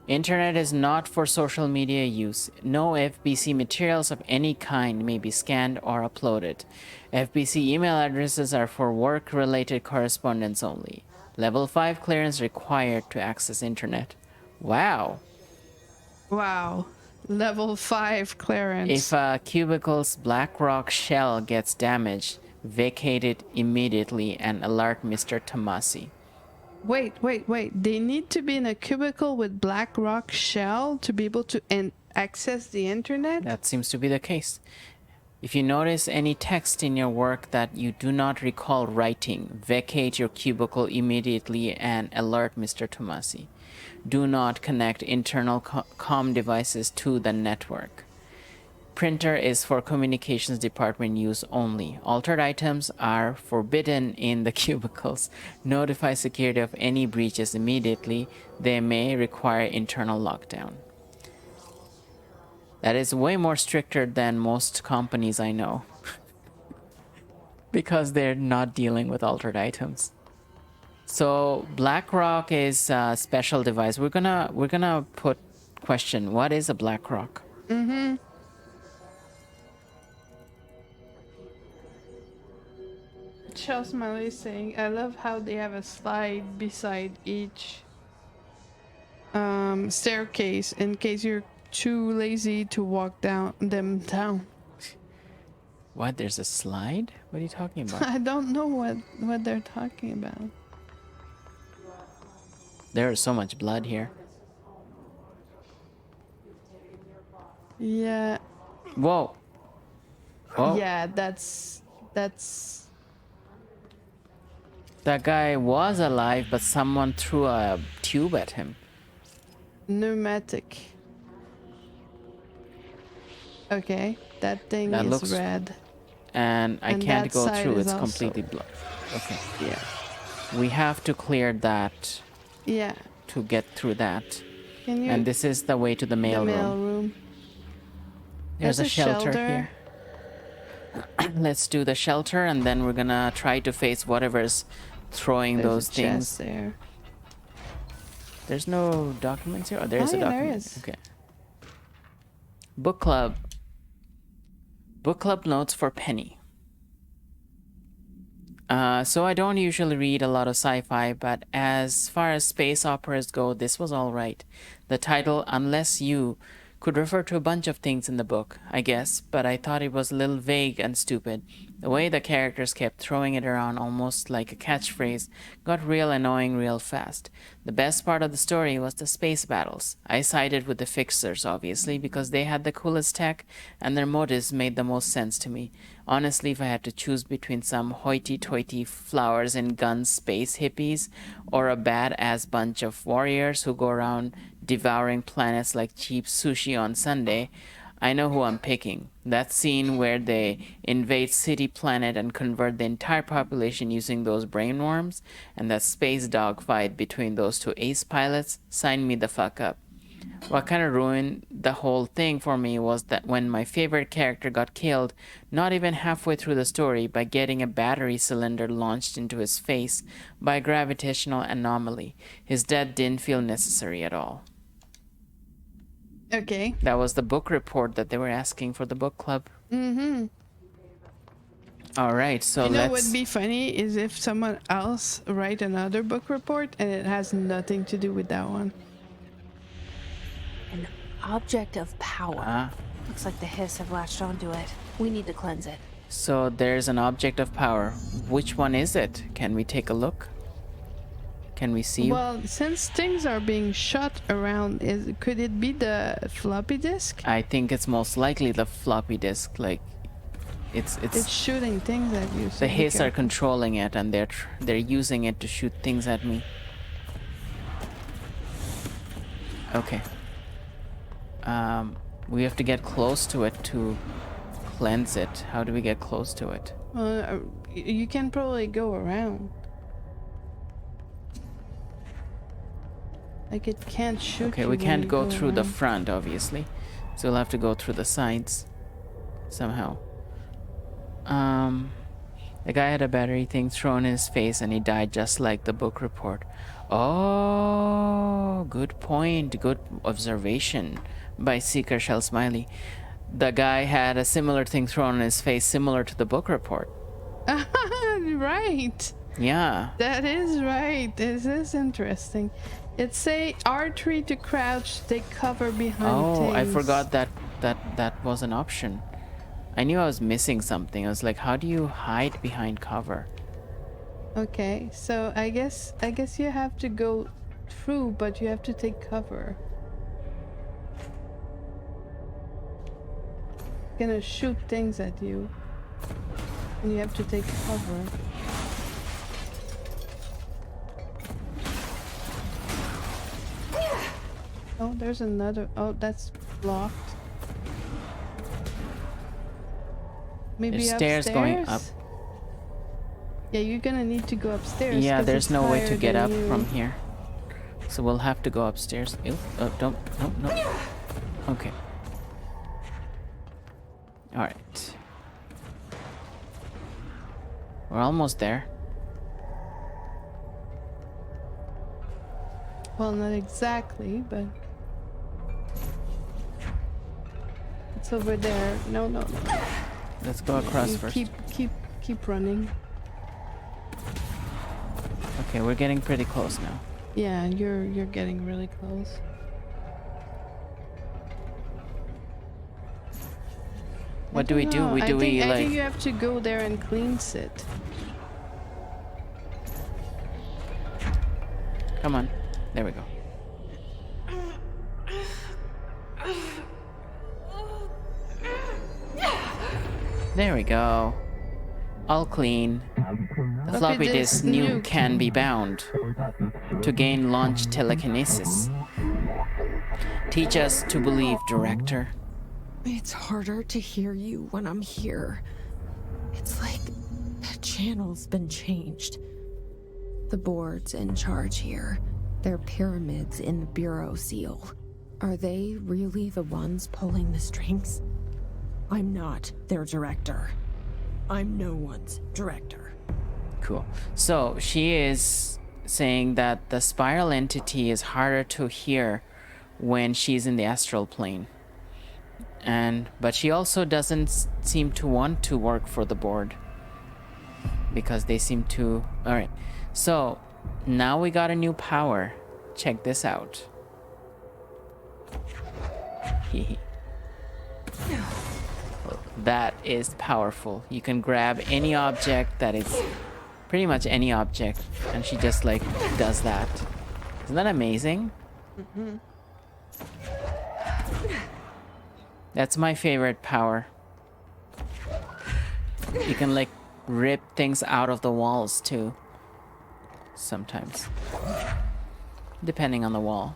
Internet is not for social media use. No FBC materials of any kind may be scanned or uploaded. FBC email addresses are for work-related correspondence only. Level 5 clearance required to access internet. Wow. Wow. Level 5 clearance. If a cubicle's BlackRock shell gets damaged, vacate it immediately and alert Mr. Tomasi. Wait. They need to be in a cubicle with black rock shell to be able to access the internet? That seems to be the case. If you notice any text in your work that you do not recall writing, vacate your cubicle immediately and alert Mr. Tomasi. Do not connect internal comm devices to the network. Printer is for communications department use only. Altered items are forbidden in the cubicles. Notify security of any breaches immediately. They may require internal lockdown. That is way more stricter than most companies I know. Because they're not dealing with altered items. So BlackRock is a special device. We're gonna put question. What is a BlackRock? Mm-hmm. Shell Smiley is saying, I love how they have a slide beside each staircase in case you're too lazy to walk down. What? There's a slide? What are you talking about? I don't know what they're talking about. There is so much blood here. Yeah. Whoa. Oh. Yeah, that's... That guy was alive, but someone threw a tube at him. Pneumatic. Okay, that thing That is looks red. And I can't go through, it's completely blocked. Okay. Yeah. We have to clear that. Yeah. To get through that. Can you... And this is the way to the mail room. There's a shelter here. Let's do the shelter, and then we're gonna try to face whatever's throwing those things. There. There's no documents here? Oh, there's a document. There is. Okay. Book club. Book club notes for Penny. So I don't usually read a lot of sci-fi, but as far as space operas go, this was all right. The title, Unless You, could refer to a bunch of things in the book, I guess, but I thought it was a little vague and stupid. The way the characters kept throwing it around almost like a catchphrase got real annoying real fast. The best part of the story was the space battles. I sided with the Fixers, obviously, because they had the coolest tech and their motives made the most sense to me. Honestly, if I had to choose between some hoity-toity flowers and guns space hippies or a badass bunch of warriors who go around devouring planets like cheap sushi on Sunday, I know who I'm picking. That scene where they invade City Planet and convert the entire population using those brainworms, and that space dogfight between those two ace pilots, sign me the fuck up. What kind of ruined the whole thing for me was that when my favorite character got killed, not even halfway through the story, by getting a battery cylinder launched into his face by a gravitational anomaly. His death didn't feel necessary at all. Okay. That was the book report that they were asking for the book club. Mm-hmm. All right, so you know let's... what would be funny is if someone else write another book report and it has nothing to do with that one. An object of power. Looks like the hiss have latched onto it. We need to cleanse it. So there's an object of power. Which one is it? Can we take a look? Can we see? Well, since things are being shot around, could it be the floppy disk? I think it's most likely the floppy disk. Like, it's shooting things at you. So the hiss are controlling it, and they're using it to shoot things at me. Okay. We have to get close to it to cleanse it. How do we get close to it? You can probably go around. Like it can't shoot. Okay, we can't go through the front, obviously. So we'll have to go through the sides somehow. The guy had a battery thing thrown in his face and he died just like the book report. Oh, good point. Good observation by Seeker Shell Smiley. The guy had a similar thing thrown in his face, similar to the book report. Right. Yeah. That is right. This is interesting. It say R3 to crouch, take cover behind things. I forgot that was an option. I knew I was missing something. I was like, how do you hide behind cover? Okay, so I guess you have to go through, but you have to take cover. Gonna shoot things at you, and you have to take cover. Oh, there's another. Oh, that's blocked. Maybe There's upstairs? stairs going up. Yeah, you're gonna need to go upstairs. Yeah, 'cause there's it's no way to higher get than up you. from here. So we'll have to go upstairs. Ew. Oh, don't. No. Okay. Alright. We're almost there. Well, not exactly, but it's over there. No. Let's go across You first. Keep running. Okay, we're getting pretty close now. Yeah, you're getting really close. What do we do? I think like... you have to go there and cleanse it. Come on. There we go. There we go. All clean. The floppy disk nuke can be bound to gain launch telekinesis. Teach us to believe, Director. It's harder to hear you when I'm here. It's like the channel's been changed. The board's in charge here. They're pyramids in the Bureau seal. Are they really the ones pulling the strings? I'm not their director. I'm no one's director. Cool. So she is saying that the spiral entity is harder to hear when she's in the astral plane. But she also doesn't seem to want to work for the board. Because they seem to... Alright. So, now we got a new power. Check this out. That is powerful. You can grab any object that is... Pretty much any object. And she just, like, does that. Isn't that amazing? Mm-hmm. That's my favorite power. You can, like, rip things out of the walls, too. Sometimes. Depending on the wall.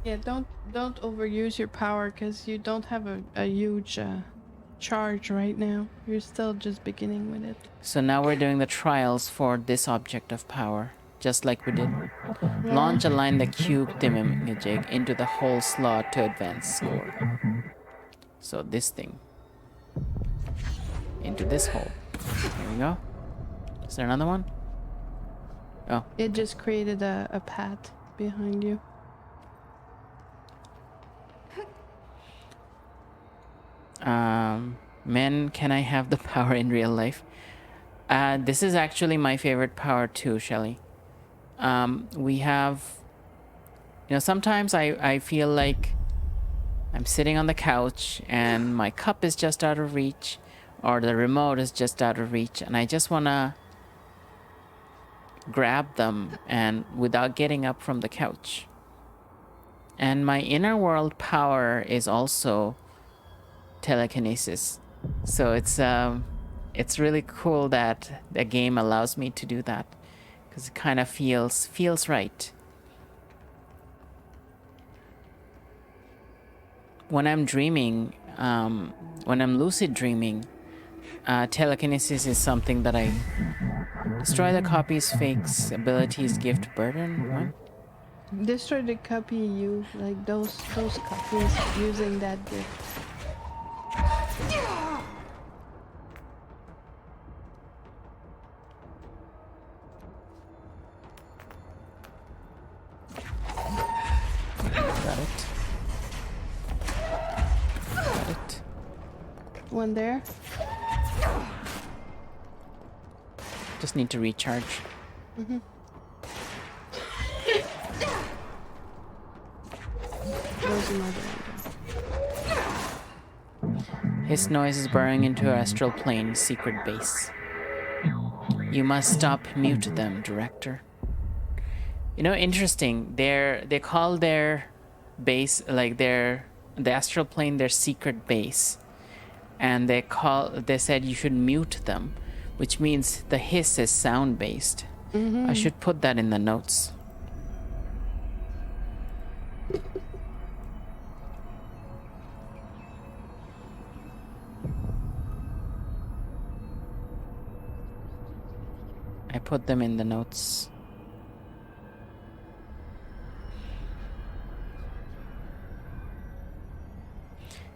Yeah, don't overuse your power because you don't have a huge charge right now. You're still just beginning with it. So now we're doing the trials for this object of power. Just like we did. Launch align the cube thingamajig into the whole slot to advance score. So this thing. Into this hole. Here we go. Is there another one? Oh. It just created a path behind you. Men, can I have the power in real life? This is actually my favorite power too, Shelly. We have... You know, sometimes I feel like I'm sitting on the couch and my cup is just out of reach, or the remote is just out of reach, and I just want to grab them and without getting up from the couch. And my inner world power is also telekinesis. So it's really cool that the game allows me to do that, because it kind of feels right. When I'm dreaming, when I'm lucid dreaming, telekinesis is something that I destroy the copy's fakes abilities gift burden. What? Destroy the copy you, like those copies using that gift. Got it. Got it. One there. Just need to recharge. Mm-hmm. There's another one. His noise is burrowing into our astral plane secret base. You must stop mute them, director. You know, interesting. They call their base, like the astral plane, their secret base, and they said you should mute them, which means the hiss is sound based. I should put that in the notes. I put them in the notes.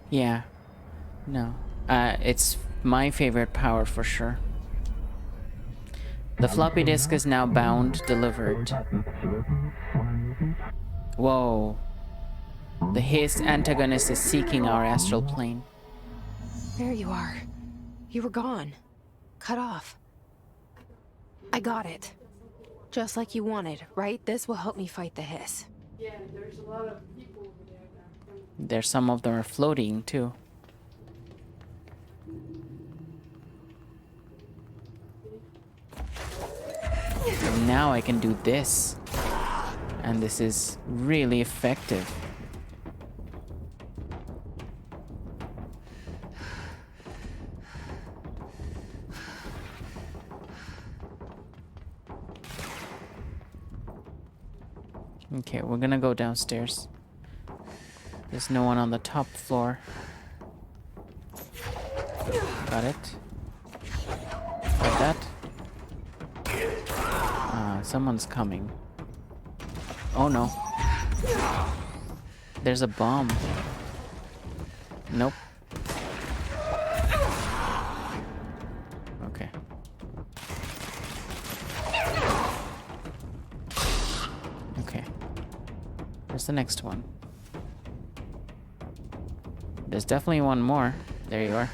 Yeah. No. It's my favorite power for sure. The floppy disk is now bound, delivered. Whoa. The hiss antagonist is seeking our astral plane. There you are. You were gone. Cut off. I got it. Just like you wanted, right? This will help me fight the hiss. Yeah, there's a lot of people over there now. There's some of them are floating too. And now I can do this. And this is really effective. Okay, we're gonna go downstairs. There's no one on the top floor. Got it. Got that. Someone's coming. Oh no. There's a bomb. Nope. Okay. Okay. Where's the next one? There's definitely one more. There you are.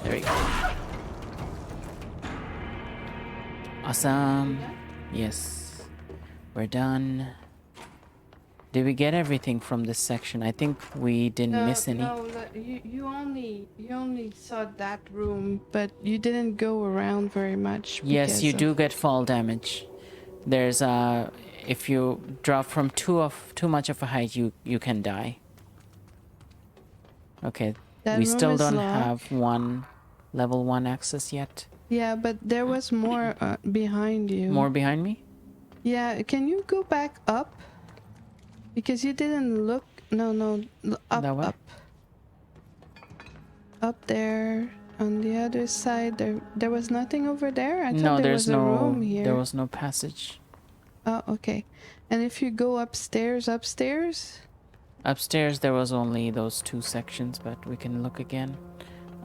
There you go. Awesome. Yes. We're done. Did we get everything from this section? I think we didn't miss any. No, you only saw that room, but you didn't go around very much. Yes, you do get fall damage. There's if you drop from too much of a height, you can die. Okay, we still don't have level 1 access yet. Yeah, but there was more behind you. More behind me? Yeah, can you go back up? Because you didn't look. No, up, that way? Up there on the other side. There was nothing over there. I thought No, there was there's a no room here. There was no passage. Oh, okay. And if you go upstairs. Upstairs there was only those 2 sections, but we can look again.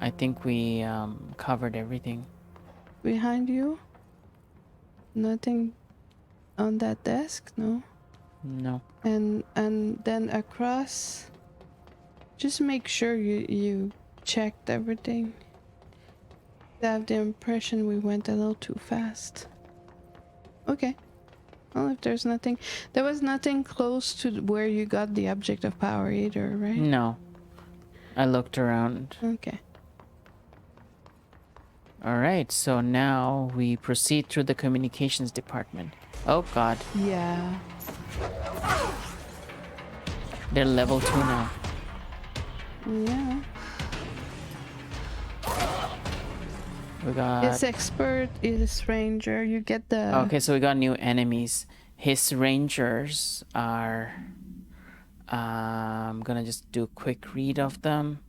I think we covered everything. Behind you? Nothing on that desk? No. No. And then across, just make sure you checked everything. I have the impression we went a little too fast. Okay. Well, if there's nothing, there was nothing close to where you got the object of power either, right? No. I looked around. Okay. All right, so now we proceed through the communications department. Oh God. Yeah. They're level 2 now. Yeah. We got... It's expert, it's ranger. You get the... Okay, so we got new enemies. His rangers are... I'm gonna just do a quick read of them.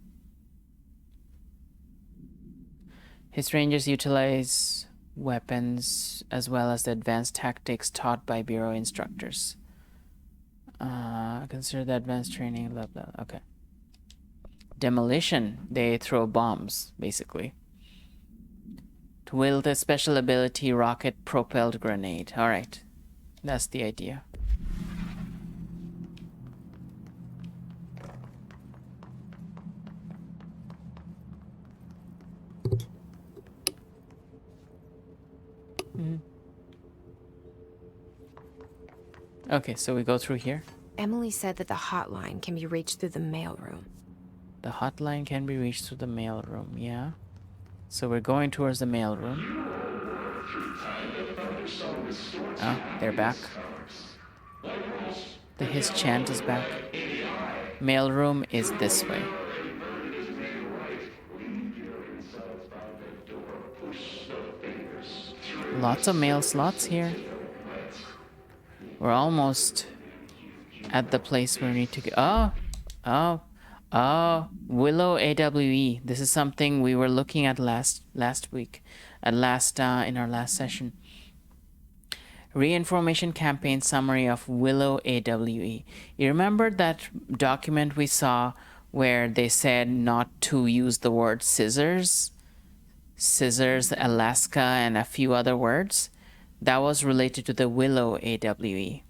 His rangers utilize weapons as well as the advanced tactics taught by Bureau instructors. Consider the advanced training, blah, blah. Okay. Demolition. They throw bombs, basically. To wield a special ability, rocket-propelled grenade. Alright. That's the idea. Okay, so we go through here. Emily said that the hotline can be reached through the mailroom. The hotline can be reached through the mailroom, yeah. So we're going towards the mailroom. Oh, they're back. His chant is back. Mailroom is this way. Lots of mail slots here. We're almost at the place where we need to go. Oh, Willow AWE. This is something we were looking at last week, in our last session. Reinformation campaign summary of Willow AWE. You remember that document we saw where they said not to use the word scissors, Alaska, and a few other words? That was related to the Willow AWE.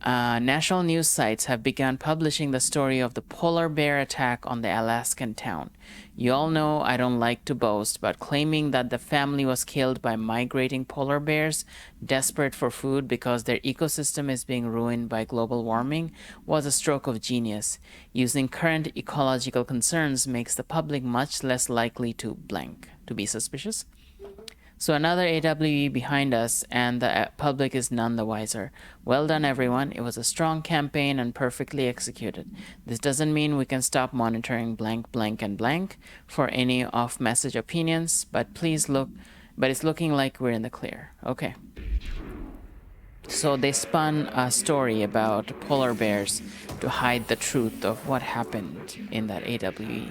National news sites have begun publishing the story of the polar bear attack on the Alaskan town. You all know I don't like to boast, but claiming that the family was killed by migrating polar bears desperate for food because their ecosystem is being ruined by global warming was a stroke of genius. Using current ecological concerns makes the public much less likely to be suspicious. So another AWE behind us, and the public is none the wiser. Well done, everyone. It was a strong campaign and perfectly executed. This doesn't mean we can stop monitoring blank, blank, and blank for any off-message opinions, but it's looking like we're in the clear. Okay. So they spun a story about polar bears to hide the truth of what happened in that AWE.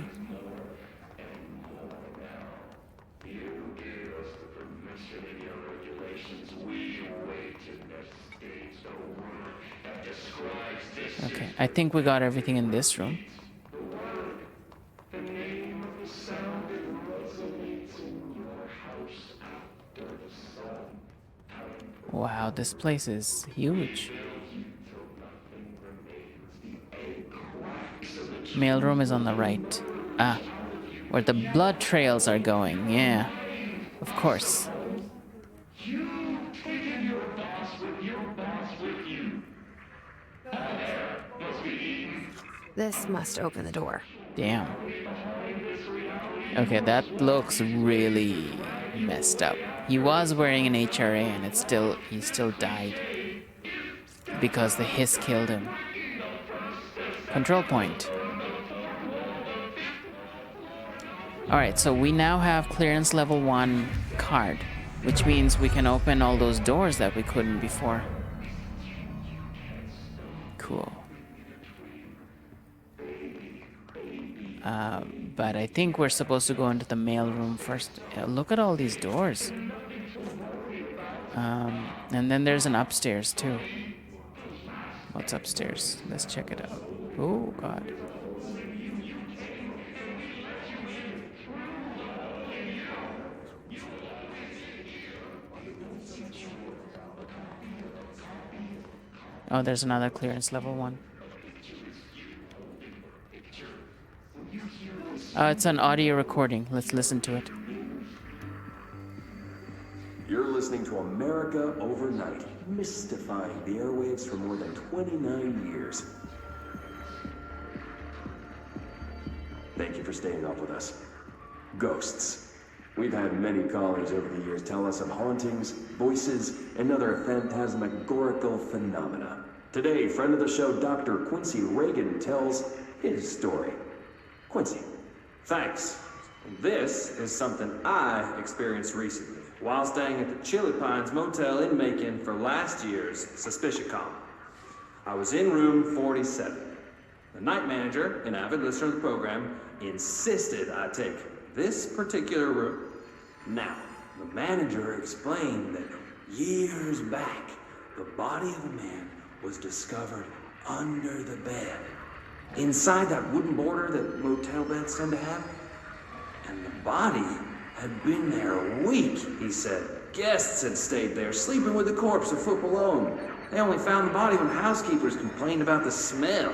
Okay, I think we got everything in this room. Wow, this place is huge. Mailroom is on the right. Ah, where the blood trails are going. Yeah, of course. This must open the door. Damn. Okay, that looks really messed up. He was wearing an HRA and he still died because the hiss killed him. Control point. Alright, so we now have clearance level 1 card, which means we can open all those doors that we couldn't before. Cool. But I think we're supposed to go into the mailroom first. Look at all these doors. And then there's an upstairs too. What's upstairs? Let's check it out. Oh, God. Oh, there's another clearance level 1. It's an audio recording. Let's listen to it. You're listening to America Overnight, mystifying the airwaves for more than 29 years. Thank you for staying up with us. Ghosts. We've had many callers over the years tell us of hauntings, voices, and other phantasmagorical phenomena. Today, friend of the show, Dr. Quincy Reagan, tells his story. Quincy. Thanks. This is something I experienced recently while staying at the Chili Pines Motel in Macon for last year's SuspiciaCon. I was in room 47. The night manager, an avid listener of the program, insisted I take this particular room. Now, the manager explained that years back, the body of a man was discovered under the bed. Inside that wooden border that motel beds tend to have. And the body had been there a week, he said. Guests had stayed there, sleeping with the corpse a foot below them. They only found the body when housekeepers complained about the smell.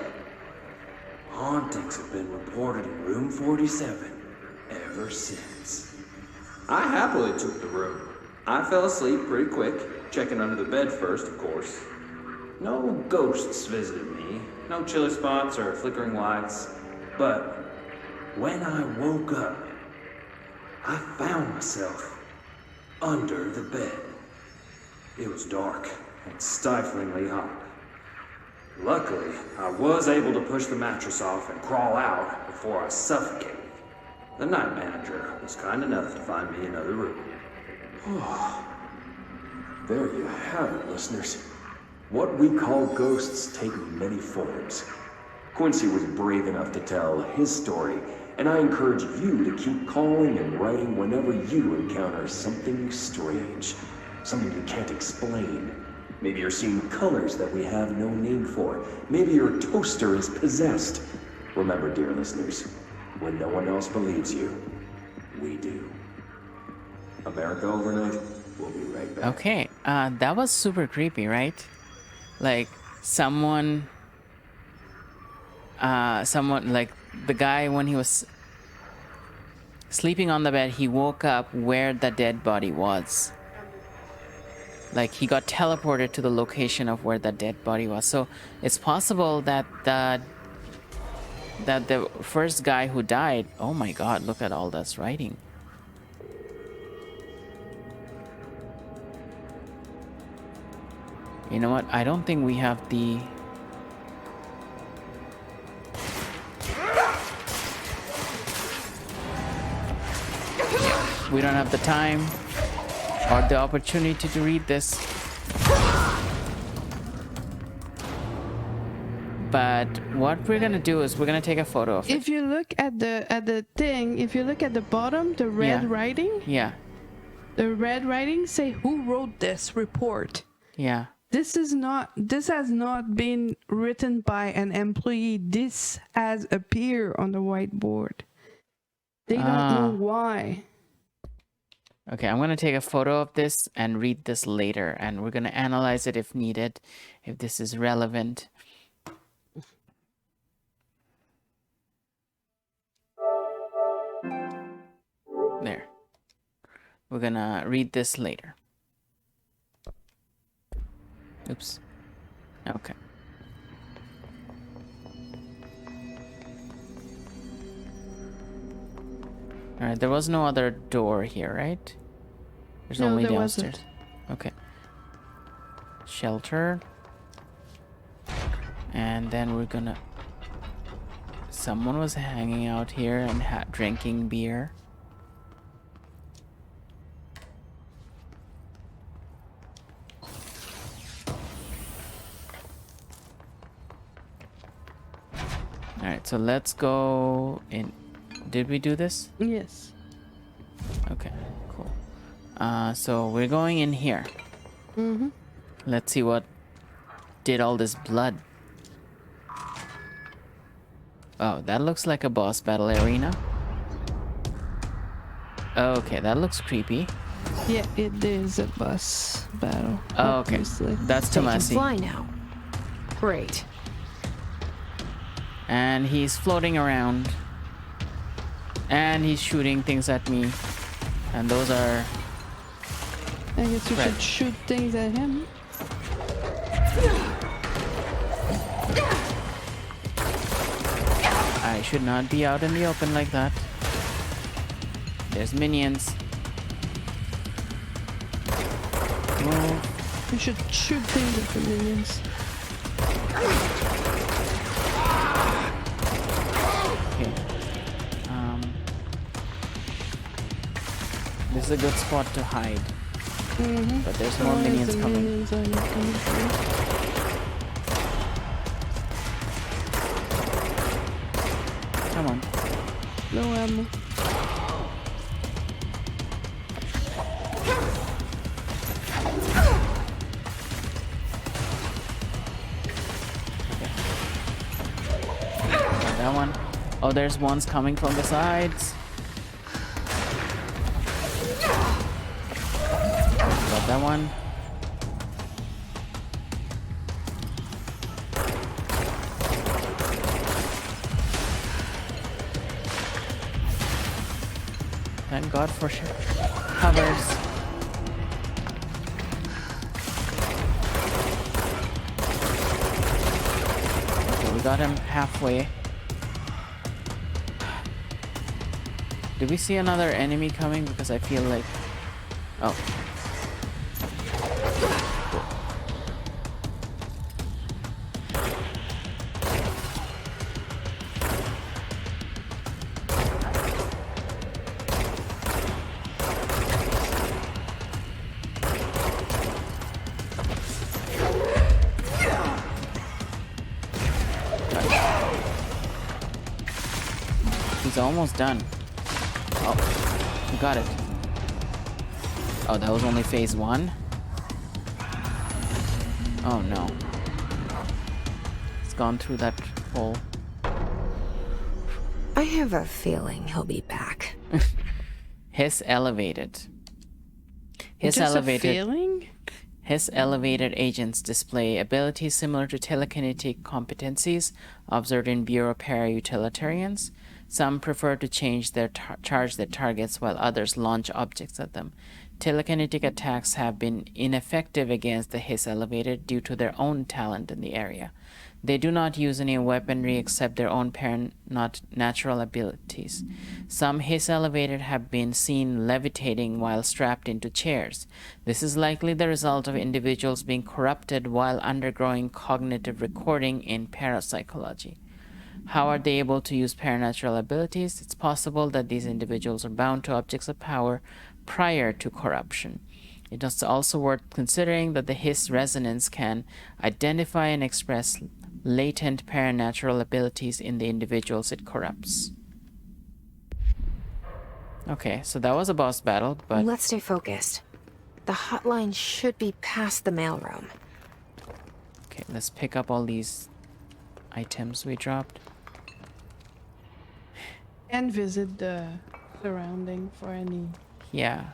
Hauntings have been reported in room 47 ever since. I happily took the room. I fell asleep pretty quick, checking under the bed first, of course. No ghosts visited me, no chilly spots or flickering lights, but when I woke up, I found myself under the bed. It was dark and stiflingly hot. Luckily, I was able to push the mattress off and crawl out before I suffocated. The night manager was kind enough to find me another room. There you have it, listeners. What we call ghosts take many forms. Quincy was brave enough to tell his story, and I encourage you to keep calling and writing whenever you encounter something strange, something you can't explain. Maybe you're seeing colors that we have no name for. Maybe your toaster is possessed. Remember, dear listeners, when no one else believes you, we do. America Overnight, we'll be right back. Okay, that was super creepy, right? Like, someone like the guy, when he was sleeping on the bed, he woke up where the dead body was. Like, he got teleported to the location of where the dead body was. So it's possible that the first guy who died, oh my god, look at all this writing. You know what? I don't think we have the... We don't have the time or the opportunity to read this. But what we're gonna do is we're gonna take a photo of it. If you look at the thing, if you look at the bottom, the red writing. Yeah. The red writing say who wrote this report. Yeah. This has not been written by an employee. This has appeared on the whiteboard. They don't know why. Okay, I'm gonna take a photo of this and read this later, and we're gonna analyze it if needed, if this is relevant. There. We're gonna read this later. Oops. Okay. Alright, there was no other door here, right? There's only there downstairs. wasn't. Okay. Shelter. And then we're gonna... Someone was hanging out here and drinking beer. Alright, so let's go in. Did we do this? Yes. Okay, cool. So we're going in here. Mm-hmm. Let's see what did all this blood. Oh, that looks like a boss battle arena. Okay, that looks creepy. Yeah, it is a boss battle. Oh, okay. Obviously. That's too messy. Fly now. Great. And he's floating around. And he's shooting things at me. And those are... I guess you should shoot things at him. I should not be out in the open like that. There's minions. Move. You should shoot things at the minions. Okay. This is a good spot to hide. Mm-hmm. But there's more minions coming. Minions are coming through. Come on. No ammo. Got that one. Oh, there's ones coming from the sides. Got that one. Thank God for covers. Okay, we got him halfway. Did we see another enemy coming? Because I feel like... Oh. He's almost done. Oh, he got it. Oh, that was only phase 1? Oh no. It's gone through that hole. I have a feeling he'll be back. His elevated. Just a feeling? His elevated agents display abilities similar to telekinetic competencies observed in Bureau para-utilitarians. Some prefer to charge their targets while others launch objects at them. Telekinetic attacks have been ineffective against the His elevated due to their own talent in the area. They do not use any weaponry except their own natural abilities. Some His elevated have been seen levitating while strapped into chairs. This is likely the result of individuals being corrupted while undergoing cognitive recording in parapsychology. How are they able to use paranatural abilities? It's possible that these individuals are bound to objects of power prior to corruption. It is also worth considering that the His resonance can identify and express latent paranatural abilities in the individuals it corrupts. Okay, so that was a boss battle, but... Let's stay focused. The hotline should be past the mailroom. Okay, let's pick up all these items we dropped. And visit the surrounding for any... Yeah.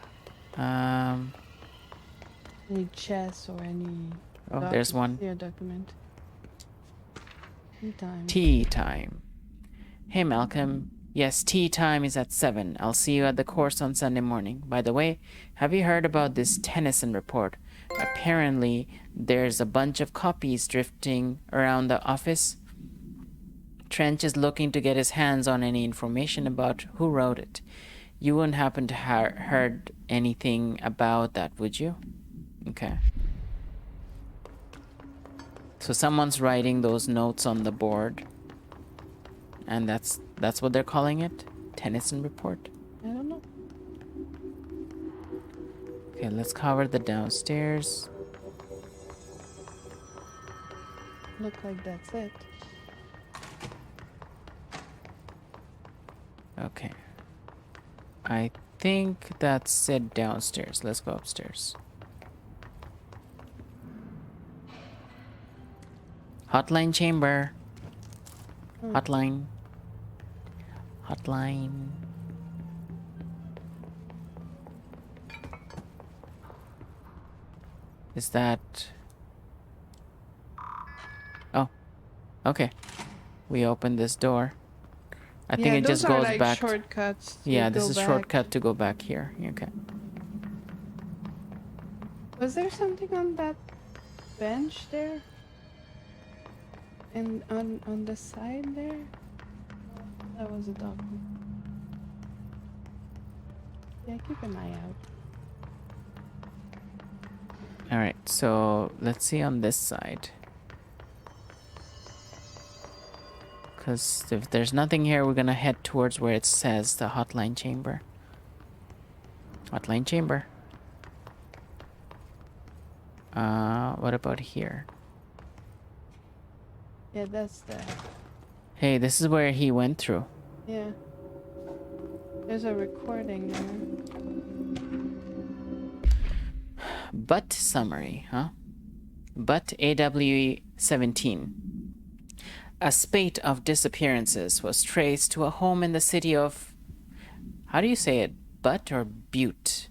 Any chests or any... Oh, there's one. Yeah, document. Tea time. Tea time. Hey, Malcolm. Yes, tea time is at 7. I'll see you at the course on Sunday morning. By the way, have you heard about this Tennyson report? Apparently, there's a bunch of copies drifting around the office. Trench is looking to get his hands on any information about who wrote it. You wouldn't happen to have heard anything about that, would you? Okay. So someone's writing those notes on the board. And that's what they're calling it? Tennyson report? I don't know. Okay, let's cover the downstairs. Look like that's it. Okay. I think that's it downstairs. Let's go upstairs. Hotline chamber. Hotline. Hotline. Is that... Oh. Okay. We opened this door. I think it just goes like back. Shortcuts. Yeah, this is shortcut to go back here. Okay. Was there something on that bench there? And on the side there? That was a document. Yeah, keep an eye out. Alright, so let's see on this side. Because if there's nothing here, we're gonna head towards where it says the hotline chamber. Hotline chamber. What about here? Yeah, that's the... Hey, this is where he went through. Yeah. There's a recording there. But summary, huh? But AWE 17. A spate of disappearances was traced to a home in the city of... How do you say it? Butte or Butte?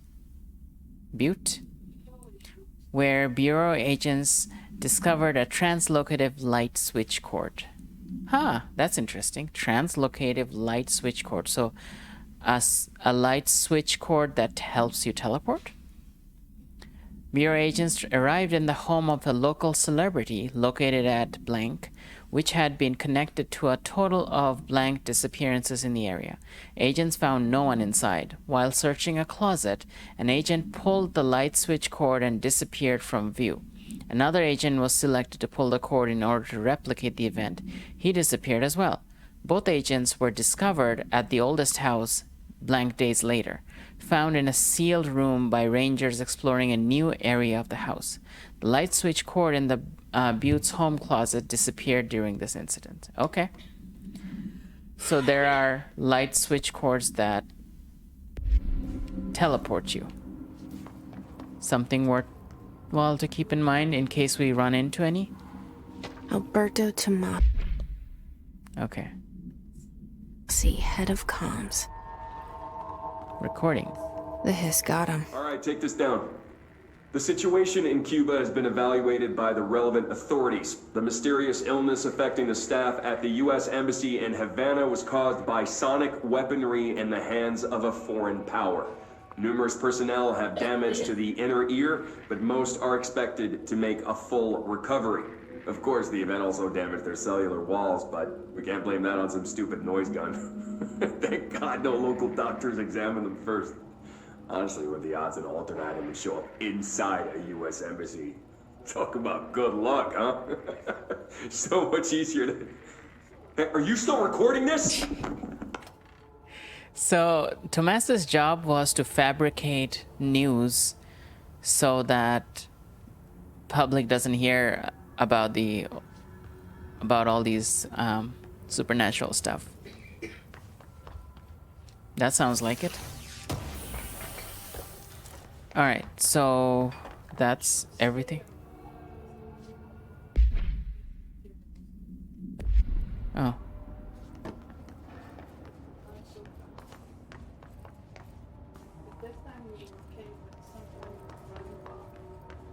Butte? Where Bureau agents discovered a translocative light switch cord. Huh, that's interesting. Translocative light switch cord. So, a light switch cord that helps you teleport? Bureau agents arrived in the home of a local celebrity located at blank, which had been connected to a total of blank disappearances in the area. Agents found no one inside. While searching a closet, an agent pulled the light switch cord and disappeared from view. Another agent was selected to pull the cord in order to replicate the event. He disappeared as well. Both agents were discovered at the oldest house blank days later, found in a sealed room by rangers exploring a new area of the house. The light switch cord in the Butte's home closet disappeared during this incident. Okay. So there are light switch cords that teleport you. Something worthwhile to keep in mind in case we run into any. Alberto Tomato. Okay. See, head of comms. Recording. The hiss got him. All right, take this down. The situation in Cuba has been evaluated by the relevant authorities. The mysterious illness affecting the staff at the U.S. Embassy in Havana was caused by sonic weaponry in the hands of a foreign power. Numerous personnel have damage to the inner ear, but most are expected to make a full recovery. Of course, the event also damaged their cellular walls, but we can't blame that on some stupid noise gun. Thank God no local doctors examined them first. Honestly, what are the odds an alternate item would show up inside a U.S. embassy? Talk about good luck, huh? So much easier to... Hey, are you still recording this? So, Tomas's job was to fabricate news so that public doesn't hear about all these supernatural stuff. That sounds like it. All right, so that's everything. Oh.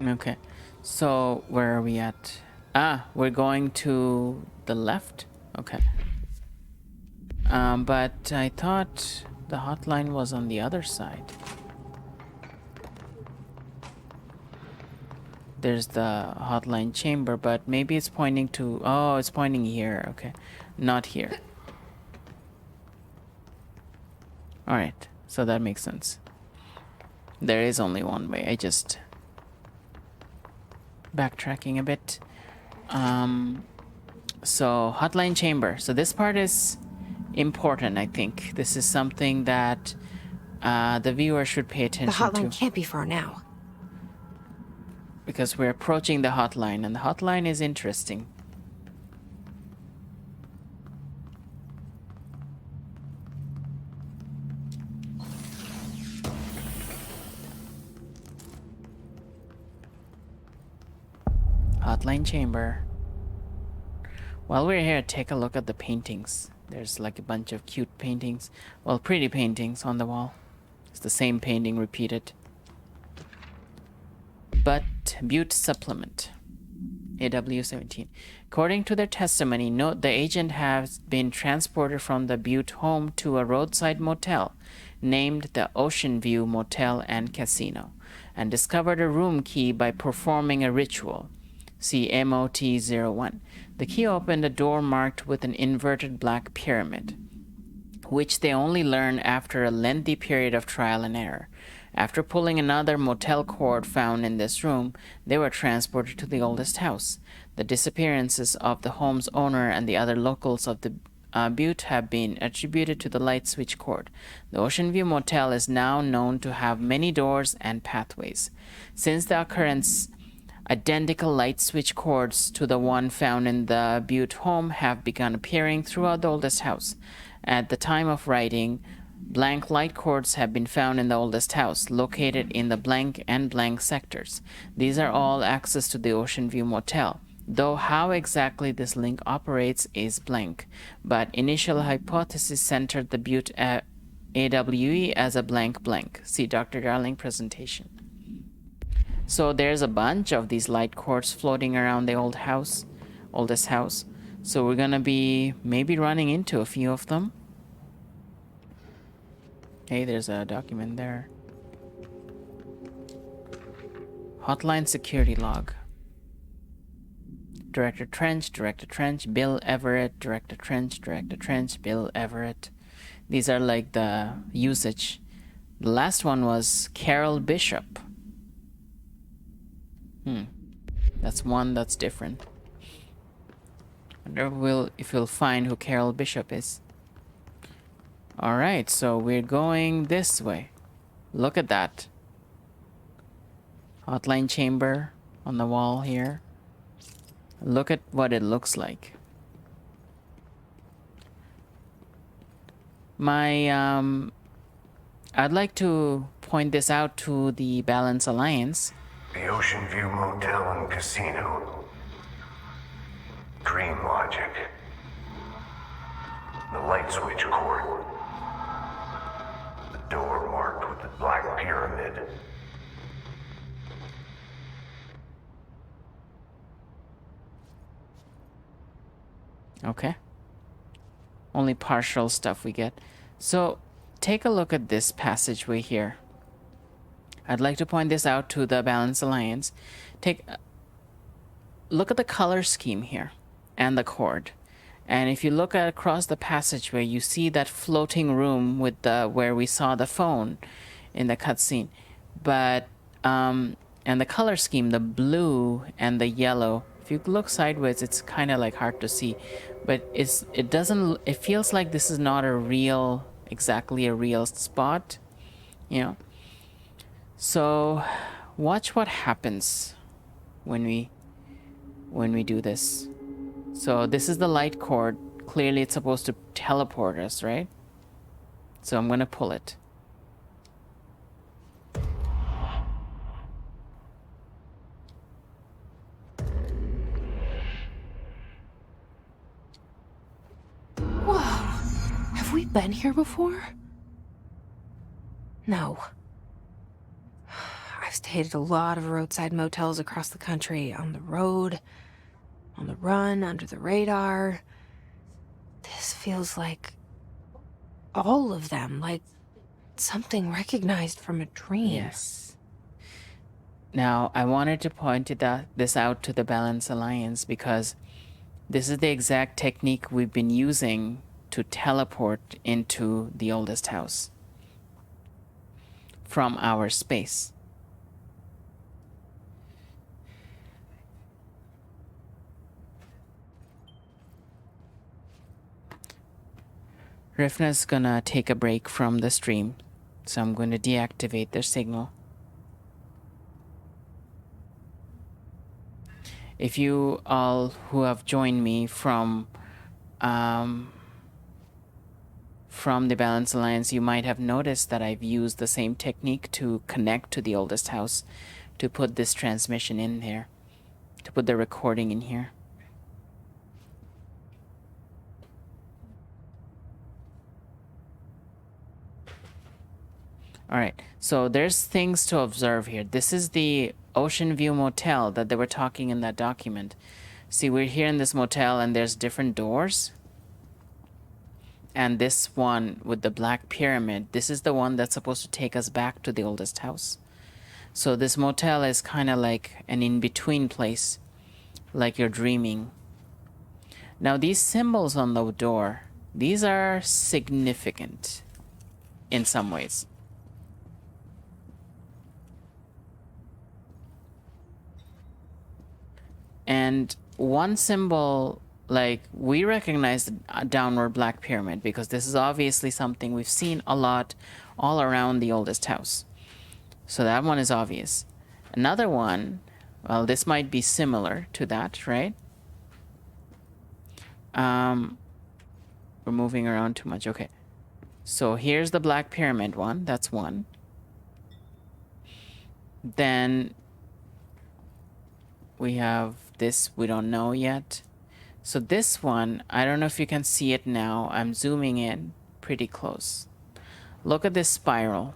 Okay, so where are we at? We're going to the left? Okay. But I thought the hotline was on the other side. There's the hotline chamber, but maybe it's pointing to... Oh, it's pointing here. Okay, not here. Alright, so that makes sense. There is only one way. I just... backtracking a bit. So hotline chamber. So this part is important, I think. This is something that the viewer should pay attention to. The hotline can't be far now. Because we're approaching the hotline, and the hotline is interesting. Hotline chamber. While we're here, take a look at the paintings. There's like a bunch of cute paintings. Well, pretty paintings on the wall. It's the same painting repeated. But Butte supplement. AW17. According to their testimony, note the agent has been transported from the Butte home to a roadside motel named the Ocean View Motel and Casino, and discovered a room key by performing a ritual. See MOT-01. The key opened a door marked with an inverted black pyramid, which they only learned after a lengthy period of trial and error. After pulling another motel cord found in this room, they were transported to the oldest house. The disappearances of the home's owner and the other locals of the Butte have been attributed to the light switch cord. The Ocean View Motel is now known to have many doors and pathways. Since the occurrence, identical light switch cords to the one found in the Butte home have begun appearing throughout the oldest house. At the time of writing, blank light cords have been found in the oldest house, located in the blank and blank sectors. These are all access to the Ocean View Motel, though how exactly this link operates is blank. But initial hypothesis centered the Butte AWE as a blank blank. See Dr. Darling presentation. So there's a bunch of these light cords floating around the oldest house. So we're gonna be maybe running into a few of them. Hey, there's a document there. Hotline security log. Director Trench, Bill Everett, Director Trench, Bill Everett. These are like the usage. The last one was Carol Bishop. That's one that's different. Wonder if we'll find who Carol Bishop is. Alright, so we're going this way. Look at that. Hotline chamber on the wall here. Look at what it looks like. I'd like to point this out to the Balance Alliance. The Ocean View Motel and Casino. Dream logic. The light switch cord. The door marked with the black pyramid. Okay. Only partial stuff we get. So, take a look at this passageway here. I'd like to point this out to the Balance Alliance. Look at the color scheme here and the cord. And if you look at across the passageway, you see that floating room with where we saw the phone in the cutscene. But and the color scheme, the blue and the yellow. If you look sideways, it's kind of like hard to see, but it feels like this is not exactly a real spot, you know. So watch what happens when we do this. So this is the light cord. Clearly it's supposed to teleport us, right? So I'm going to pull it. Whoa! Have we been here before? No. I've stayed at a lot of roadside motels across the country, on the road, on the run, under the radar. This feels like all of them, like something recognized from a dream. Yes. Now, I wanted to point this out to the Balance Alliance because this is the exact technique we've been using to teleport into the oldest house from our space. Rifna's gonna take a break from the stream, so I'm going to deactivate their signal. If you all who have joined me from the Balance Alliance, you might have noticed that I've used the same technique to connect to the oldest house, to put this transmission in here, to put the recording in here. All right, so there's things to observe here. This is the Ocean View Motel that they were talking in that document. See, we're here in this motel and there's different doors. And this one with the black pyramid, this is the one that's supposed to take us back to the oldest house. So this motel is kind of like an in-between place, like you're dreaming. Now these symbols on the door, these are significant in some ways. And one symbol, like, we recognize the downward black pyramid because this is obviously something we've seen a lot all around the oldest house. So that one is obvious. Another one, well, this might be similar to that, right? We're moving around too much. Okay. So here's the black pyramid one. That's one. Then we have this, we don't know yet. So this one, I don't know if you can see it now. I'm zooming in pretty close. Look at this spiral.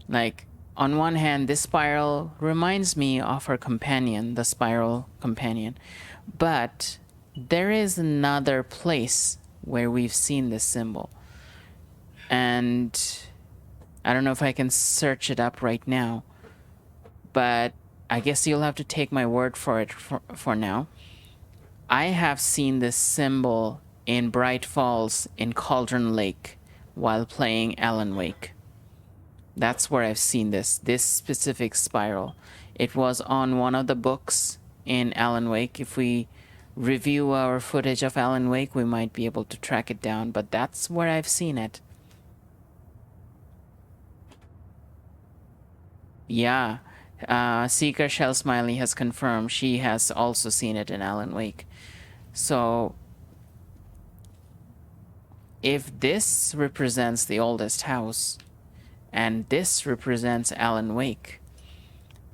Like, on one hand, this spiral reminds me of her companion, the spiral companion. But there is another place where we've seen this symbol. And I don't know if I can search it up right now. But I guess you'll have to take my word for it for now. I have seen this symbol in Bright Falls in Cauldron Lake while playing Alan Wake. That's where I've seen this specific spiral. It was on one of the books in Alan Wake. If we review our footage of Alan Wake, we might be able to track it down, but that's where I've seen it. Yeah. Seeker Shell Smiley has confirmed she has also seen it in Alan Wake. So if this represents the oldest house and this represents Alan Wake,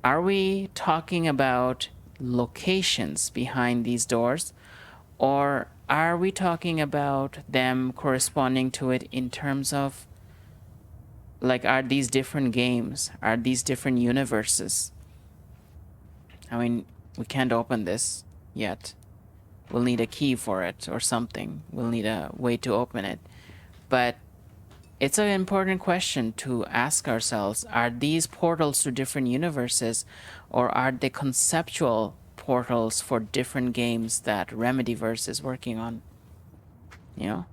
are we talking about locations behind these doors, or are we talking about them corresponding to it in terms of, like, are these different games? Are these different universes? I mean, we can't open this yet. We'll need a key for it or something. We'll need a way to open it. But it's an important question to ask ourselves. Are these portals to different universes, or are they conceptual portals for different games that Remedyverse is working on? You know?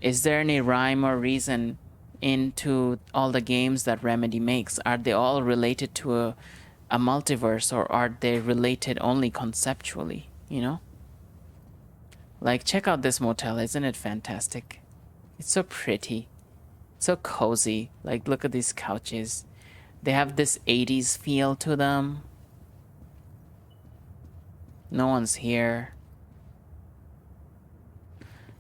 Is there any rhyme or reason into all the games that Remedy makes? Are they all related to a multiverse, or are they related only conceptually, you know? Like, check out this motel. Isn't it fantastic? It's so pretty, so cozy. Like, look at these couches. They have this 80s feel to them. No one's here.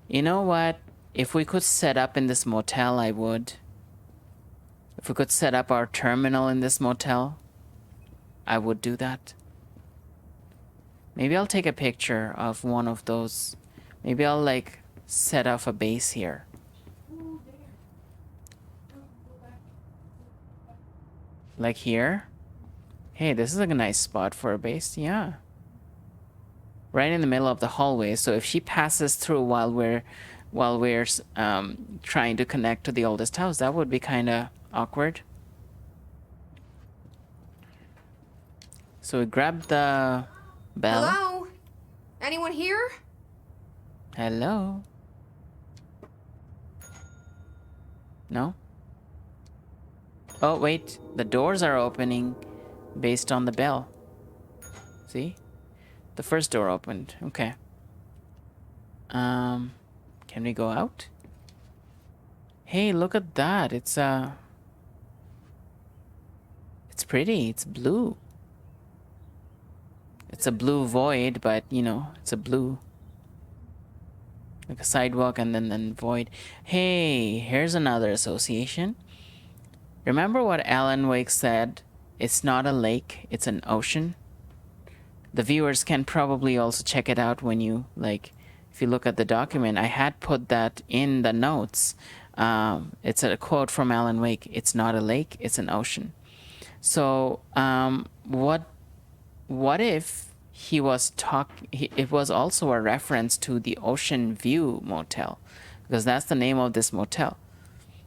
You know what? If we could set up in this motel, I would. If we could set up our terminal in this motel, I would do that. Maybe I'll take a picture of one of those. Maybe I'll, like, set off a base here. Like here. Hey, this is like a nice spot for a base. Yeah. Right in the middle of the hallway. So if she passes through while we're trying to connect to the oldest house, that would be kind of awkward. So we grab the bell. Hello? Anyone here? Hello? No? Oh, wait. The doors are opening based on the bell. See? The first door opened. Okay. Can we go out? Hey, look at that. It's pretty. It's blue. It's a blue void, but, you know, it's a blue. Like a sidewalk and then void. Hey, here's another association. Remember what Alan Wake said? It's not a lake, it's an ocean. The viewers can probably also check it out when you, like, if you look at the document. I had put that in the notes. It's a quote from Alan Wake. It's not a lake, it's an ocean. So, what if he was it was also a reference to the Ocean View Motel, because that's the name of this motel.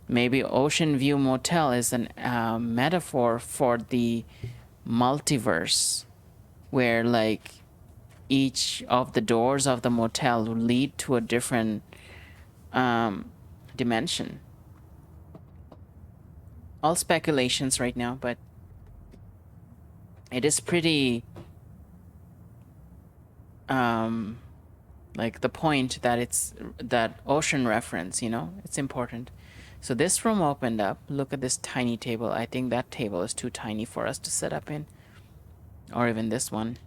Maybe Ocean View Motel is a metaphor for the multiverse, where, like, each of the doors of the motel lead to a different dimension. All speculations right now, but it is pretty like the point that it's that ocean reference, you know, it's important. So this room opened up. Look at this tiny table. I think that table is too tiny for us to set up in, or even this one.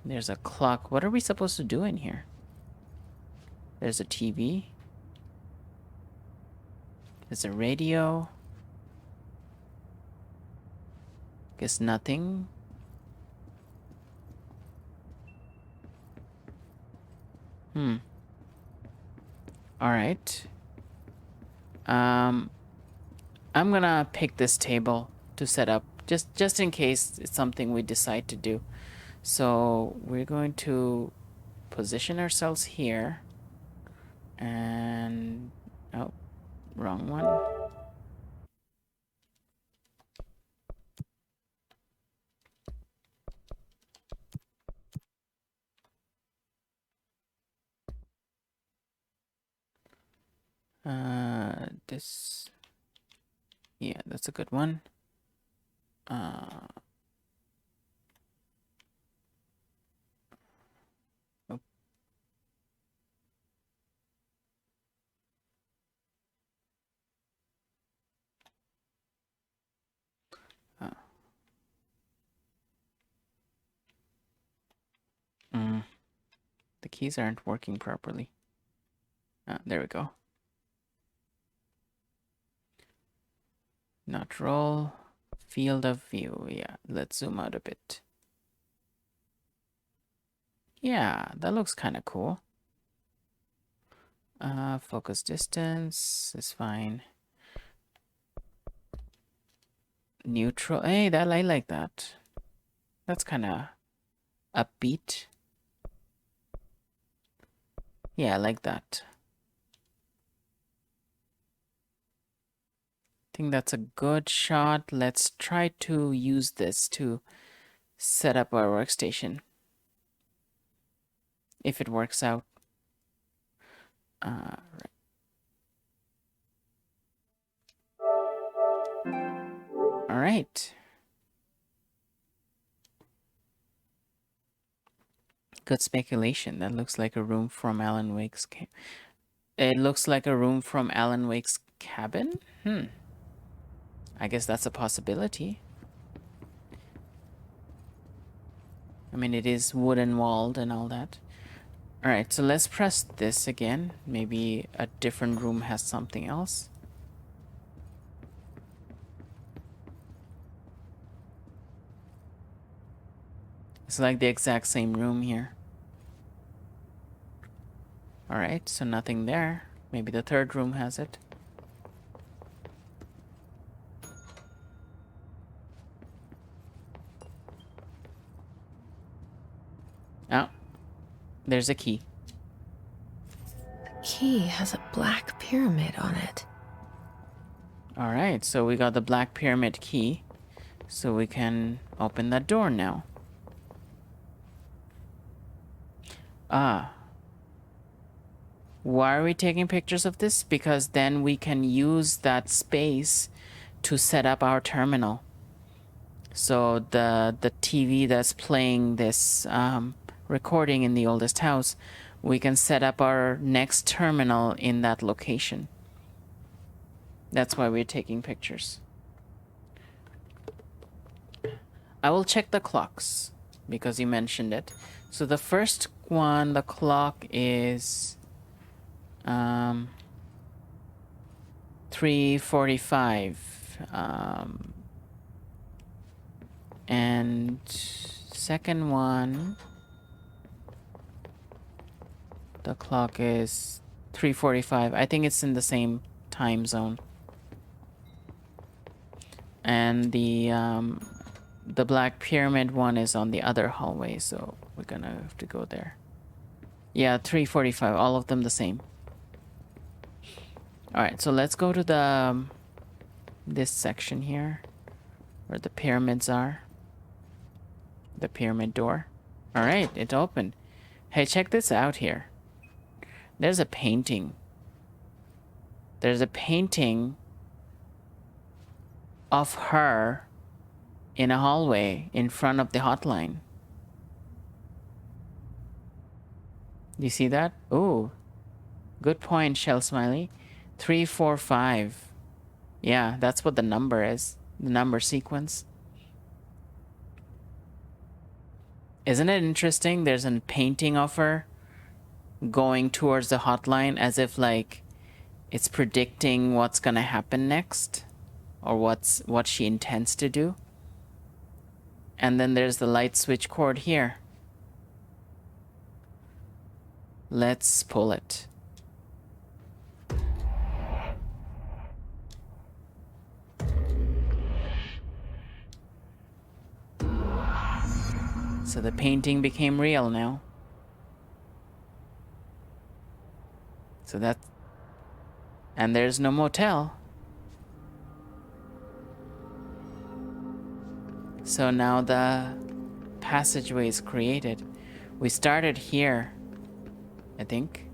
There's a clock. What are we supposed to do in here? There's a TV. There's a radio. Guess nothing. All right. I'm gonna pick this table to set up just in case it's something we decide to do. So we're going to position ourselves here, and oh, wrong one. This, yeah, that's a good one. Oh. The keys aren't working properly. Ah, there we go. Not roll. Field of view. Yeah, let's zoom out a bit. Yeah, that looks kind of cool. Focus distance is fine. Neutral. Hey, that I like that. That's kind of upbeat. Yeah, I like that. I think that's a good shot. Let's try to use this to set up our workstation. If it works out. Right. All right. Good speculation. That looks like a room from Alan Wake's It looks like a room from Alan Wake's cabin? I guess that's a possibility. I mean, it is wooden walled and all that. All right, so let's press this again. Maybe a different room has something else. It's like the exact same room here. All right, so nothing there. Maybe the third room has it. Oh, there's a key. The key has a black pyramid on it. All right, so we got the black pyramid key. So we can open that door now. Ah. Why are we taking pictures of this? Because then we can use that space to set up our terminal. So the TV that's playing this recording in the oldest house, we can set up our next terminal in that location. That's why we're taking pictures. I will check the clocks because you mentioned it. So the first one, the clock is 3:45. And second one, the clock is 3:45. I think it's in the same time zone. And the black pyramid one is on the other hallway, so we're gonna have to go there. Yeah, 3:45, all of them the same. All right, so let's go to the this section here where the pyramids are. The pyramid door. All right, it opened. Hey, check this out here. There's a painting. There's a painting of her in a hallway in front of the hotline. Do you see that? Ooh, good point, Shell Smiley. 345. Yeah, that's what the number is. The number sequence. Isn't it interesting? There's a painting of her going towards the hotline as if like it's predicting what's gonna happen next or what she intends to do. And then there's the light switch cord here. Let's pull it. So the painting became real now. So that... And there's no motel. So now the passageway is created. We started here, I think.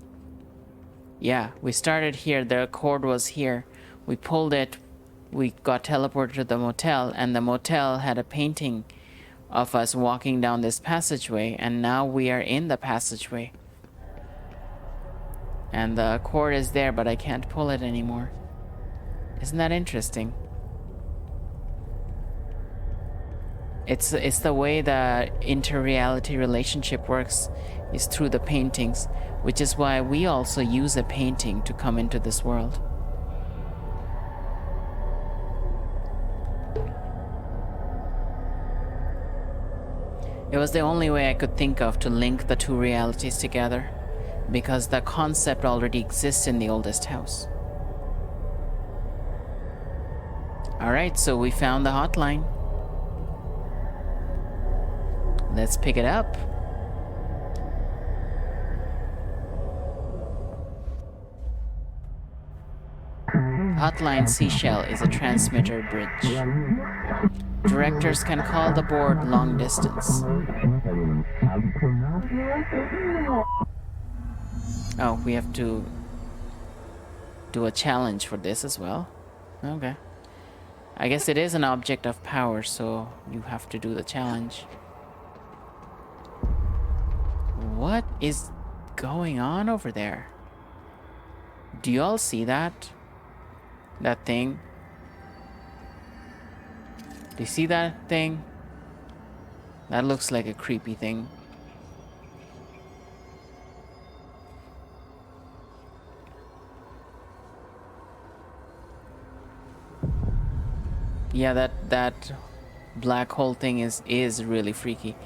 Yeah, we started here. The cord was here. We pulled it. We got teleported to the motel, and the motel had a painting of us walking down this passageway, and now we are in the passageway. And the cord is there, but I can't pull it anymore. Isn't that interesting? It's the way the inter-reality relationship works is through the paintings, which is why we also use a painting to come into this world. It was the only way I could think of to link the two realities together, because the concept already exists in the oldest house. Alright, so we found the hotline. Let's pick it up. Hotline Seashell is a transmitter bridge. Directors can call the board long distance. Oh, we have to do a challenge for this as well. Okay. I guess it is an object of power, so you have to do the challenge. What is going on over there? Do you all see that? That thing? Do you see that thing? That looks like a creepy thing. Yeah, that black hole thing is really freaky.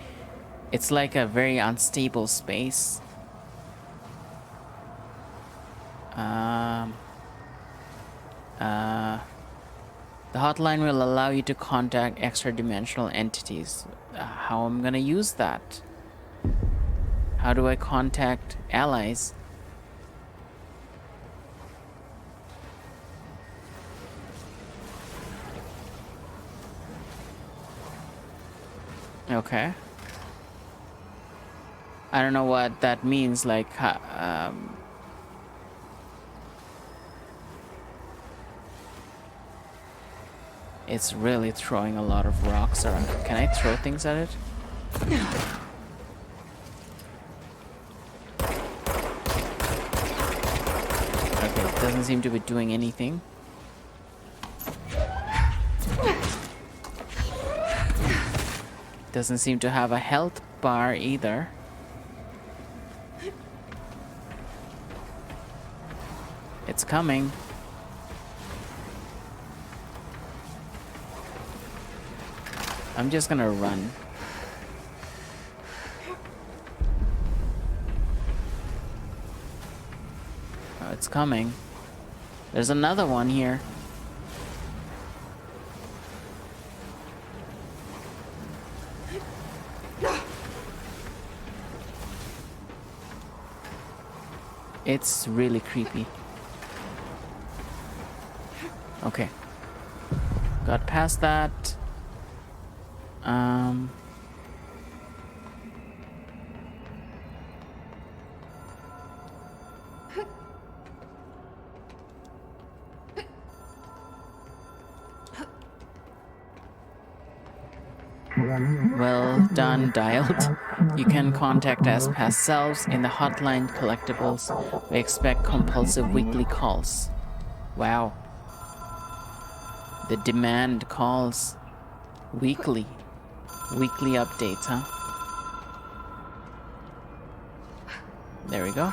It's like a very unstable space. The hotline will allow you to contact extra-dimensional entities. How am I gonna use that? How do I contact allies? Okay. I don't know what that means, like, it's really throwing a lot of rocks around. Can I throw things at it? Okay, it doesn't seem to be doing anything. Doesn't seem to have a health bar either. It's coming. I'm just gonna run. Oh, it's coming. There's another one here. It's really creepy. Okay. Got past that. Well done, dialed. You can contact us past selves in the hotline collectibles. We expect compulsive weekly calls. Wow. The demand calls. Weekly. Weekly updates, huh? There we go.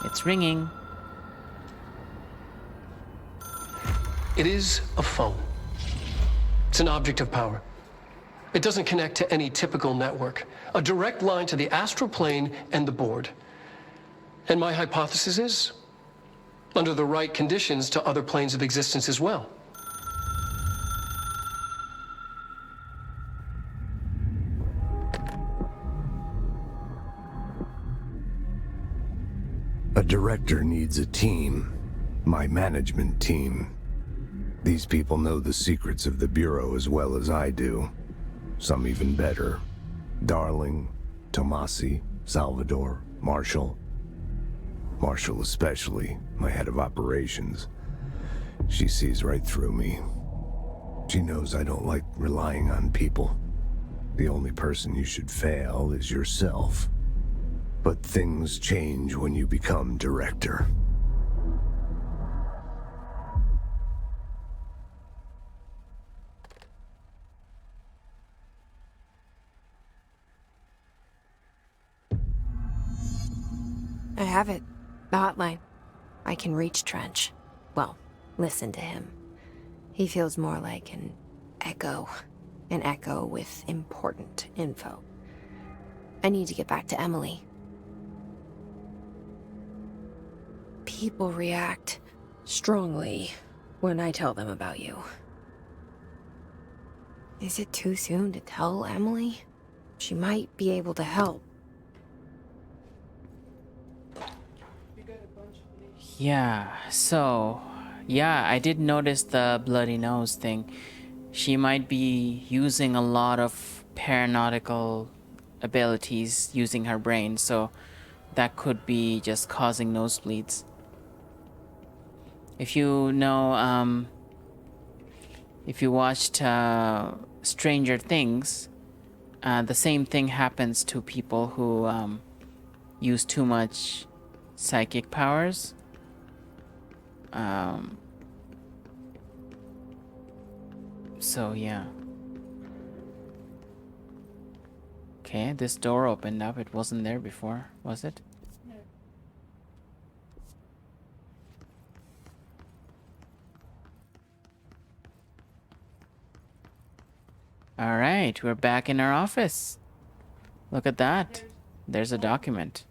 It's ringing. It is a phone. It's an object of power. It doesn't connect to any typical network. A direct line to the astral plane and the board. And my hypothesis is, under the right conditions, to other planes of existence as well. A director needs a team. My management team. These people know the secrets of the Bureau as well as I do. Some even better. Darling, Tomasi, Salvador, Marshall. Marshall especially, my head of operations. She sees right through me. She knows I don't like relying on people. The only person you should fail is yourself. But things change when you become director. I have it. The hotline. I can reach Trench. Well, listen to him. He feels more like an echo. An echo with important info. I need to get back to Emily. People react strongly when I tell them about you. Is it too soon to tell Emily? She might be able to help. Yeah, so... Yeah, I did notice the bloody nose thing. She might be using a lot of paranautical abilities using her brain, so that could be just causing nosebleeds. If you know, if you watched Stranger Things, the same thing happens to people who use too much psychic powers. So yeah. Okay, this door opened up. It wasn't there before, was it? No. All right, we're back in our office. Look at that. There's a document.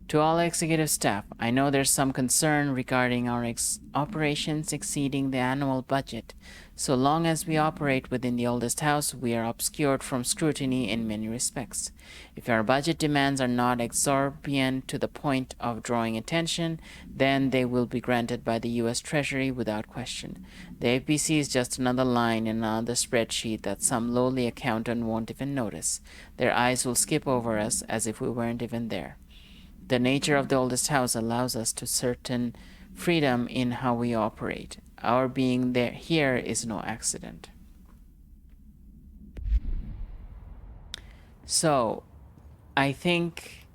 To all executive staff, I know there's some concern regarding our operations exceeding the annual budget. So long as we operate within the oldest house, we are obscured from scrutiny in many respects. If our budget demands are not exorbitant to the point of drawing attention, then they will be granted by the U.S. Treasury without question. The APC is just another line in another spreadsheet that some lowly accountant won't even notice. Their eyes will skip over us as if we weren't even there. The nature of the oldest house allows us to certain freedom in how we operate. Our being there here is no accident. So, I think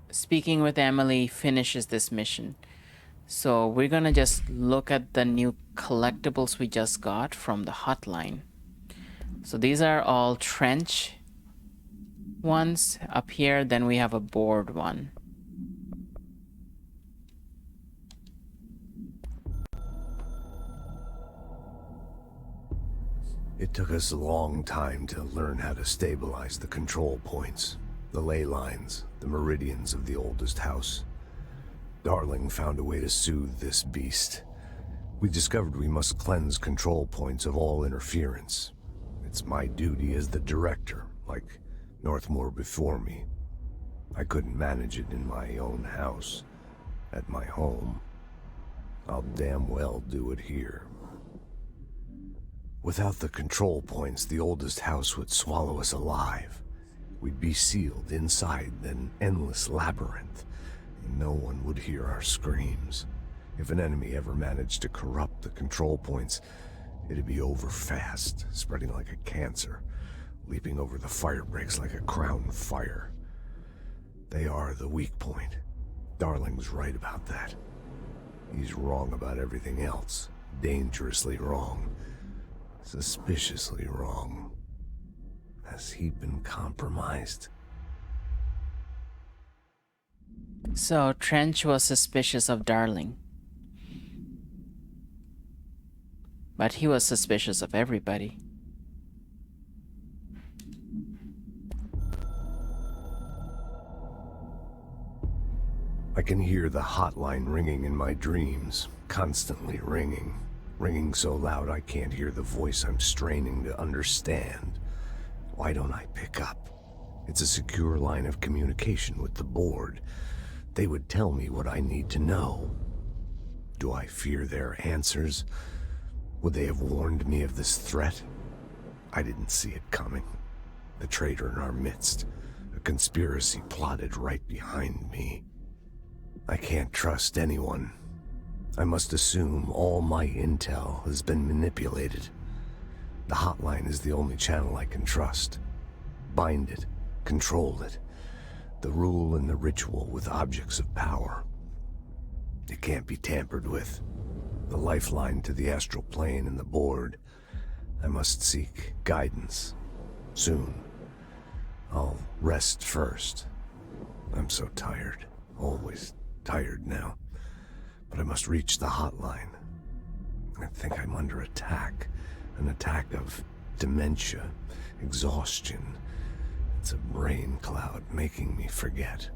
speaking with Emily finishes this mission. So we're gonna just look at the new collectibles we just got from the hotline. So these are all trench ones up here, then we have a board one. It took us a long time to learn how to stabilize the control points, the ley lines, the meridians of the oldest house. Darling found a way to soothe this beast. We discovered we must cleanse control points of all interference. It's my duty as the director, like Northmore before me. I couldn't manage it in my own house, at my home. I'll damn well do it here. Without the control points, the oldest house would swallow us alive. We'd be sealed inside an endless labyrinth, and no one would hear our screams. If an enemy ever managed to corrupt the control points, it'd be over fast, spreading like a cancer, leaping over the fire breaks like a crown fire. They are the weak point. Darling's right about that. He's wrong about everything else. Dangerously wrong. Suspiciously wrong. Has he been compromised? So Trench was suspicious of Darling. But he was suspicious of everybody. I can hear the hotline ringing in my dreams, constantly ringing. Ringing so loud I can't hear the voice I'm straining to understand. Why don't I pick up? It's a secure line of communication with the board. They would tell me what I need to know. Do I fear their answers? Would they have warned me of this threat? I didn't see it coming. The traitor in our midst. A conspiracy plotted right behind me. I can't trust anyone. I must assume all my intel has been manipulated. The hotline is the only channel I can trust. Bind it, control it. The rule and the ritual with objects of power. It can't be tampered with. The lifeline to the astral plane and the board. I must seek guidance. Soon. I'll rest first. I'm so tired. Always tired now. But I must reach the hotline. I think I'm under attack. An attack of dementia, exhaustion. It's a brain cloud making me forget.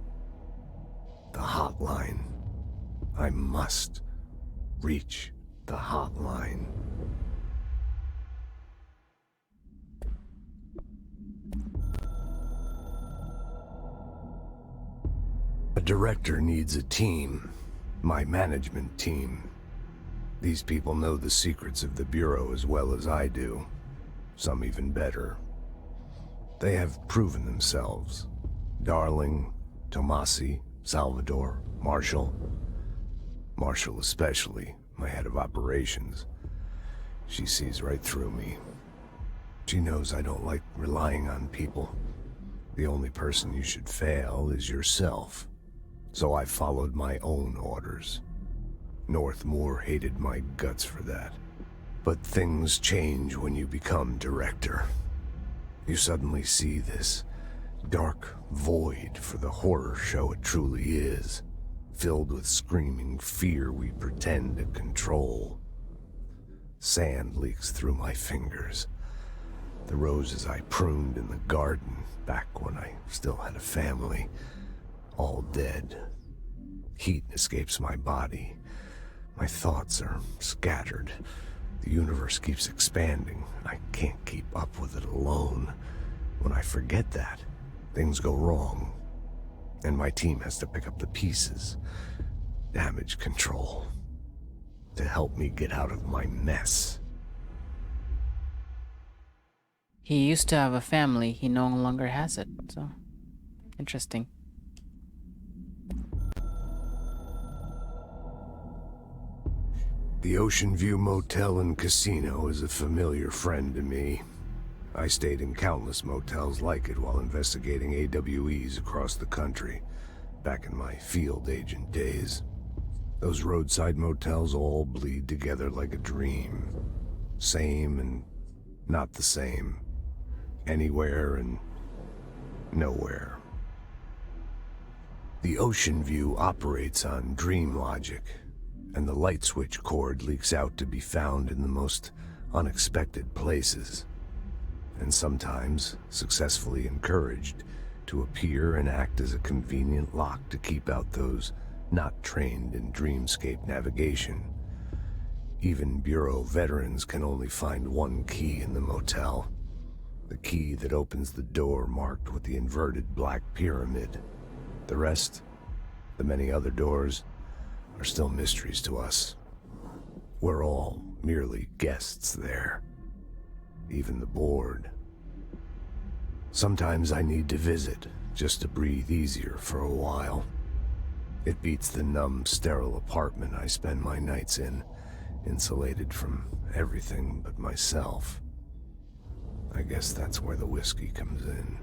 The hotline. I must reach the hotline. A director needs a team. My management team. These people know the secrets of the Bureau as well as I do. Some even better. They have proven themselves. Darling, Tomasi, Salvador, Marshall. Marshall especially, my head of operations. She sees right through me. She knows I don't like relying on people. The only person you should fail is yourself. So I followed my own orders. Northmoor hated my guts for that. But things change when you become director. You suddenly see this dark void for the horror show it truly is, filled with screaming fear we pretend to control. Sand leaks through my fingers. The roses I pruned in the garden back when I still had a family, all dead. Heat escapes my body. My thoughts are scattered. The universe keeps expanding. I can't keep up with it alone. When I forget that, things go wrong. And my team has to pick up the pieces. Damage control. To help me get out of my mess. He used to have a family. He no longer has it. So, interesting. The Ocean View Motel and Casino is a familiar friend to me. I stayed in countless motels like it while investigating AWEs across the country, back in my field agent days. Those roadside motels all bleed together like a dream. Same and not the same. Anywhere and nowhere. The Ocean View operates on dream logic, and the light switch cord leaks out to be found in the most unexpected places, and sometimes successfully encouraged to appear and act as a convenient lock to keep out those not trained in dreamscape navigation. Even Bureau veterans can only find one key in the motel, the key that opens the door marked with the inverted black pyramid. The rest, the many other doors, are still mysteries to us. We're all merely guests there. Even the board. Sometimes I need to visit, just to breathe easier for a while. It beats the numb, sterile apartment I spend my nights in, insulated from everything but myself. I guess that's where the whiskey comes in.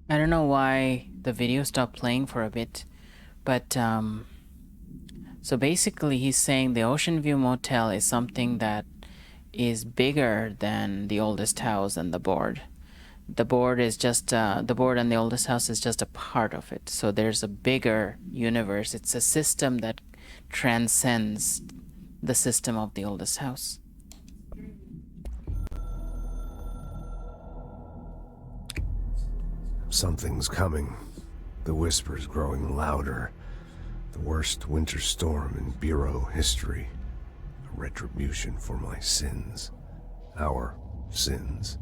I don't know why the video stopped playing for a bit. But, so basically he's saying the Ocean View Motel is something that is bigger than the oldest house and the board. The board is just, the board and the oldest house is just a part of it. So there's a bigger universe. It's a system that transcends the system of the oldest house. Something's coming. The whispers growing louder. The worst winter storm in Bureau history. A retribution for my sins. Our sins.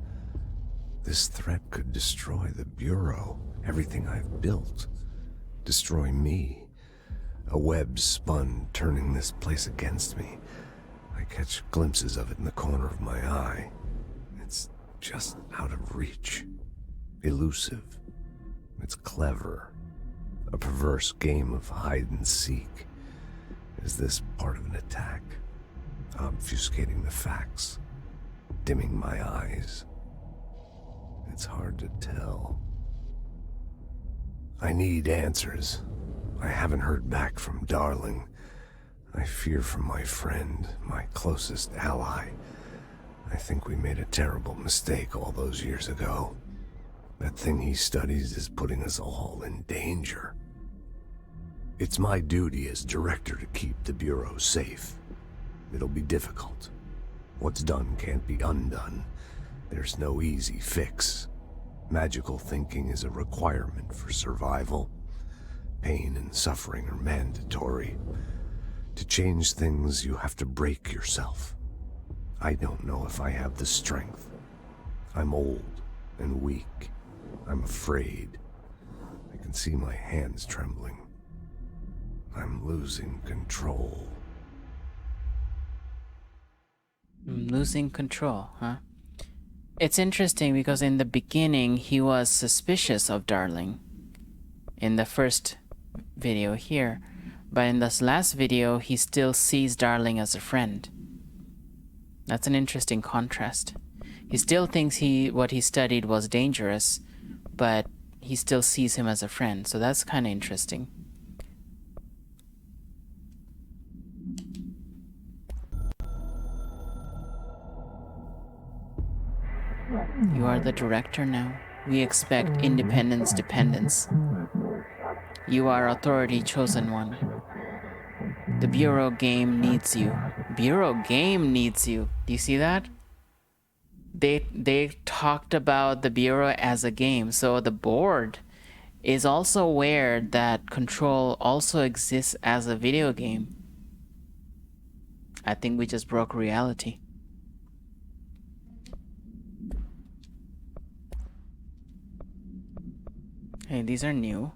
This threat could destroy the Bureau. Everything I've built. Destroy me. A web spun, turning this place against me. I catch glimpses of it in the corner of my eye. It's just out of reach. Elusive. It's clever. A perverse game of hide and seek. Is this part of an attack? Obfuscating the facts. Dimming my eyes. It's hard to tell. I need answers. I haven't heard back from Darling. I fear for my friend, my closest ally. I think we made a terrible mistake all those years ago. That thing he studies is putting us all in danger. It's my duty as director to keep the Bureau safe. It'll be difficult. What's done can't be undone. There's no easy fix. Magical thinking is a requirement for survival. Pain and suffering are mandatory. To change things, you have to break yourself. I don't know if I have the strength. I'm old and weak. I'm afraid. I can see my hands trembling. I'm losing control. Losing control, huh? It's interesting because in the beginning he was suspicious of Darling in the first video here, but in this last video he still sees Darling as a friend. That's an interesting contrast. He still thinks what he studied was dangerous, but he still sees him as a friend, so that's kind of interesting. You are the director now. We expect independence, dependence. You are authority chosen one. The Bureau game needs you. Bureau game needs you. Do you see that? They talked about the Bureau as a game, so the board is also aware that Control also exists as a video game. I think we just broke reality. Hey, these are new.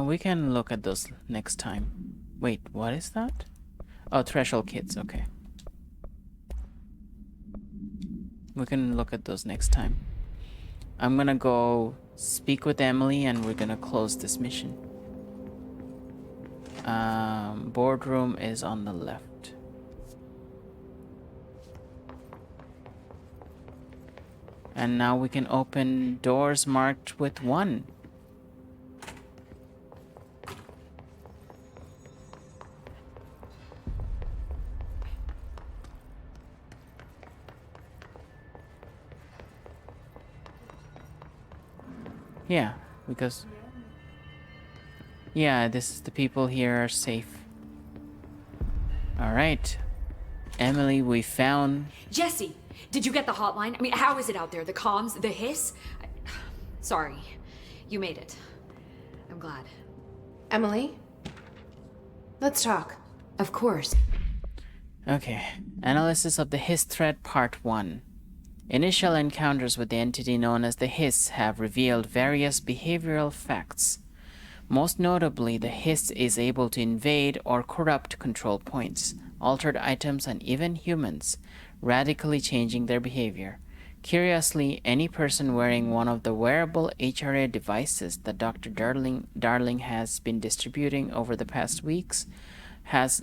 We can look at those next time. Wait, what is that? Oh, threshold kits, okay. We can look at those next time. I'm gonna go speak with Emily and we're gonna close this mission. Boardroom is on the left. And now we can open doors marked with 1. Yeah, because... yeah, the people here are safe. Alright. Emily, we found... Jesse, did you get the hotline? I mean, how is it out there? The comms? The hiss? Sorry. You made it. I'm glad. Emily? Let's talk. Of course. Okay. Analysis of the hiss threat part 1. Initial encounters with the entity known as the hiss have revealed various behavioral facts. Most notably, the hiss is able to invade or corrupt control points, altered items, and even humans, radically changing their behavior. Curiously, any person wearing one of the wearable HRA devices that Dr. Darling has been distributing over the past weeks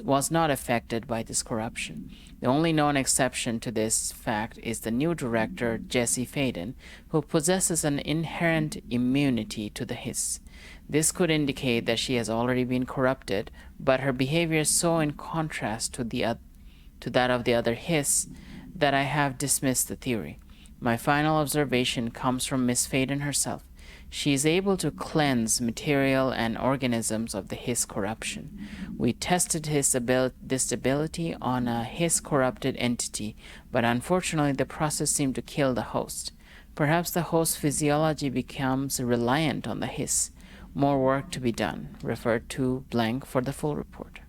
was not affected by this corruption. The only known exception to this fact is the new director, Jesse Faden, who possesses an inherent immunity to the hiss. This could indicate that she has already been corrupted, but her behavior is so in contrast to that of the other hiss that I have dismissed the theory. My final observation comes from Miss Faden herself. She is able to cleanse material and organisms of the hiss corruption. We tested this ability on a hiss-corrupted entity, but unfortunately the process seemed to kill the host. Perhaps the host's physiology becomes reliant on the hiss. More work to be done. Refer to blank for the full report.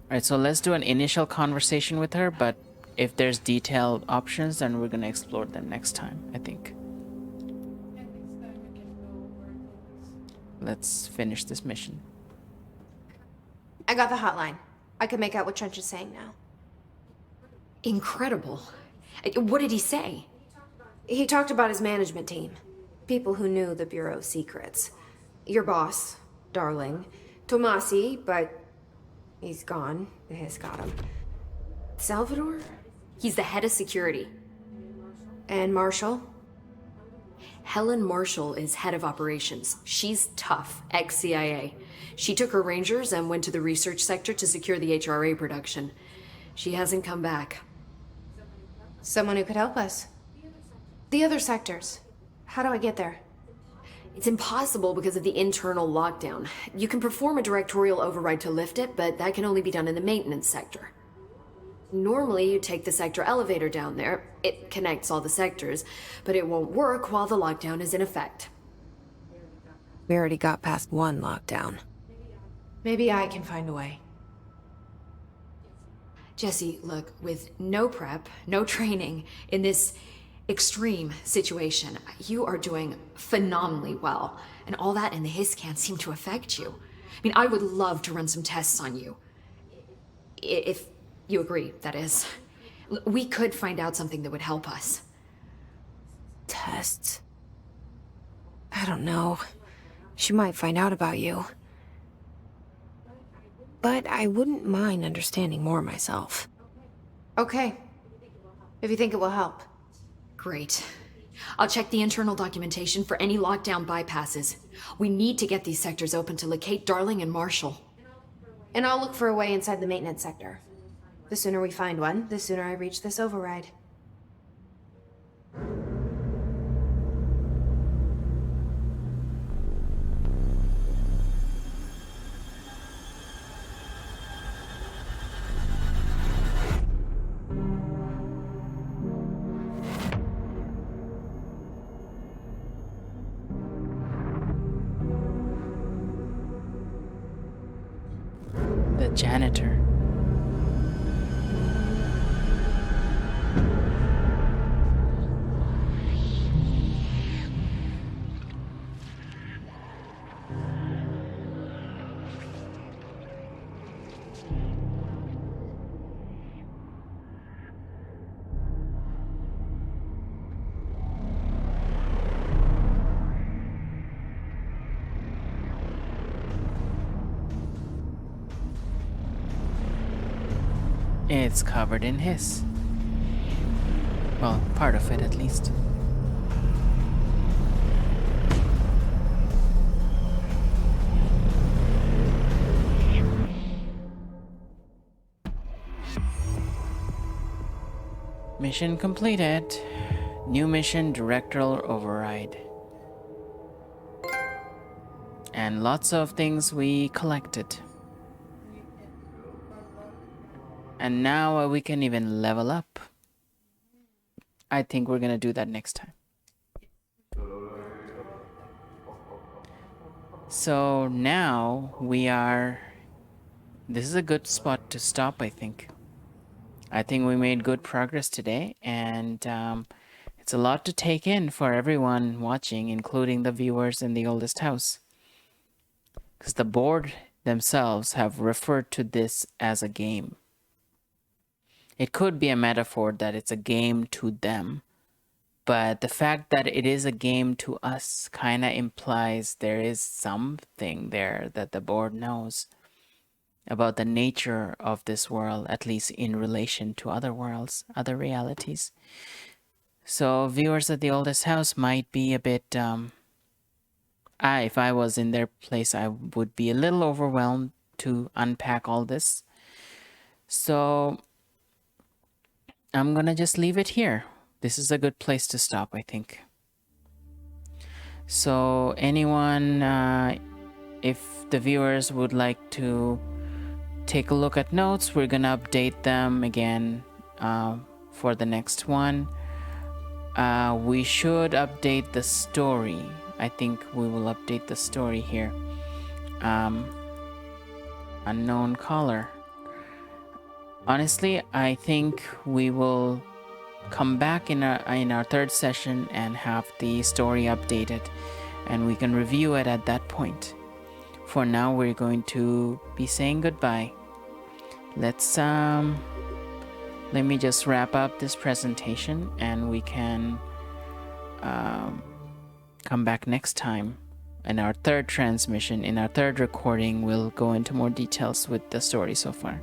Alright, so let's do an initial conversation with her, but if there's detailed options, then we're going to explore them next time, I think. Let's finish this mission. I got the hotline. I can make out what Trench is saying now. Incredible. What did he say? He talked about his management team. People who knew the Bureau's secrets. Your boss, Darling. Tomasi, but he's gone. The hiss got him. Salvador? He's the head of security. And Marshall? Helen Marshall is head of operations. She's tough, ex-CIA. She took her rangers and went to the research sector to secure the HRA production. She hasn't come back. Someone who could help us. The other sectors. How do I get there? It's impossible because of the internal lockdown. You can perform a directorial override to lift it, but that can only be done in the maintenance sector. Normally, you take the sector elevator down there. It connects all the sectors, but it won't work while the lockdown is in effect. We already got past one lockdown. Maybe I can find a way. Jesse, look, with no prep, no training, in this extreme situation, you are doing phenomenally well. And all that and the hiss can't seem to affect you. I mean, I would love to run some tests on you. If you agree, that is. We could find out something that would help us. Tests? I don't know. She might find out about you. But I wouldn't mind understanding more myself. Okay. If you think it will help. Great. I'll check the internal documentation for any lockdown bypasses. We need to get these sectors open to locate Darling and Marshall. And I'll look for a way inside the maintenance sector. The sooner we find one, the sooner I reach this override. The janitor. It's covered in hiss. Well, part of it at least. Mission completed. New mission, directorial override. And lots of things we collected. And now we can even level up. I think we're gonna do that next time. So now we are... This is a good spot to stop, I think. I think we made good progress today, and it's a lot to take in for everyone watching, including the viewers in the oldest house. Because the board themselves have referred to this as a game. It could be a metaphor that it's a game to them, but the fact that it is a game to us kind of implies there is something there that the board knows about the nature of this world, at least in relation to other worlds, other realities. So viewers at the oldest house might be a bit... if I was in their place, I would be a little overwhelmed to unpack all this. So I'm gonna just leave it here. This is a good place to stop, I think. So anyone, if the viewers would like to take a look at notes, we're gonna update them again for the next one. We should update the story. I think we will update the story here. Unknown caller. Honestly, I think we will come back in our third session and have the story updated, and we can review it at that point. For now, we're going to be saying goodbye. Let's let me just wrap up this presentation, and we can come back next time. In our third transmission, in our third recording, we'll go into more details with the story so far.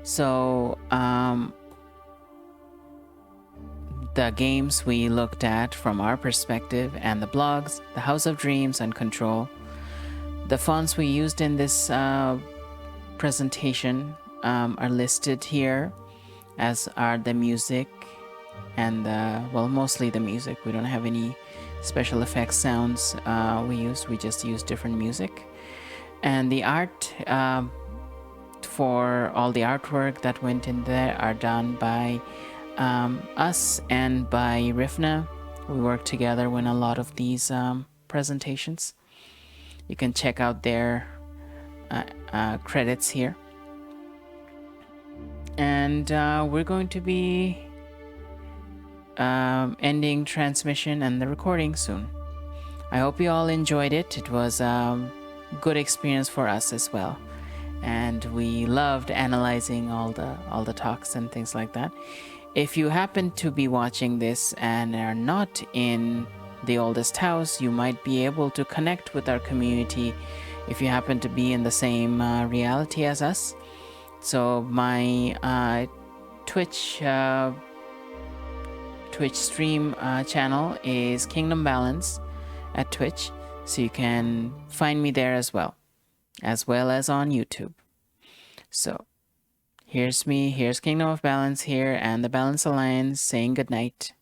So, the games we looked at from our perspective and the blogs, the House of Dreams and Control. The fonts we used in this presentation are listed here, as are the music and well, mostly the music. We don't have any special effects sounds we just use different music. And the art, for all the artwork that went in there, are done by us and by Rifna. We work together in a lot of these presentations. You can check out their credits here. And we're going to be ending transmission and the recording soon. I hope you all enjoyed it. It was a good experience for us as well, and we loved analyzing all the talks and things like that. If you happen to be watching this and are not in the oldest house, you might be able to connect with our community if you happen to be in the same reality as us. So my Twitch stream channel is Kingdom Balance at Twitch, so you can find me there as well as on YouTube. So here's me, here's Kingdom of Balance here, and the Balance Alliance saying good night.